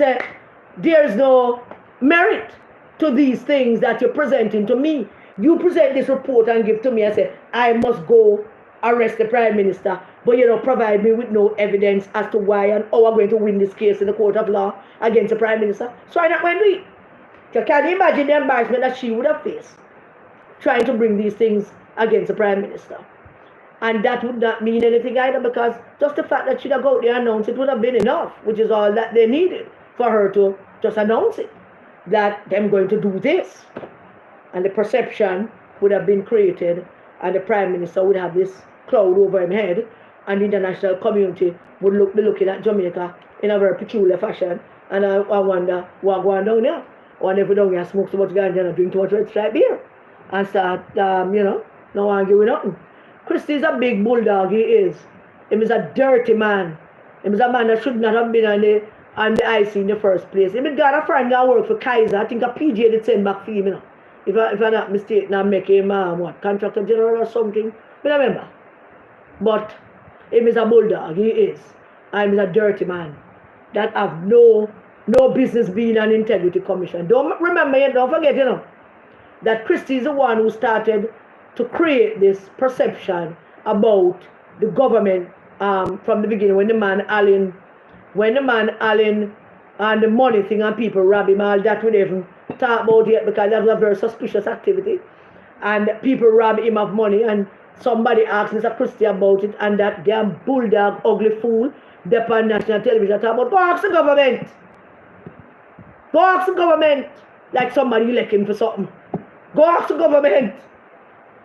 there's no merit to these things that you're presenting to me. You present this report and give to me. I said, I must go arrest the Prime Minister, but you don't provide me with no evidence as to why and how I'm going to win this case in the court of law against the Prime Minister. So I'm not going to do it. So can you imagine the embarrassment that she would have faced trying to bring these things against the Prime Minister? And that would not mean anything either, because just the fact that she'd have got there and announced it would have been enough, which is all that they needed for her to just announce it, that them going to do this. And the perception would have been created, and the Prime Minister would have this cloud over his head, and the international community would be looking at Jamaica in a very peculiar fashion. And I wonder what going down there. I wonder if we don't smoke so much ganja and drink too much red stripe beer and start, no arguing nothing. Christie is a big bulldog, he is. He is a dirty man. He is a man that should not have been on the IC in the first place. He got a friend that worked for Kaiser. I think a PJ did send back for him, you know. If I'm not mistaken, I make him, contractor general or something. But I remember. But he is a bulldog, he is. And he's a dirty man that have no business being an integrity commission. Don't forget, that Christie is the one who started to create this perception about the government from the beginning, when the man Allen and the money thing and people rob him, all that we even talk about yet, because that was a very suspicious activity. And people rob him of money, and somebody asked Mr. Christie about it, and that damn bulldog, ugly fool, they're on national television talk about, go ask the government. Go ask the government. Like somebody elect him for something. Go ask the government.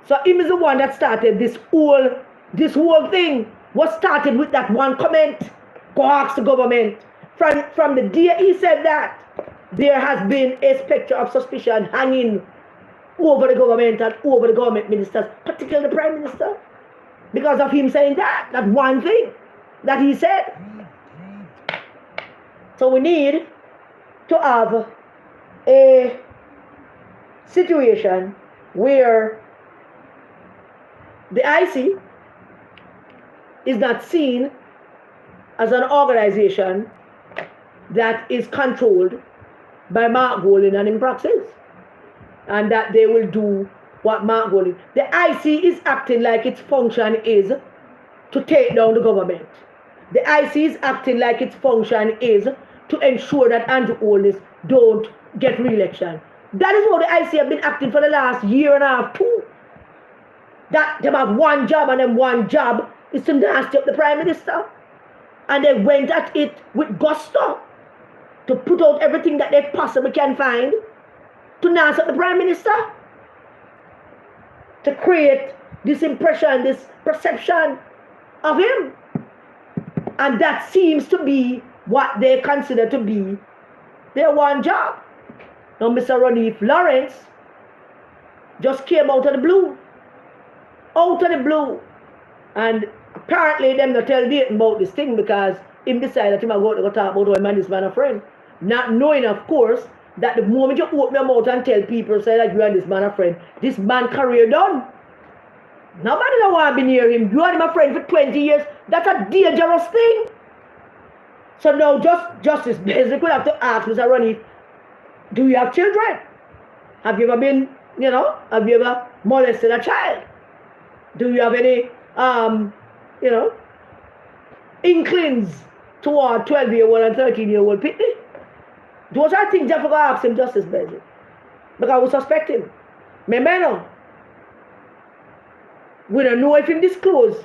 So him is the one that started this whole thing. Was started with that one comment. Go ask the government. From the day he said that, there has been a spectre of suspicion hanging over the government and over the government ministers, particularly the Prime Minister, because of him saying that one thing that he said. So we need to have a situation where the IC is not seen as an organization that is controlled by Mark Golding and in praxis, and that they will do what Mark Golding. The IC is acting like its function is to take down the government. The IC is acting like its function is to ensure that Andrew Holness don't get re-election. That is how the IC have been acting for the last year and a half too. That they have one job, and then one job is to nasty up the Prime Minister. And they went at it with gusto to put out everything that they possibly can find to nasty up the Prime Minister. To create this impression, this perception of him. And that seems to be what they consider to be their one job. Now Mr. Ronnie Lawrence just came out of the blue. Out of the blue. And apparently them not tell Layton about this thing, because him decided that he might go to talk about how him and this man a friend. Not knowing, of course, that the moment you open your mouth and tell people, say that you and this man a friend, this man career done. Nobody don't want to be near him. You and him a friend for 20 years. That's a dangerous thing. So now Justice Blazek will have to ask Mr. Ronnie, do you have children? Have you ever been, have you ever molested a child? Do you have any, inklings toward 12-year-old and 13-year-old pitney. Those are things you have to ask him Justice Beswick. Because we suspect him. Remember now, we don't know if he disclosed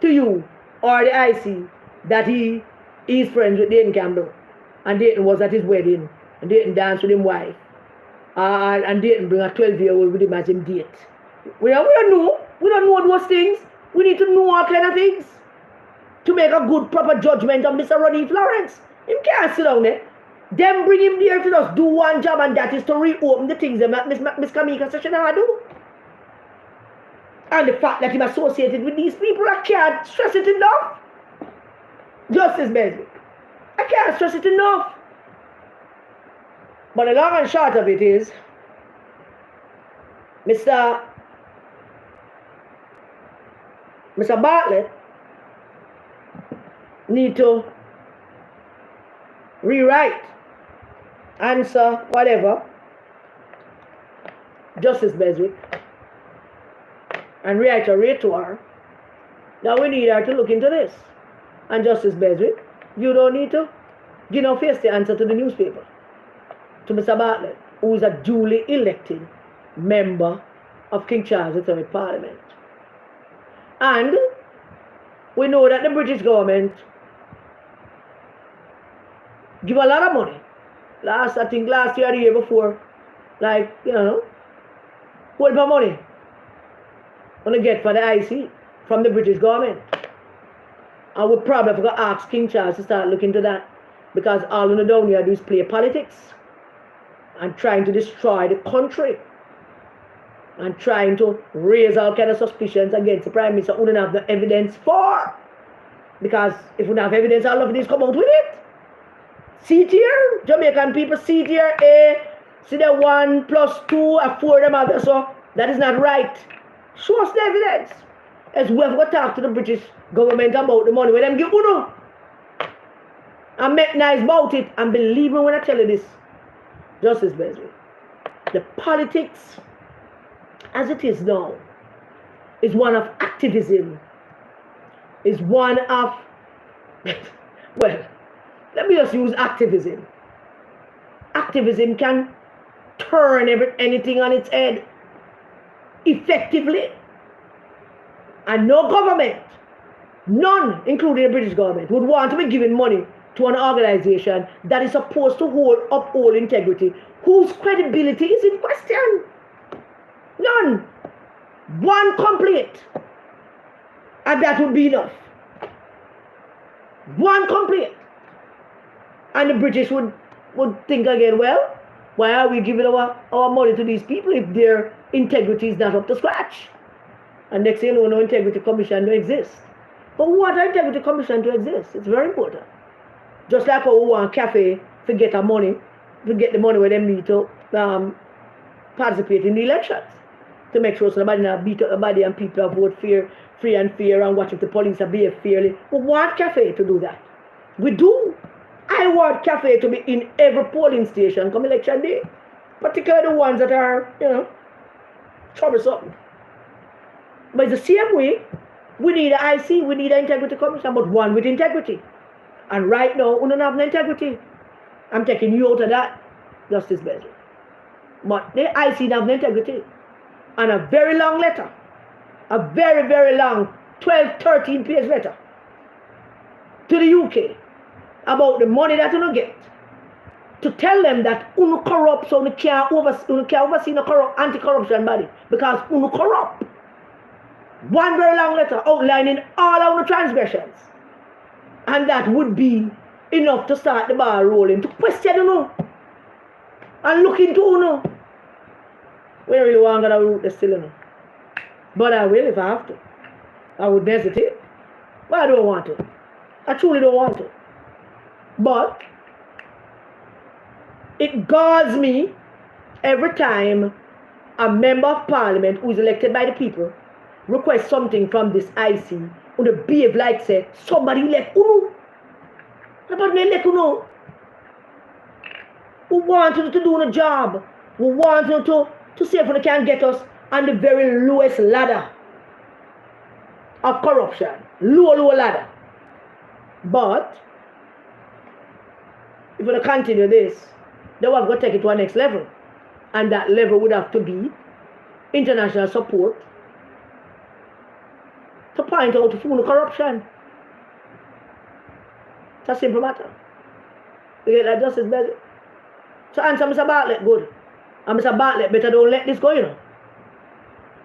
to you or the IC that he is friends with Layton Campbell. And Layton was at his wedding. And Layton danced with his wife. And Layton bring a 12-year-old with him as him date. We don't know. We don't know those things. We need to know all kind of things to make a good, proper judgment of Mr. Ronnie Florence. He can't sit down there. Them bring him there to just do one job, and that is to reopen the things that Miss Kamika said she never do. And the fact that he's associated with these people, I can't stress it enough. Justice Beswick. I can't stress it enough. But the long and short of it is, Mr. Bartlett need to rewrite, answer, whatever, Justice Beswick, and reiterate to her that we need her to look into this. And Justice Beswick, you don't need to give no face the answer to the newspaper, to Mr. Bartlett, who is a duly elected member of King Charles III Parliament. And we know that the British government give a lot of money. I think last year or the year before, like, whole of money want to get for the IC from the British government. I would probably have to ask King Charles to start looking into that, because all in the down here do is play politics and trying to destroy the country and trying to raise all kind of suspicions against the Prime Minister who don't have the evidence for. Because if we don't have evidence, all of this come out with it. See it here, Jamaican people, see it here, see the 1 + 2 and 4 them other, so that is not right. Show us the evidence. As we have got to talk to the British government about the money where them give uno. And make nice about it, and believe me when I tell you this, Justice Beswick, the politics as it is now is one of activism, is one of, well, let me just use activism. Activism can turn anything on its head effectively. And no government, none, including the British government, would want to be giving money to an organization that is supposed to uphold integrity, whose credibility is in question. None. One complaint, and that would be enough. One complaint. And the British would think again, well, why are we giving our money to these people if their integrity is not up to scratch? And next thing you know, no integrity commission don't exist. But we want an integrity commission to exist. It's very important. Just like how we want cafe to get our money, to get the money where they need to participate in the elections. To make sure somebody not beat up somebody and people vote free and fair, and watch if the police are behave fairly. We want cafe to do that. We do. I want cafe to be in every polling station come election day. Particularly the ones that are, troublesome. But it's the same way, we need an IC, we need an integrity commission, but one with integrity. And right now, we don't have no integrity. I'm taking you out of that, Justice Beswick. But the IC don't have no integrity. And a very long letter, a very, very long 12, 13 page letter to the UK about the money that you get, to tell them that you corrupt, so you can't oversee no anti-corruption body, because you corrupt. One very long letter outlining all our transgressions. And that would be enough to start the ball rolling, to question and look into We really want to root the still But I will if I have to. I would hesitate. But I don't want to. I truly don't want to. But it galls me every time a member of parliament who is elected by the people requests something from this IC who behave like say somebody elect Uno. About me elect Uno. Who want you to do a job. Who want you to see if they can get us on the very lowest ladder of corruption. Low ladder. But if we continue this, then we've got to take it to a next level. And that level would have to be international support to point out the corruption. It's a simple matter. You get that justice better. So answer Mr. Bartlett good. And Mr. Bartlett better don't let this go, you know.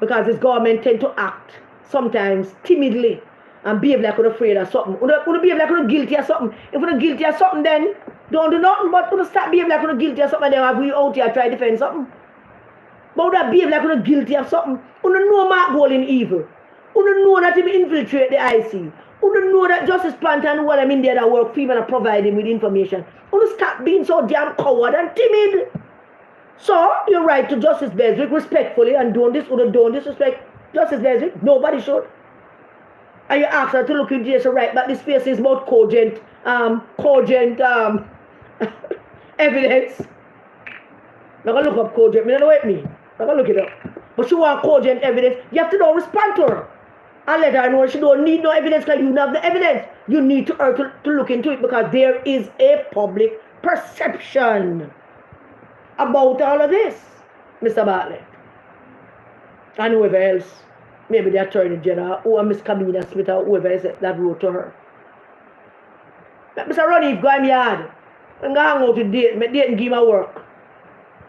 Because this government tend to act sometimes timidly and behave like we're afraid of something. We're behave like we're guilty of something. If we're guilty of something, then don't do nothing but we're start behaving like we're guilty of something, and then have we out here try to defend something. But we're behave like we're guilty of something. We don't know Mark goal in evil. We don't know that he infiltrate the IC. We don't know that Justice Planter and what I'm in there that work for him and provide him with information. We don't start being so damn coward and timid. So, you write to Justice Beswick respectfully and don't disrespect Justice Beswick. Nobody should. And you ask her to look into this, so right back this face is about cogent evidence. I'm going to look up cogent. I don't know what it means. I'm going to look it up. But she want cogent evidence. You have to know respond to her. And let her know she don't need no evidence because you have the evidence. You need to look into it because there is a public perception about all of this, Mr. Bartlett. And whoever else, maybe the Attorney General or Miss Camina Smith or whoever else that wrote to her. Let Mr. Ronnie go in my yard and go hang out with Layton, make Layton give him work.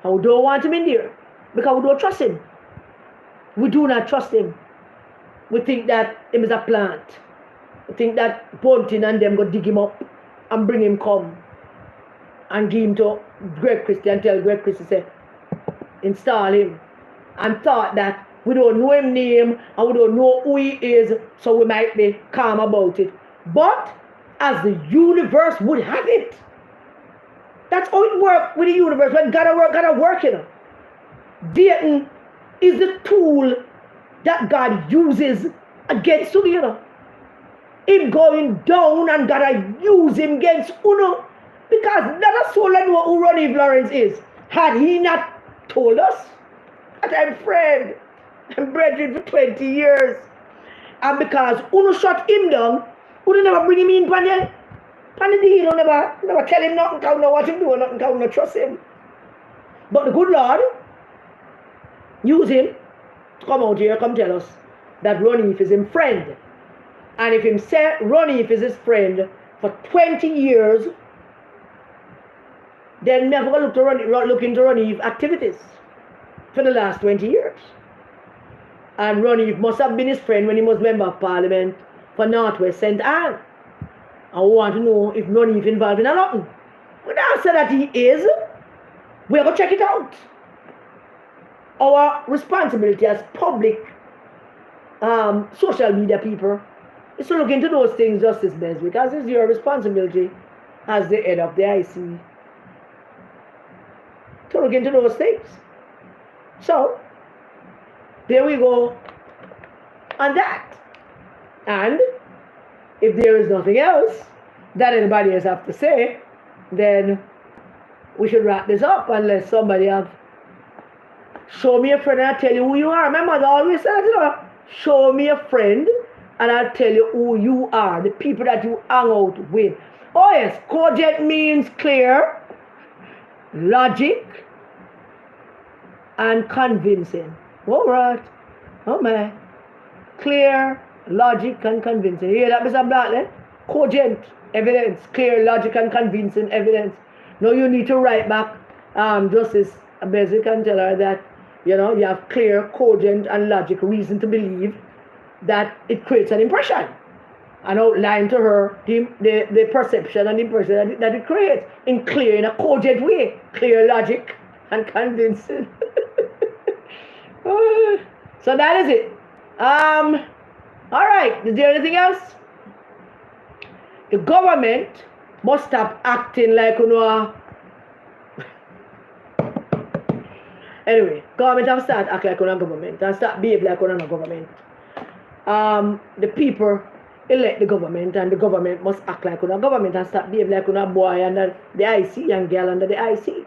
And we don't want him in there because we don't trust him. We do not trust him. We think that him is a plant. We think that Bunting and them go dig him up and bring him come and give him to Greg Christie and tell Greg Christie say install him, and thought that we don't know him name and we don't know who he is, so we might be calm about it. But as the universe would have it, that's how it works with the universe. When gotta work, you know. Layton is the tool that God uses against you, you know. Him going down and gotta use him against Uno. Because that is so like who Ronnie Lawrence is. Had he not told us that I'm friend and brethren for 20 years. And because Uno shut him down, Uno never bring him in pan the deal, never tell him nothing, because know what him do, nothing, because not trust him. But the good Lord use him to come out here, come tell us that Ronnie is his friend. And if him say Ronnie is his friend for 20 years, then never look into Ronnie activities for the last 20 years. And Ronnie must have been his friend when he was Member of Parliament for Northwest St. Anne. I want to know if Ronnie is involved in a nothing. When I say that he is, we're going to check it out. Our responsibility as public social media people is to look into those things just as best, because it's your responsibility as the head of the IC to look into those things. So, there we go on that. And if there is nothing else that anybody else have to say, then we should wrap this up unless somebody have show me a friend and I'll tell you who you are. My mother always said, you know, show me a friend and I'll tell you who you are, the people that you hang out with. Oh yes, cogent means clear, logic, and convincing. All right. Oh man. Clear, logic, and convincing. You hear that, Mr. Bartlett? Cogent evidence, clear, logic, and convincing evidence. Now you need to write back Justice Beswick and tell her that, you know, you have clear, cogent, and logic reason to believe that it creates an impression. And outline to her the perception and impression that it creates in clear, in a cogent way. Clear, logic, and convincing. So that is it. All right. Is there anything else? The government must stop acting like, you know. Anyway, government have start act like on a government and start behave like on a government. The people elect the government and the government must act like on a government and start behave like on a boy under the IC and girl under the IC.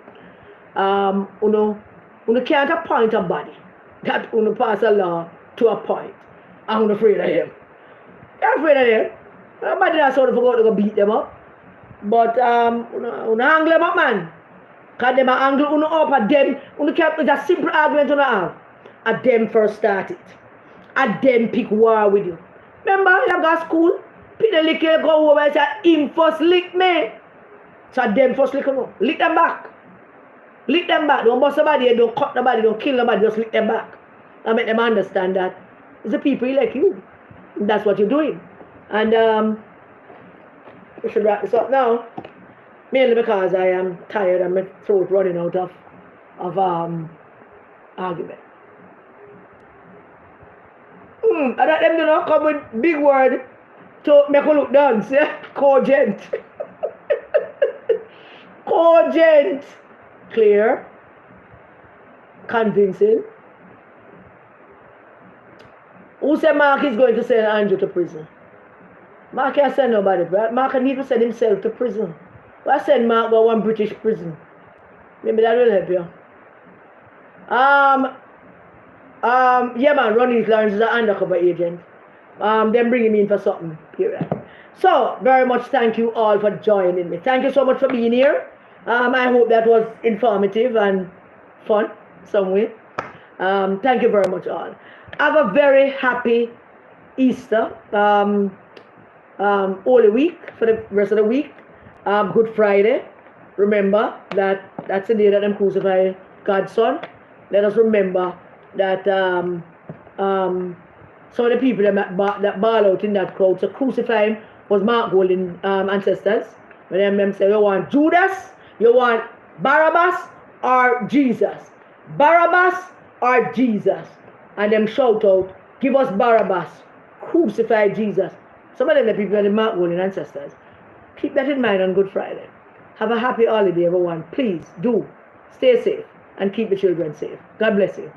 You can't appoint a body that you pass a law to a point. I'm afraid of him. You're afraid of him. Nobody that's sort of forgot to go beat them up. But una angle them up, man. Because them a angle una up at them. Una can't, it's a simple argument una have. At them first started. At them pick war with you. Remember, you go to school, Peter lick you go over and say, him first lick me. So at them first lick you know. Lick them back. Lick them back. Don't bust somebody, don't cut nobody, don't kill nobody, just lick them back. And make them understand that it's the people like you. That's what you're doing. And we should wrap this up now. Mainly because I am tired and my throat running out of argument. I let them do not come with big word to make you look dance, yeah? Cogent. Cogent. Clear. Convincing. Who said Mark is going to send Andrew to prison? Mark can't send nobody, right? Mark need to send himself to prison. I send Mark to one British prison. Maybe that will help you. Yeah man, Ronnie Lawrence is an undercover agent. Them bringing me in for something, period. So, very much thank you all for joining me. Thank you so much for being here. I hope that was informative and fun, some way. Thank you very much all. Have a very happy Easter, Holy Week for the rest of the week. Good Friday. Remember that that's the day that them crucify God's Son. Let us remember that some of the people that ball out in that crowd to crucify him was Mark Golding ancestors. When them say, you want Judas, you want Barabbas or Jesus? Barabbas or Jesus? And them shout out, give us Barabbas, crucify Jesus. Some of them the people are the Mark Golding ancestors. Keep that in mind on Good Friday. Have a happy holiday, everyone. Please do stay safe and keep the children safe. God bless you.